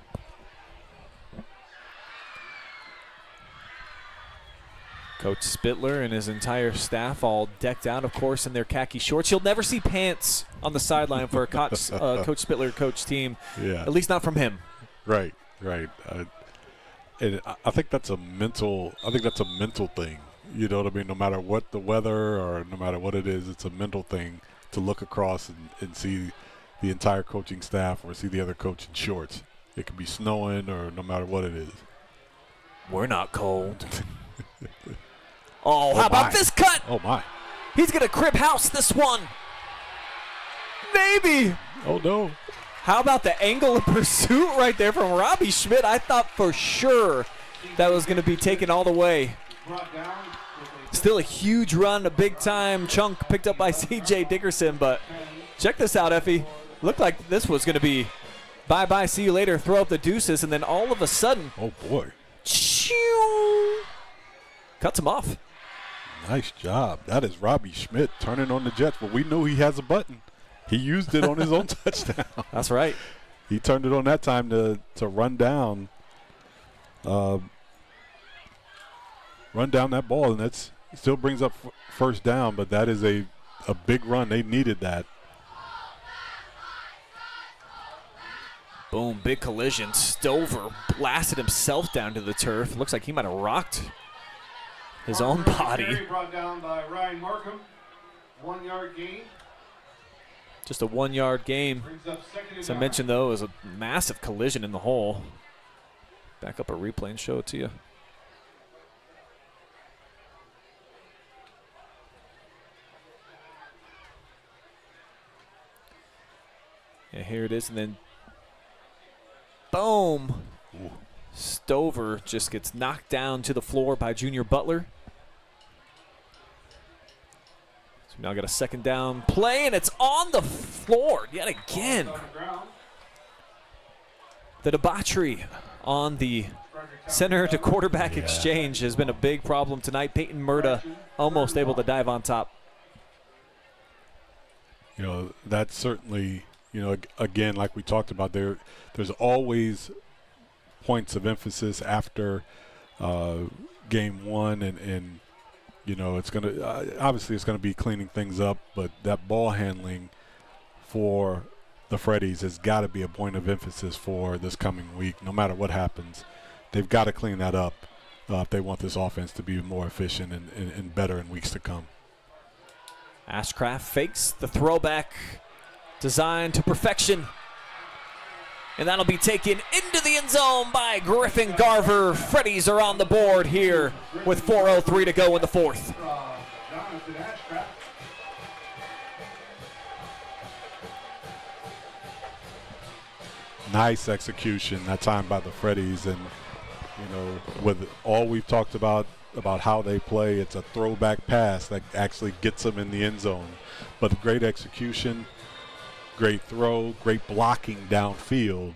Coach Spittler and his entire staff all decked out, of course, in their khaki shorts. You'll never see pants on the sideline for a Coach Spittler coach team. Yeah. At least not from him. Right. And I think that's a mental. I think that's a mental thing. You know what I mean? No matter what the weather or no matter what it is, it's a mental thing to look across and see the entire coaching staff or see the other coach in shorts. It could be snowing or no matter what it is. We're not cold. How about this cut? Oh, my. He's going to crib house this one. Maybe. Oh, no. How about the angle of pursuit right there from Robbie Schmidt? I thought for sure that was going to be taken all the way. Still a huge run, a big-time chunk picked up by C.J. Dickerson, but check this out, Effie. Looked like this was going to be bye-bye, see you later, throw up the deuces, and then all of a sudden, oh, boy. Cuts him off. Nice job. That is Robbie Schmidt turning on the Jets, but we knew he has a button. He used it on his own touchdown. That's right. He turned it on that time to run down that ball, and that's still brings up first down, but that is a big run. They needed that. Boom, big collision. Stover blasted himself down to the turf. Looks like he might have rocked his own body. Brought down by Ryan Markham. 1 yard gain. Just a 1 yard gain. As I mentioned, though, it was a massive collision in the hole. Back up a replay and show it to you. Yeah, here it is, and then boom. Ooh. Stover just gets knocked down to the floor by Junior Butler. So we now got a second down play, and it's on the floor yet again. The debauchery on the center to quarterback exchange has been a big problem tonight. Peyton Murda almost able to dive on top. You know, that's certainly, you know, again, like we talked about, there's always points of emphasis after game one, and you know, it's going to obviously it's going to be cleaning things up, but that ball handling for the Freddies has got to be a point of emphasis for this coming week. No matter what happens, they've got to clean that up if they want this offense to be more efficient and better in weeks to come. Ashcraft fakes the throwback, designed to perfection. And that'll be taken into the end zone by Griffin Garver. Freddies are on the board here with 4:03 to go in the fourth. Nice execution that time by the Freddies, and you know, with all we've talked about how they play, it's a throwback pass that actually gets them in the end zone. But great execution, great throw, great blocking downfield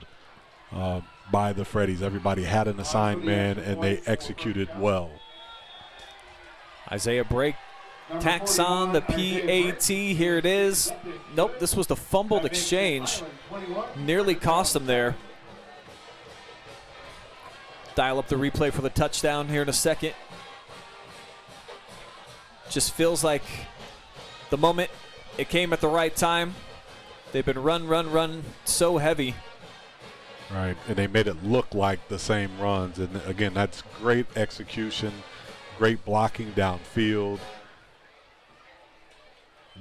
by the Freddies. Everybody had an assigned man, and they executed well. Isaiah Brake tacks on the PAT. Here it is. Nope, this was the fumbled exchange. Nearly cost him there. Dial up the replay for the touchdown here in a second. Just feels like the moment it came at the right time. They've been run so heavy. Right, and they made it look like the same runs. And again, that's great execution, great blocking downfield.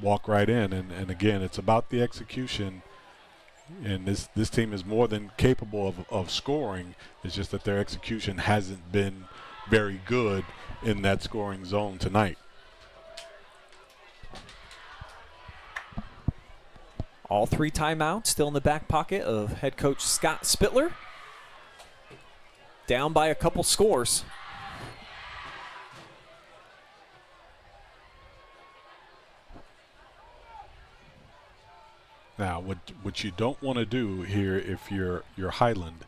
Walk right in, and again, it's about the execution. And this team is more than capable of scoring. It's just that their execution hasn't been very good in that scoring zone tonight. All three timeouts still in the back pocket of head coach Scott Spittler. Down by a couple scores. Now, what you don't want to do here, if you're Highland,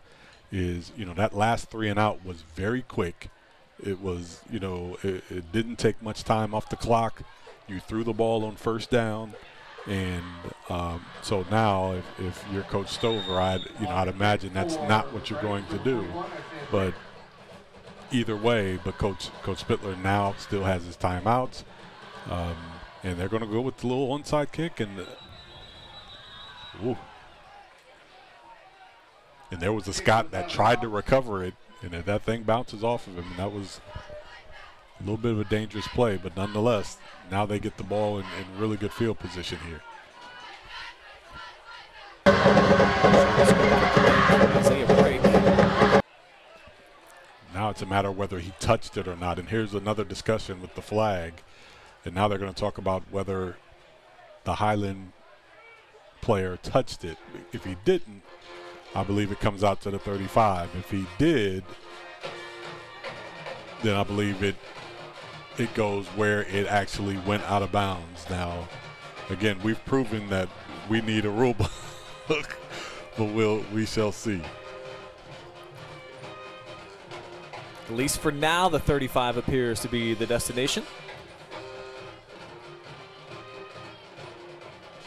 is, that last 3 and out was very quick. It was, it didn't take much time off the clock. You threw the ball on first down. And so now if you're Coach Stover, I'd imagine that's not what you're going to do. But either way, Coach Spittler now still has his timeouts. And they're going to go with the little onside kick. And there was a Scott that tried to recover it. And if that thing bounces off of him, that was a little bit of a dangerous play. But nonetheless, now they get the ball in really good field position here. Now it's a matter of whether he touched it or not. And here's another discussion with the flag. And now they're going to talk about whether the Highland player touched it. If he didn't, I believe it comes out to the 35. If he did, then I believe it goes where it actually went out of bounds. Now, again, we've proven that we need a rule book, but we shall see. At least for now, the 35 appears to be the destination.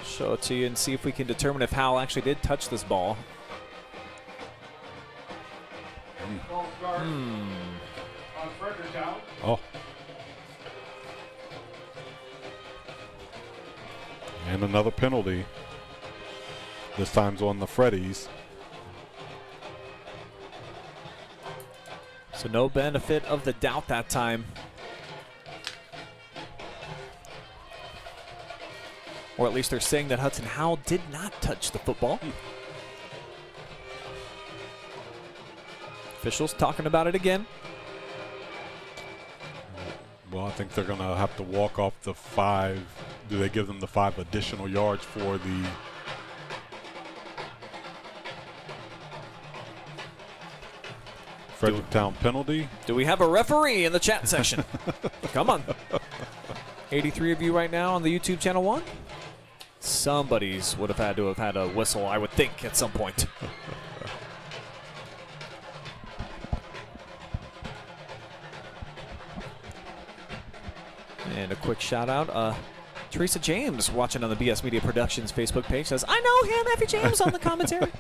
Show it to you and see if we can determine if Howell actually did touch this ball. Oh. And another penalty. This time's on the Freddies. So no benefit of the doubt that time. Or at least they're saying that Hudson Howell did not touch the football. Officials talking about it again. Well, I think they're going to have to walk off the 5. Do they give them the 5 additional yards for the Fredericktown penalty? Do we have a referee in the chat section? Come on. 83 of you right now on the YouTube channel 1. Somebody's would have had a whistle, I would think, at some point. And a quick shout out. Teresa James, watching on the BS Media Productions Facebook page, says, "I know him, Effie James," on the commentary.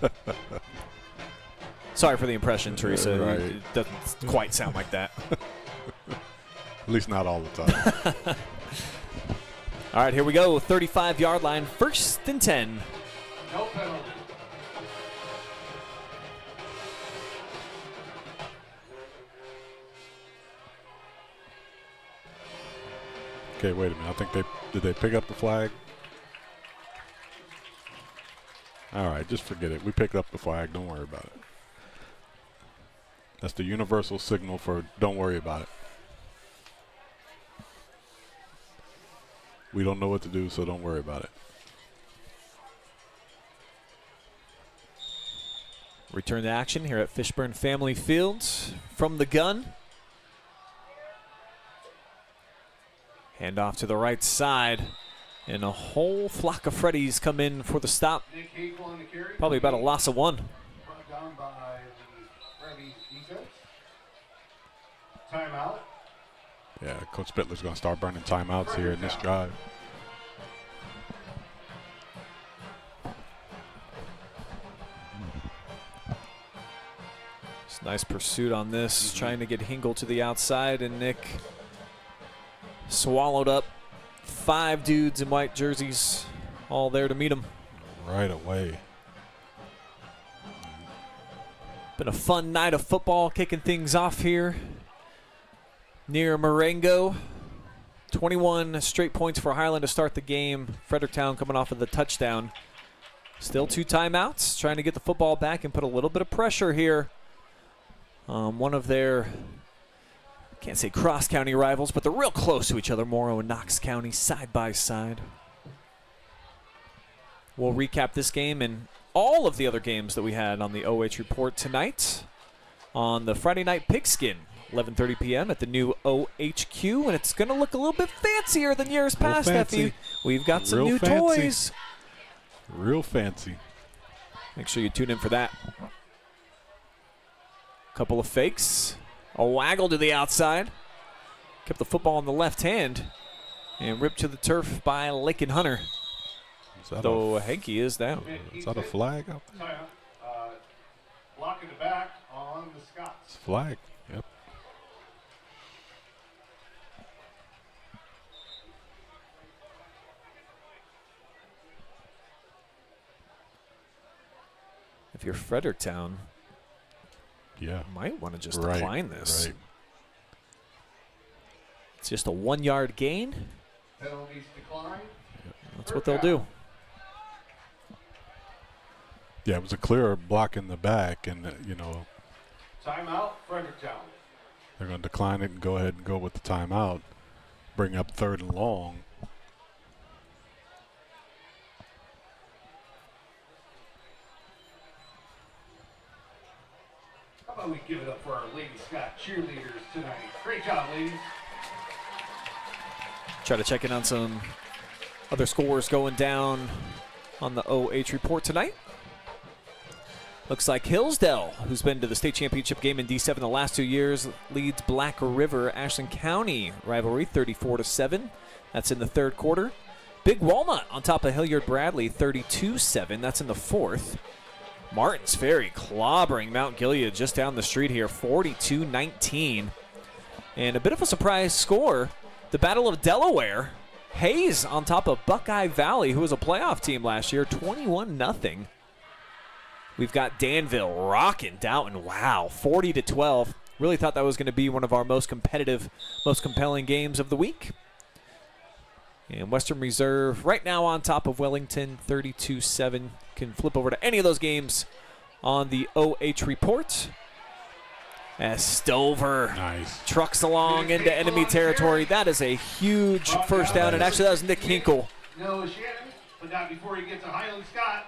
Sorry for the impression, Teresa. Right. It doesn't quite sound like that. At least not all the time. All right, here we go. 35-yard line, 1st and 10. No penalty. Okay, wait a minute. I think did they pick up the flag? All right, just forget it. We picked up the flag. Don't worry about it. That's the universal signal for don't worry about it. We don't know what to do, so don't worry about it. Return to action here at Fishburne Family Fields from the gun. Hand off to the right side. And a whole flock of Freddies come in for the stop. Probably about a loss of 1. Brought down by the Freddies defense. Timeout. Yeah, Coach Spittler's going to start burning timeouts here in this drive. It's nice pursuit on this, trying to get Hingle to the outside, and Nick swallowed up 5 dudes in white jerseys, all there to meet him. Right away. Been a fun night of football, kicking things off here near Marengo. 21 straight points for Highland to start the game. Fredericktown coming off of the touchdown. Still 2 timeouts, trying to get the football back and put a little bit of pressure here. One of their, can't say cross-county rivals, but they're real close to each other, Morrow and Knox County, side by side. We'll recap this game and all of the other games that we had on the OH Report tonight on the Friday Night Pigskin, 11:30 p.m. at the new OHQ, and it's going to look a little bit fancier than years past, Effie. We've got some new toys. Real fancy. Make sure you tune in for that. Couple of fakes. A waggle to the outside. Kept the football in the left hand. And ripped to the turf by Lakin Hunter. Though Hanky is down. Is that a flag out there? Blocking the back on the Scots. It's a flag, yep. If you're Fredericktown, yeah, might want to just decline this. Right. It's just a 1-yard gain. Penalties decline. That's what they'll do. Yeah, it was a clear block in the back, and, Timeout, Fredericktown. they're going to decline it and go ahead and go with the timeout. Bring up 3rd and long. How about we give it up for our Lady Scott cheerleaders tonight? Great job, ladies. Try to check in on some other scores going down on the OH report tonight. Looks like Hillsdale, who's been to the state championship game in D7 the last 2 years, leads Black River Ashland County rivalry 34-7. That's in the 3rd quarter. Big Walnut on top of Hilliard Bradley 32-7. That's in the 4th. Martins Ferry clobbering Mount Gilead just down the street here 42-19. And a bit of a surprise score, the Battle of Delaware. Hayes on top of Buckeye Valley, who was a playoff team last year, 21-0. We've got Danville rocking Downton. Wow, 40-12. Really thought that was going to be one of our most competitive, most compelling games of the week. And Western Reserve right now on top of Wellington, 32-7. Can flip over to any of those games on the OH report. As Stover trucks along into enemy territory. That is a huge first down, and actually that was Nick Hinkle. No, Shannon, but not before he gets to Highland Scott.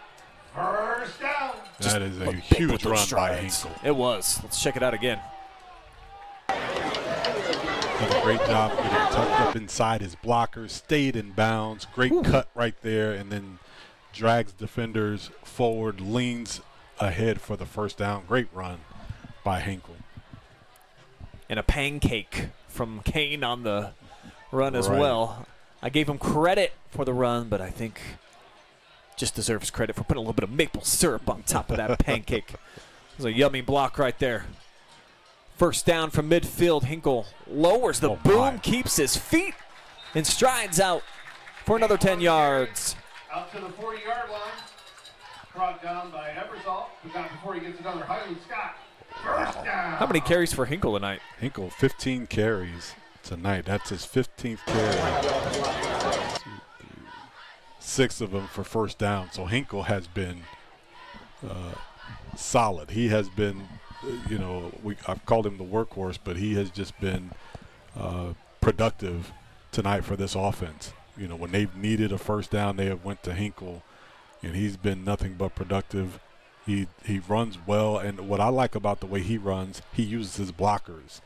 First down. That is a huge run by Hinkle. It was. Let's check it out again. Done a great job getting tucked up inside his blockers, stayed in bounds. Great cut right there, and then drags defenders forward, leans ahead for the first down. Great run by Hinkle. And a pancake from Kane on the run as well. I gave him credit for the run, but I think just deserves credit for putting a little bit of maple syrup on top of that pancake. It was a yummy block right there. First down from midfield. Hinkle lowers the boom, keeps his feet, and strides out for another 10 yards. Out to the 40-yard line. Brought down by Ebersol, but not before he gets another Highland Scott. First down. How many carries for Hinkle tonight? Hinkle, 15 carries tonight. That's his 15th carry. 6 of them for first down. So Hinkle has been solid. He has been, I've called him the workhorse, but he has just been productive tonight for this offense. When they've needed a first down, they have went to Hinkle, and he's been nothing but productive. He runs well, and what I like about the way he runs, he uses his blockers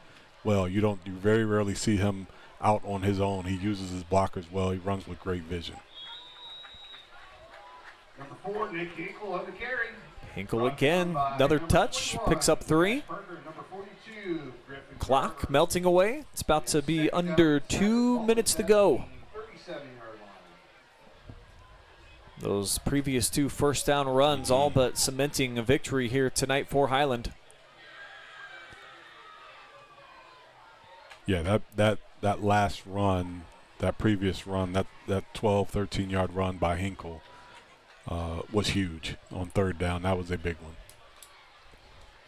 well. You very rarely see him out on his own. He uses his blockers well. He runs with great vision. Number 4, Nick Hinkle on the carry. Hinkle again, another touch, picks up 3. Clock melting away. It's about to be under 2 minutes to go. Those previous 2 first down runs all but cementing a victory here tonight for Highland. Yeah, that last run, that previous run, that 12, 13-yard run by Hinkle was huge on third down. That was a big one.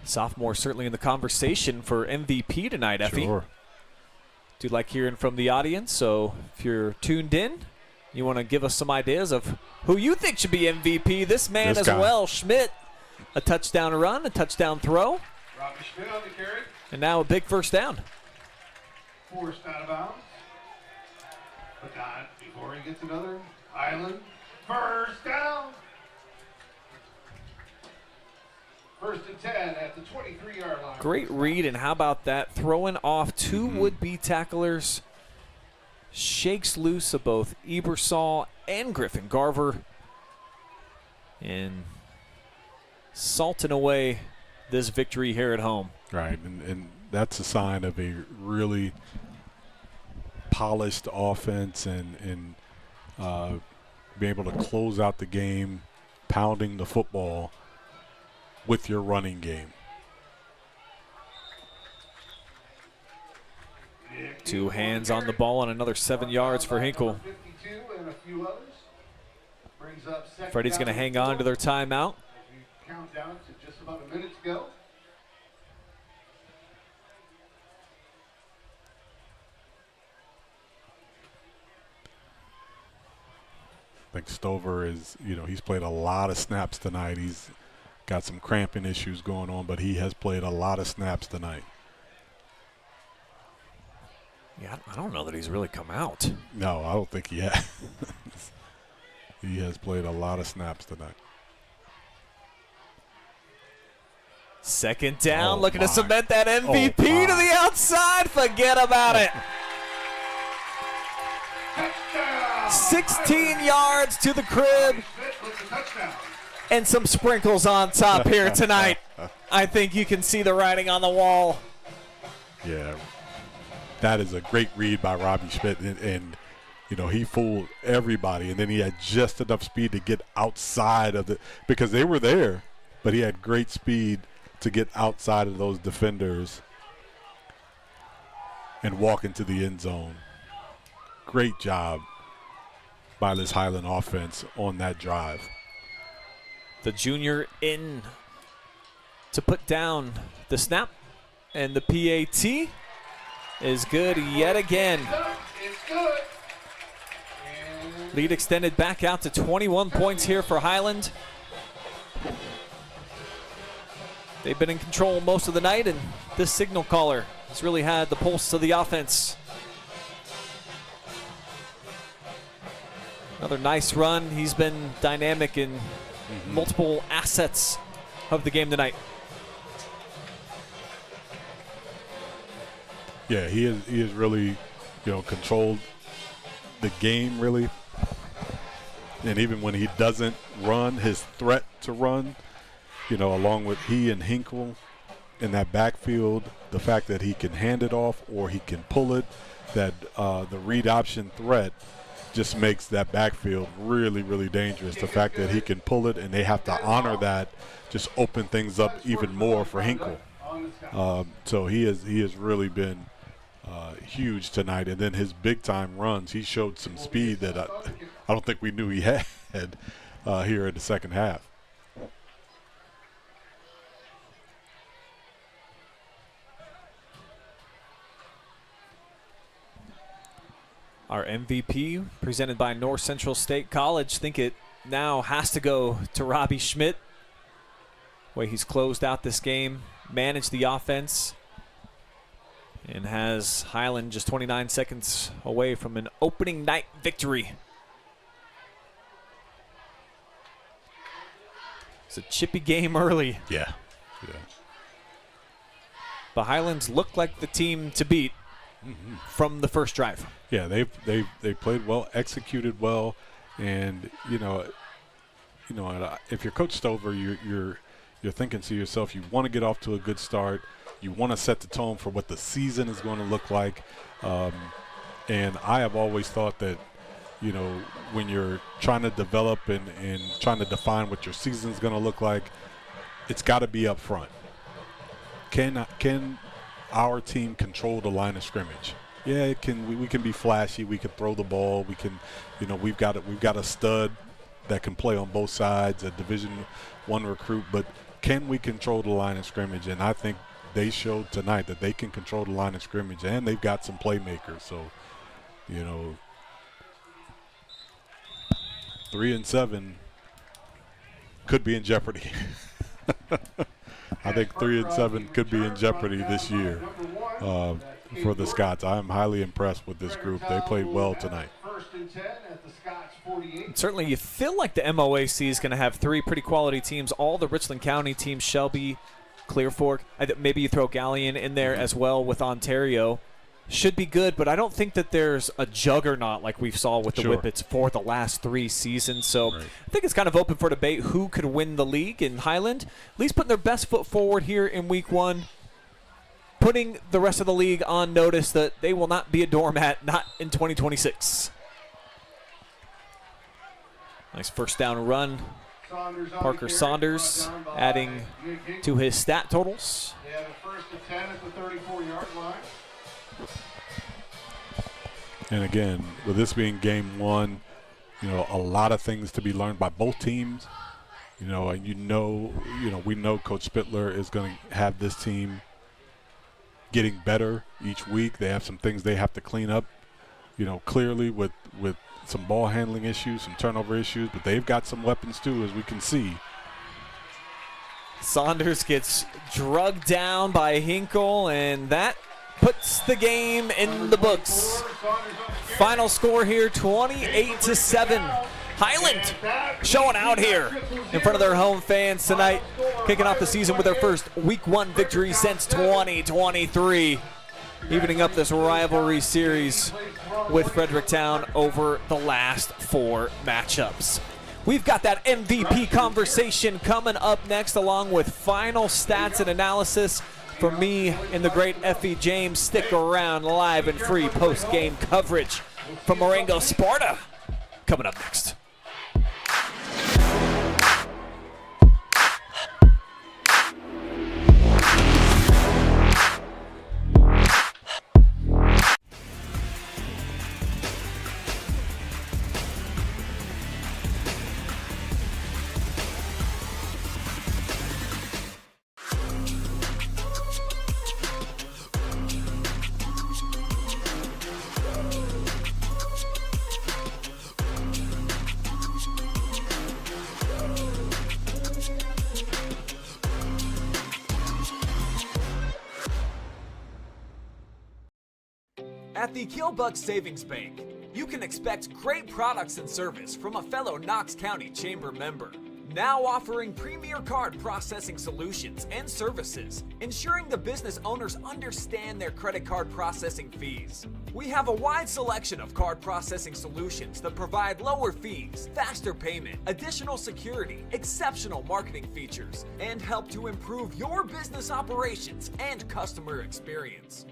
Sophomore certainly in the conversation for MVP tonight, Effie. Sure. Do like hearing from the audience, so if you're tuned in, you want to give us some ideas of who you think should be MVP. This man as well, Schmidt. A touchdown run, a touchdown throw. Robbie Schmidt on the carry. And now a big first down. Forced out of bounds. But not before he gets another Island. First down. First and 10 at the 23-yard line. Great read, and how about that? Throwing off 2 would-be tacklers. Shakes loose of both Ebersol and Griffin Garver. And salting away this victory here at home. Right, and that's a sign of a really polished offense and being able to close out the game, pounding the football with your running game. 2 hands on the ball and another 7 yards for Hinkle. Freddy's going to hang on to their timeout. Count down to just about a minute to go. I think Stover is, he's played a lot of snaps tonight. He's got some cramping issues going on, but he has played a lot of snaps tonight. Yeah, I don't know that he's really come out. No, I don't think he has. He has played a lot of snaps tonight. Second down, looking to cement that MVP to the outside. Forget about it. 16 yards to the crib. And some sprinkles on top here tonight. I think you can see the writing on the wall. Yeah, that is a great read by Robbie Schmidt. And he fooled everybody. And then he had just enough speed to get outside of because they were there, but he had great speed to get outside of those defenders and walk into the end zone. Great job by this Highland offense on that drive. The junior in to put down the snap, and the PAT is good yet again. It's good. Lead extended back out to 21 points here for Highland. They've been in control most of the night, and this signal caller has really had the pulse of the offense. Another nice run. He's been dynamic in multiple assets of the game tonight. Yeah, he is really, controlled the game really. And even when he doesn't run, his threat to run, along with he and Hinkle in that backfield, the fact that he can hand it off or he can pull it, that the read option threat just makes that backfield really, really dangerous. The fact that he can pull it and they have to honor that just open things up even more for Hinkle. So he has really been huge tonight. And then his big-time runs, he showed some speed that I don't think we knew he had here in the second half. Our MVP, presented by North Central State College. Think it now has to go to Robbie Schmidt. The way he's closed out this game, managed the offense, and has Highland just 29 seconds away from an opening night victory. It's a chippy game early. Yeah. The Highlands look like the team to beat from the first drive. Yeah, they played well, executed well, and if you're Coach Stover, you're thinking to yourself, you want to get off to a good start, you want to set the tone for what the season is going to look like, and I have always thought that when you're trying to develop and trying to define what your season is going to look like, it's got to be up front. Can our team control the line of scrimmage? Yeah, it can. We can be flashy. We can throw the ball. We can, we've got a stud that can play on both sides, a Division I recruit. But can we control the line of scrimmage? And I think they showed tonight that they can control the line of scrimmage, and they've got some playmakers. So, 3-7 could be in jeopardy. I think 3-7 could be in jeopardy this year for the Scots. I'm highly impressed with this group. They played well tonight. Certainly you feel like the MOAC is going to have 3 pretty quality teams. All the Richland County teams, Shelby, Clear Fork. Maybe you throw Galleon in there as well with Ontario. should be good, but I don't think that there's a juggernaut like we saw with the Sure. Whippets for the last 3 seasons. So I think it's kind of open for debate who could win the league in Highland. At least putting their best foot forward here in week 1, putting the rest of the league on notice that they will not be a doormat, not in 2026. Nice first down run. Parker Saunders adding to his stat totals. They have a first and 10 at the 34-yard line. And again, with this being game 1, a lot of things to be learned by both teams. We know Coach Spittler is going to have this team getting better each week. They have some things they have to clean up, clearly with some ball handling issues, some turnover issues, but they've got some weapons too, as we can see. Saunders gets drugged down by Hinkle, and that puts the game in the books. Final score here, 28-7. Highland showing out here in front of their home fans tonight, kicking off the season with their first week 1 victory since 2023, evening up this rivalry series with Fredericktown over the last 4 matchups. We've got that MVP conversation coming up next, along with final stats and analysis from me and the great Effie James. Stick around, live and free post-game coverage from Marengo Sparta coming up next. At the Killbuck Savings Bank, you can expect great products and service from a fellow Knox County Chamber member. Now offering premier card processing solutions and services, ensuring the business owners understand their credit card processing fees. We have a wide selection of card processing solutions that provide lower fees, faster payment, additional security, exceptional marketing features, and help to improve your business operations and customer experience.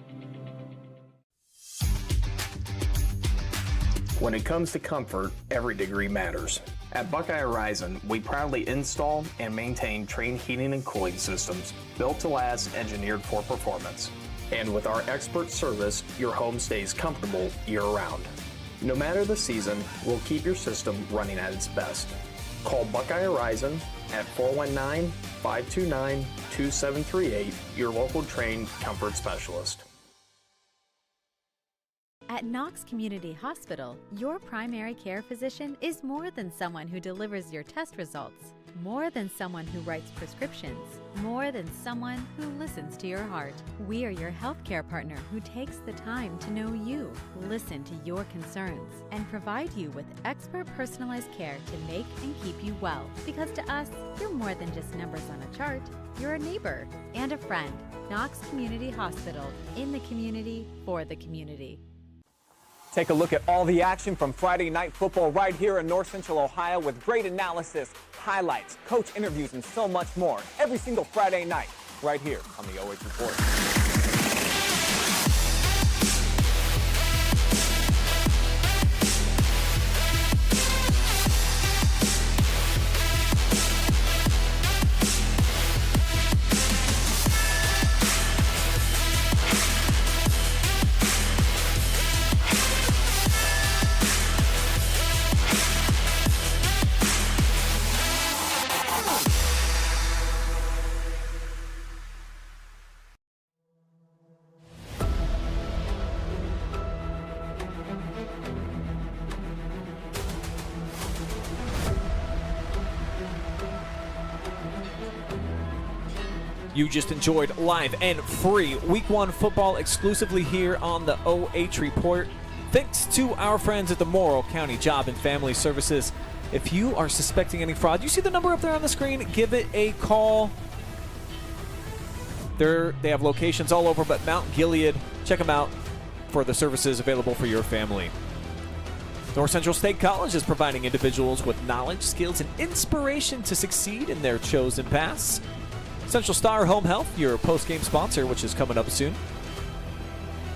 When it comes to comfort, every degree matters. At Buckeye Horizon, we proudly install and maintain Trane heating and cooling systems built to last, engineered for performance. And with our expert service, your home stays comfortable year-round. No matter the season, we'll keep your system running at its best. Call Buckeye Horizon at 419-529-2738, your local Trane comfort specialist. At Knox Community Hospital, your primary care physician is more than someone who delivers your test results, more than someone who writes prescriptions, more than someone who listens to your heart. We are your healthcare partner who takes the time to know you, listen to your concerns, and provide you with expert personalized care to make and keep you well. Because to us, you're more than just numbers on a chart. You're a neighbor and a friend. Knox Community Hospital, in the community, for the community. Take a look at all the action from Friday night football right here in North Central Ohio with great analysis, highlights, coach interviews, and so much more every single Friday night right here on the OH Report. You just enjoyed live and free Week 1 football exclusively here on the OH Report. Thanks to our friends at the Morrow County Job and Family Services. If you are suspecting any fraud, you see the number up there on the screen, give it a call. They have locations all over but Mount Gilead. Check them out. for the services available for your family. North Central State College is providing individuals with knowledge, skills, and inspiration to succeed in their chosen paths. Central Star Home Health, your post-game sponsor, which is coming up soon.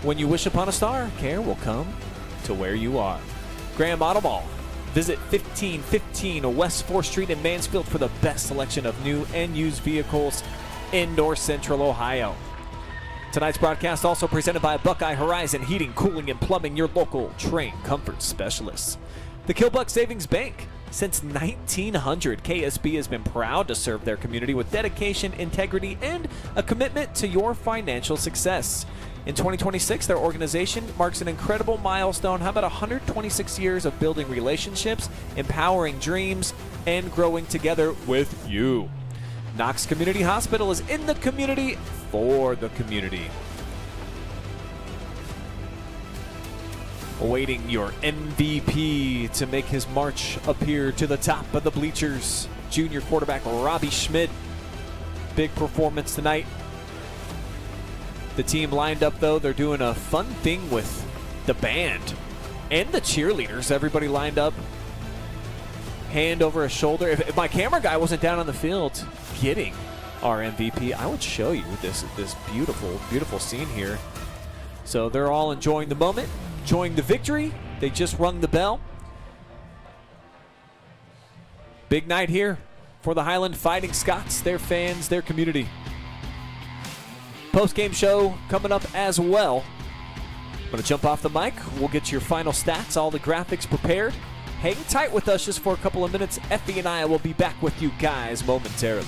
When you wish upon a star, care will come to where you are. Graham Auto Mall. Visit 1515 West 4th Street in Mansfield for the best selection of new and used vehicles in North Central Ohio. Tonight's broadcast also presented by Buckeye Horizon Heating, Cooling, and Plumbing, your local Trane comfort specialists. The Killbuck Savings Bank. Since 1900, KSB has been proud to serve their community with dedication, integrity, and a commitment to your financial success. In 2026, their organization marks an incredible milestone. How about 126 years of building relationships, empowering dreams, and growing together with you? Knox Community Hospital is in the community for the community. Awaiting your MVP to make his march appear to the top of the bleachers. Junior quarterback Robbie Schmidt. Big performance tonight. The team lined up, though. They're doing a fun thing with the band and the cheerleaders. Everybody lined up, hand over a shoulder. If my camera guy wasn't down on the field getting our MVP, I would show you this beautiful, beautiful scene here. So they're all enjoying the moment, enjoying the victory. They just rung the bell. Big night here for the Highland Fighting Scots, their fans, their community. Post-game show coming up as well. I'm going to jump off the mic. We'll get your final stats, all the graphics prepared. Hang tight with us just for a couple of minutes. Effie and I will be back with you guys momentarily.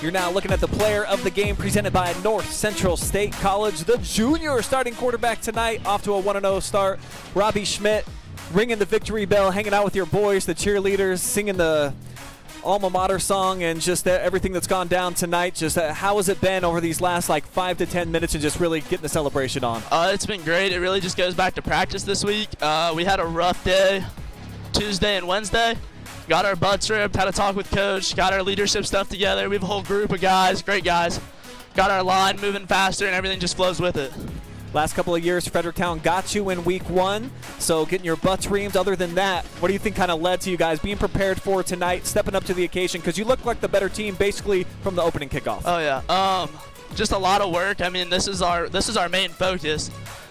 You're now looking at the player of the game presented by North Central State College. The junior starting quarterback tonight, off to a 1-0 start. Robbie Schmidt ringing the victory bell, hanging out with your boys, the cheerleaders, singing the alma mater song, and just everything that's gone down tonight. Just how has it been over these last 5 to 10 minutes and just really getting the celebration on? It's been great. It really just goes back to practice this week. We had a rough day Tuesday and Wednesday. Got our butts ripped, had a talk with coach, got our leadership stuff together. We have a whole group of guys, great guys. Got our line moving faster, and everything just flows with it. Last couple of years, Fredericktown got you in week 1, so getting your butts reamed. Other than that, what do you think kind of led to you guys being prepared for tonight, stepping up to the occasion? Because you look like the better team basically from the opening kickoff. Oh, yeah. Just a lot of work. I mean, this is our main focus.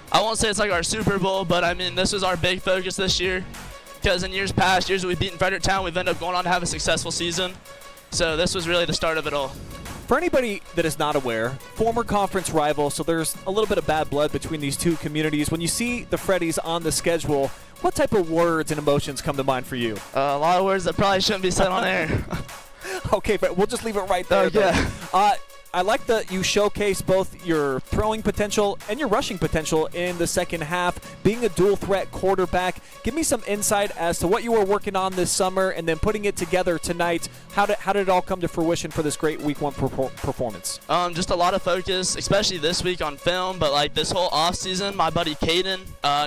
I won't say it's like our Super Bowl, but, I mean, this is our big focus this year. Because in years past, years that we've beaten Fredericktown, we've ended up going on to have a successful season. So this was really the start of it all. For anybody that is not aware, former conference rival, so there's a little bit of bad blood between these two communities. When you see the Freddies on the schedule, what type of words and emotions come to mind for you? A lot of words that probably shouldn't be said on air. Okay, but we'll just leave it right there. Yeah. I like that you showcase both your throwing potential and your rushing potential in the second half, being a dual threat quarterback. Give me some insight as to what you were working on this summer and then putting it together tonight. How did it all come to fruition for this great week 1 performance? Just a lot of focus, especially this week on film, but this whole off season, my buddy Camdyn,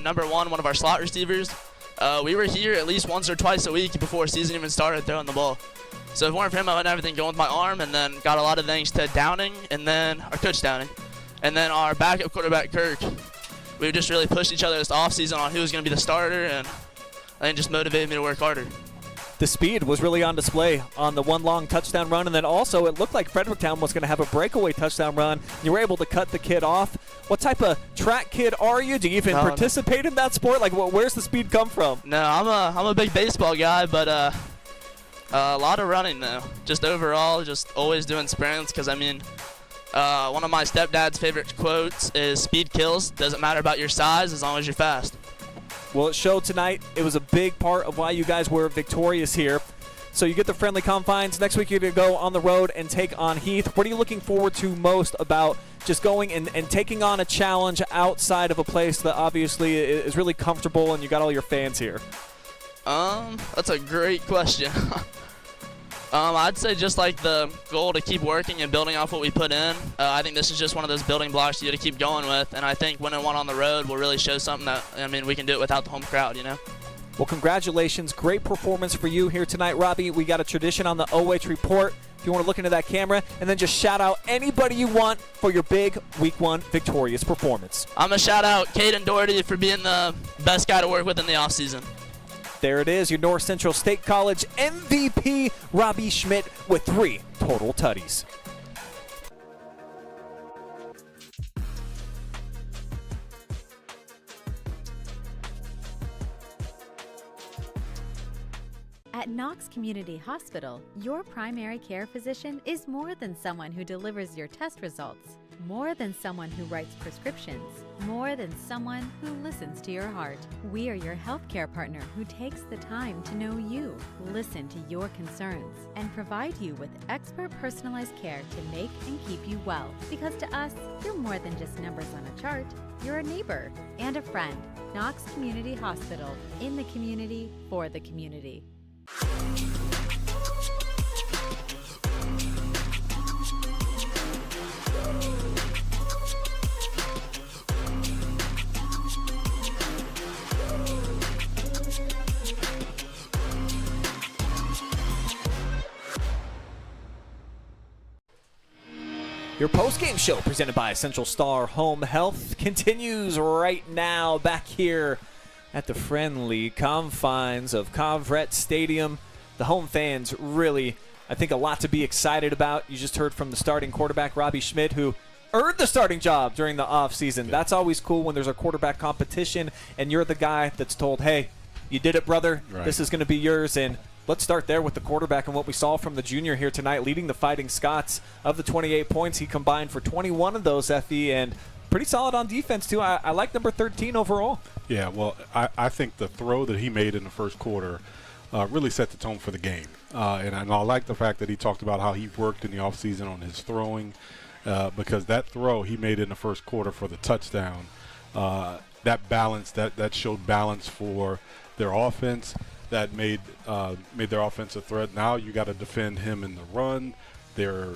number one of our slot receivers, we were here at least once or twice a week before season even started throwing the ball. So if it weren't for him, I wouldn't have everything going with my arm, and then got a lot of thanks to Downing, and then our coach Downing, and then our backup quarterback Kirk. We just really pushed each other this offseason on who was going to be the starter, and I think just motivated me to work harder. The speed was really on display on the one long touchdown run, and then also it looked like Fredericktown was going to have a breakaway touchdown run. You were able to cut the kid off. What type of track kid are you? Do you even participate in that sport? Where's the speed come from? No, I'm a big baseball guy, but a lot of running though. Just overall, just always doing sprints. Because I mean, one of my stepdad's favorite quotes is "Speed kills. Doesn't matter about your size as long as you're fast." Well, it showed tonight. It was a big part of why you guys were victorious here. So you get the friendly confines. Next week you're going to go on the road and take on Heath. What are you looking forward to most about just going and taking on a challenge outside of a place that obviously is really comfortable and you got all your fans here? That's a great question. I'd say just the goal to keep working and building off what we put in. I think this is just one of those building blocks you got to keep going with, and I think winning one on the road will really show something that, we can do it without the home crowd, Well, congratulations. Great performance for you here tonight, Robbie. We got a tradition on the OH Report. If you want to look into that camera, and then just shout out anybody you want for your big Week 1 victorious performance. I'm going to shout out Caden Doherty for being the best guy to work with in the offseason. There it is, your North Central State College MVP, Robbie Schmidt, with 3 total tutties. At Knox Community Hospital, your primary care physician is more than someone who delivers your test results, more than someone who writes prescriptions, more than someone who listens to your heart. We are your healthcare partner who takes the time to know you, listen to your concerns, and provide you with expert personalized care to make and keep you well. Because to us, you're more than just numbers on a chart. You're a neighbor and a friend. Knox Community Hospital, in the community, for the community. Your post-game show presented by Central Star Home Health continues right now back here at the friendly confines of Convret Stadium. The home fans really, I think, a lot to be excited about. You just heard from the starting quarterback, Robbie Schmidt, who earned the starting job during the offseason. That's always cool when there's a quarterback competition and you're the guy that's told, hey, you did it, brother. Right. This is going to be yours. And let's start there with the quarterback and what we saw from the junior here tonight, leading the Fighting Scots. Of the 28 points, he combined for 21 of those, Effie, and pretty solid on defense, too. I like number 13 overall. Yeah, well, I think the throw that he made in the first quarter really set the tone for the game. And I like the fact that he talked about how he worked in the offseason on his throwing, because that throw he made in the first quarter for the touchdown, that balance, that showed balance for their offense, that made their offense a threat. Now you got to defend him in the run, their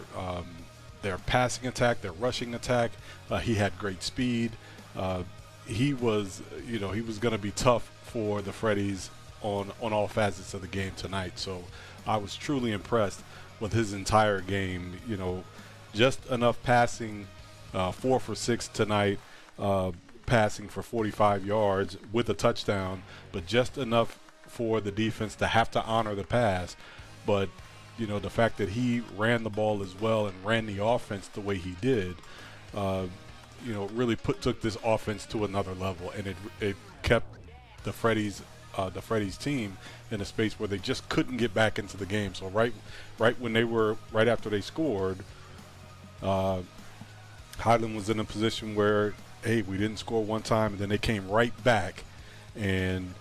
passing attack, their rushing attack. He had great speed. He was going to be tough for the Freddies on all facets of the game tonight. So I was truly impressed with his entire game. Just enough passing, 4 for 6 tonight, passing for 45 yards with a touchdown, but just enough for the defense to have to honor the pass. But the fact that he ran the ball as well and ran the offense the way he did, really took this offense to another level, and it kept the Freddies team in a space where they just couldn't get back into the game. So right after they scored, Highland was in a position where, hey, we didn't score one time, and then they came right back, and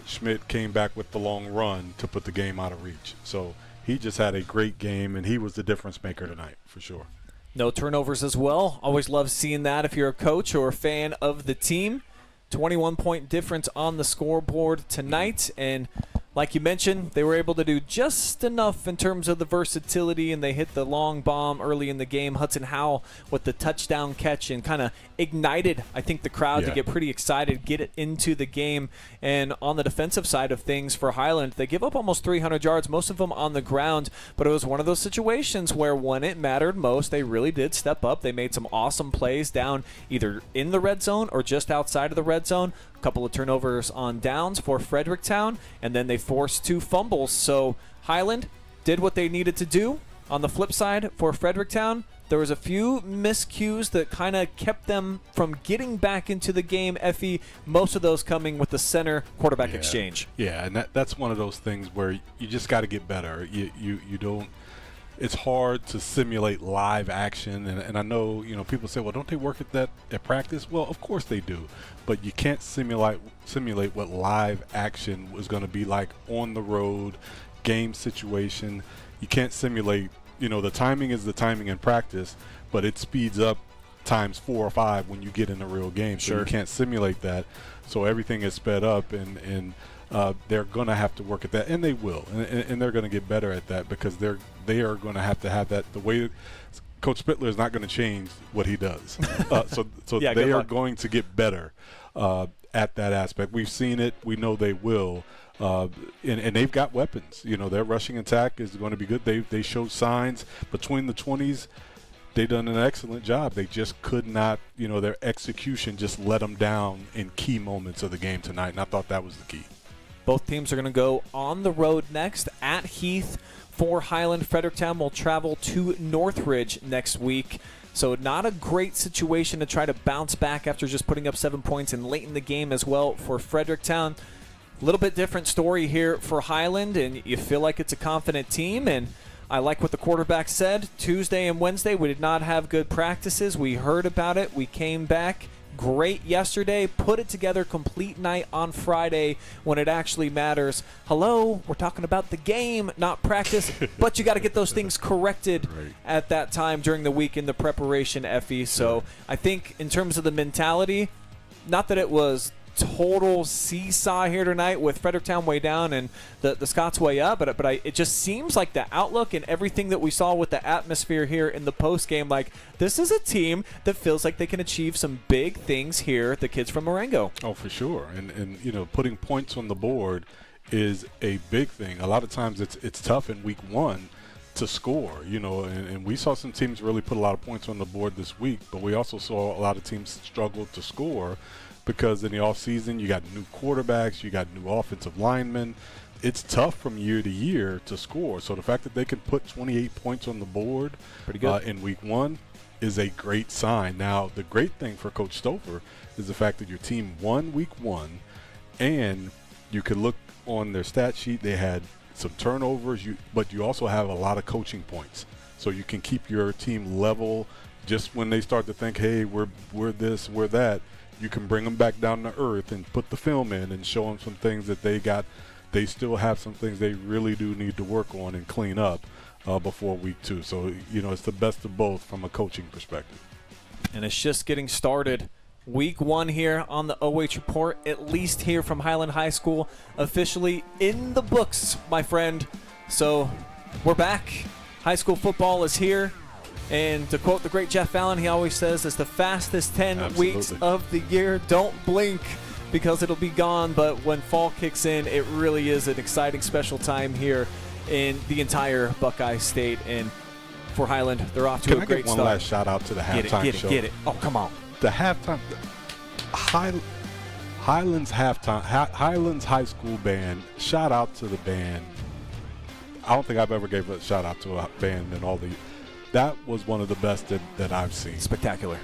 Schmidt came back with the long run to put the game out of reach. So he just had a great game, and he was the difference maker tonight for sure. No turnovers as well. Always love seeing that if you're a coach or a fan of the team. 21-point difference on the scoreboard tonight, and like you mentioned, they were able to do just enough in terms of the versatility, and they hit the long bomb early in the game. Hudson Howell with the touchdown catch and kind of ignited, I think, the crowd to get pretty excited, get it into the game. And on the defensive side of things for Highland, they give up almost 300 yards, most of them on the ground, but it was one of those situations where when it mattered most, they really did step up. They made some awesome plays down either in the red zone or just outside of the red zone. Couple of turnovers on downs for Fredericktown, and then they forced 2 fumbles. So Highland did what they needed to do. On the flip side for Fredericktown, there was a few miscues that kind of kept them from getting back into the game. Effie, most of those coming with the center quarterback exchange. Yeah, and that's one of those things where you just got to get better. You don't. It's hard to simulate live action, and I know people say, well, don't they work at that at practice? Well, of course they do, but you can't simulate what live action was going to be like on the road, game situation. You can't simulate. The timing is the timing in practice, but it speeds up times 4 or 5 when you get in a real game. So you can't simulate that. So everything is sped up, and they're going to have to work at that, and they will, and they're going to get better at that, because they are going to have that. The way Coach Spittler is not going to change what he does, so they are going to get better at that aspect. We've seen it. We know they will, and they've got weapons. Their rushing attack is going to be good. They showed signs between the 20s. They've done an excellent job. They just could not, their execution just let them down in key moments of the game tonight, and I thought that was the key. Both teams are going to go on the road next at Heath for Highland. Fredericktown will travel to Northridge next week. So not a great situation to try to bounce back after just putting up 7 points and late in the game as well for Fredericktown. A little bit different story here for Highland, and you feel like it's a confident team. And I like what the quarterback said. Tuesday and Wednesday, we did not have good practices. We heard about it. We came back great yesterday, put it together complete night on Friday when it actually matters. Hello, we're talking about the game, not practice, but you got to get those things corrected at that time during the week in the preparation, Effie. So I think in terms of the mentality, not that it was total seesaw here tonight with Fredericktown way down and the Scots way up, but it just seems like the outlook and everything that we saw with the atmosphere here in the post game, like this is a team that feels like they can achieve some big things here, the kids from Marengo. Oh, for sure. And putting points on the board is a big thing. A lot of times it's tough in week 1 to score, and we saw some teams really put a lot of points on the board this week, but we also saw a lot of teams struggle to score because in the offseason you got new quarterbacks, you got new offensive linemen. It's tough from year to year to score. So the fact that they can put 28 points on the board pretty good in week 1 is a great sign. Now, the great thing for Coach Stover is the fact that your team won week 1, and you could look on their stat sheet. They had some turnovers, but you also have a lot of coaching points. So you can keep your team level just when they start to think, hey, we're this, we're that. You can bring them back down to earth and put the film in and show them some things that they got they still have some things they really do need to work on and clean up before week 2. So, it's the best of both from a coaching perspective. And it's just getting started. Week 1 here on the OH Report, at least here from Highland High School, officially in the books, my friend. So we're back. High school football is here. And to quote the great Jeff Allen, he always says, it's the fastest 10 weeks of the year. Don't blink because it'll be gone. But when fall kicks in, it really is an exciting special time here in the entire Buckeye State. And for Highland, they're off to a great start. One last shout out to the halftime show. Get it. Oh, come on. The halftime, Highlands halftime, Highlands High School band. Shout out to the band. I don't think I've ever gave a shout out to a band in all the. That was one of the best that I've seen. Spectacular.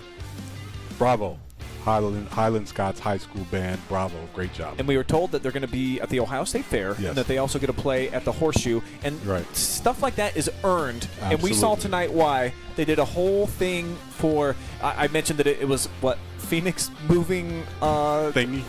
Bravo, Highland Scots High School band. Bravo, great job. And we were told that they're going to be at the Ohio State Fair, and that they also get to play at the Horseshoe, and stuff like that is earned. Absolutely. And we saw tonight why they did a whole thing for. I mentioned that it was Phoenix moving thingy.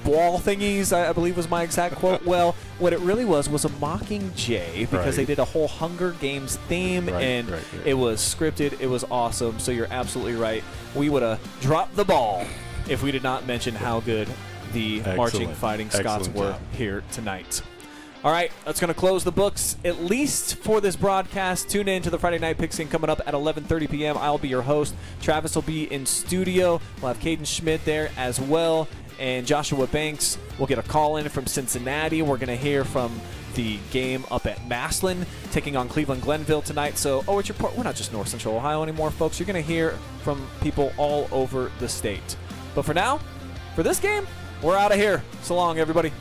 Wall thingies, I believe was my exact quote. Well, what it really was a Mockingjay, because they did a whole Hunger Games theme, and it was scripted. It was awesome. So you're absolutely right. We would have dropped the ball if we did not mention how good the marching Fighting Scots were here tonight. All right, that's going to close the books, at least for this broadcast. Tune in to the Friday Night Pigskin coming up at 11:30 p.m. I'll be your host. Travis will be in studio. We'll have Caden Schmidt there as well. And Joshua Banks will get a call in from Cincinnati. We're going to hear from the game up at Massillon, taking on Cleveland Glenville tonight. So, OH.REPORT, we're not just North Central Ohio anymore, folks. You're going to hear from people all over the state. But for now, for this game, we're out of here. So long, everybody.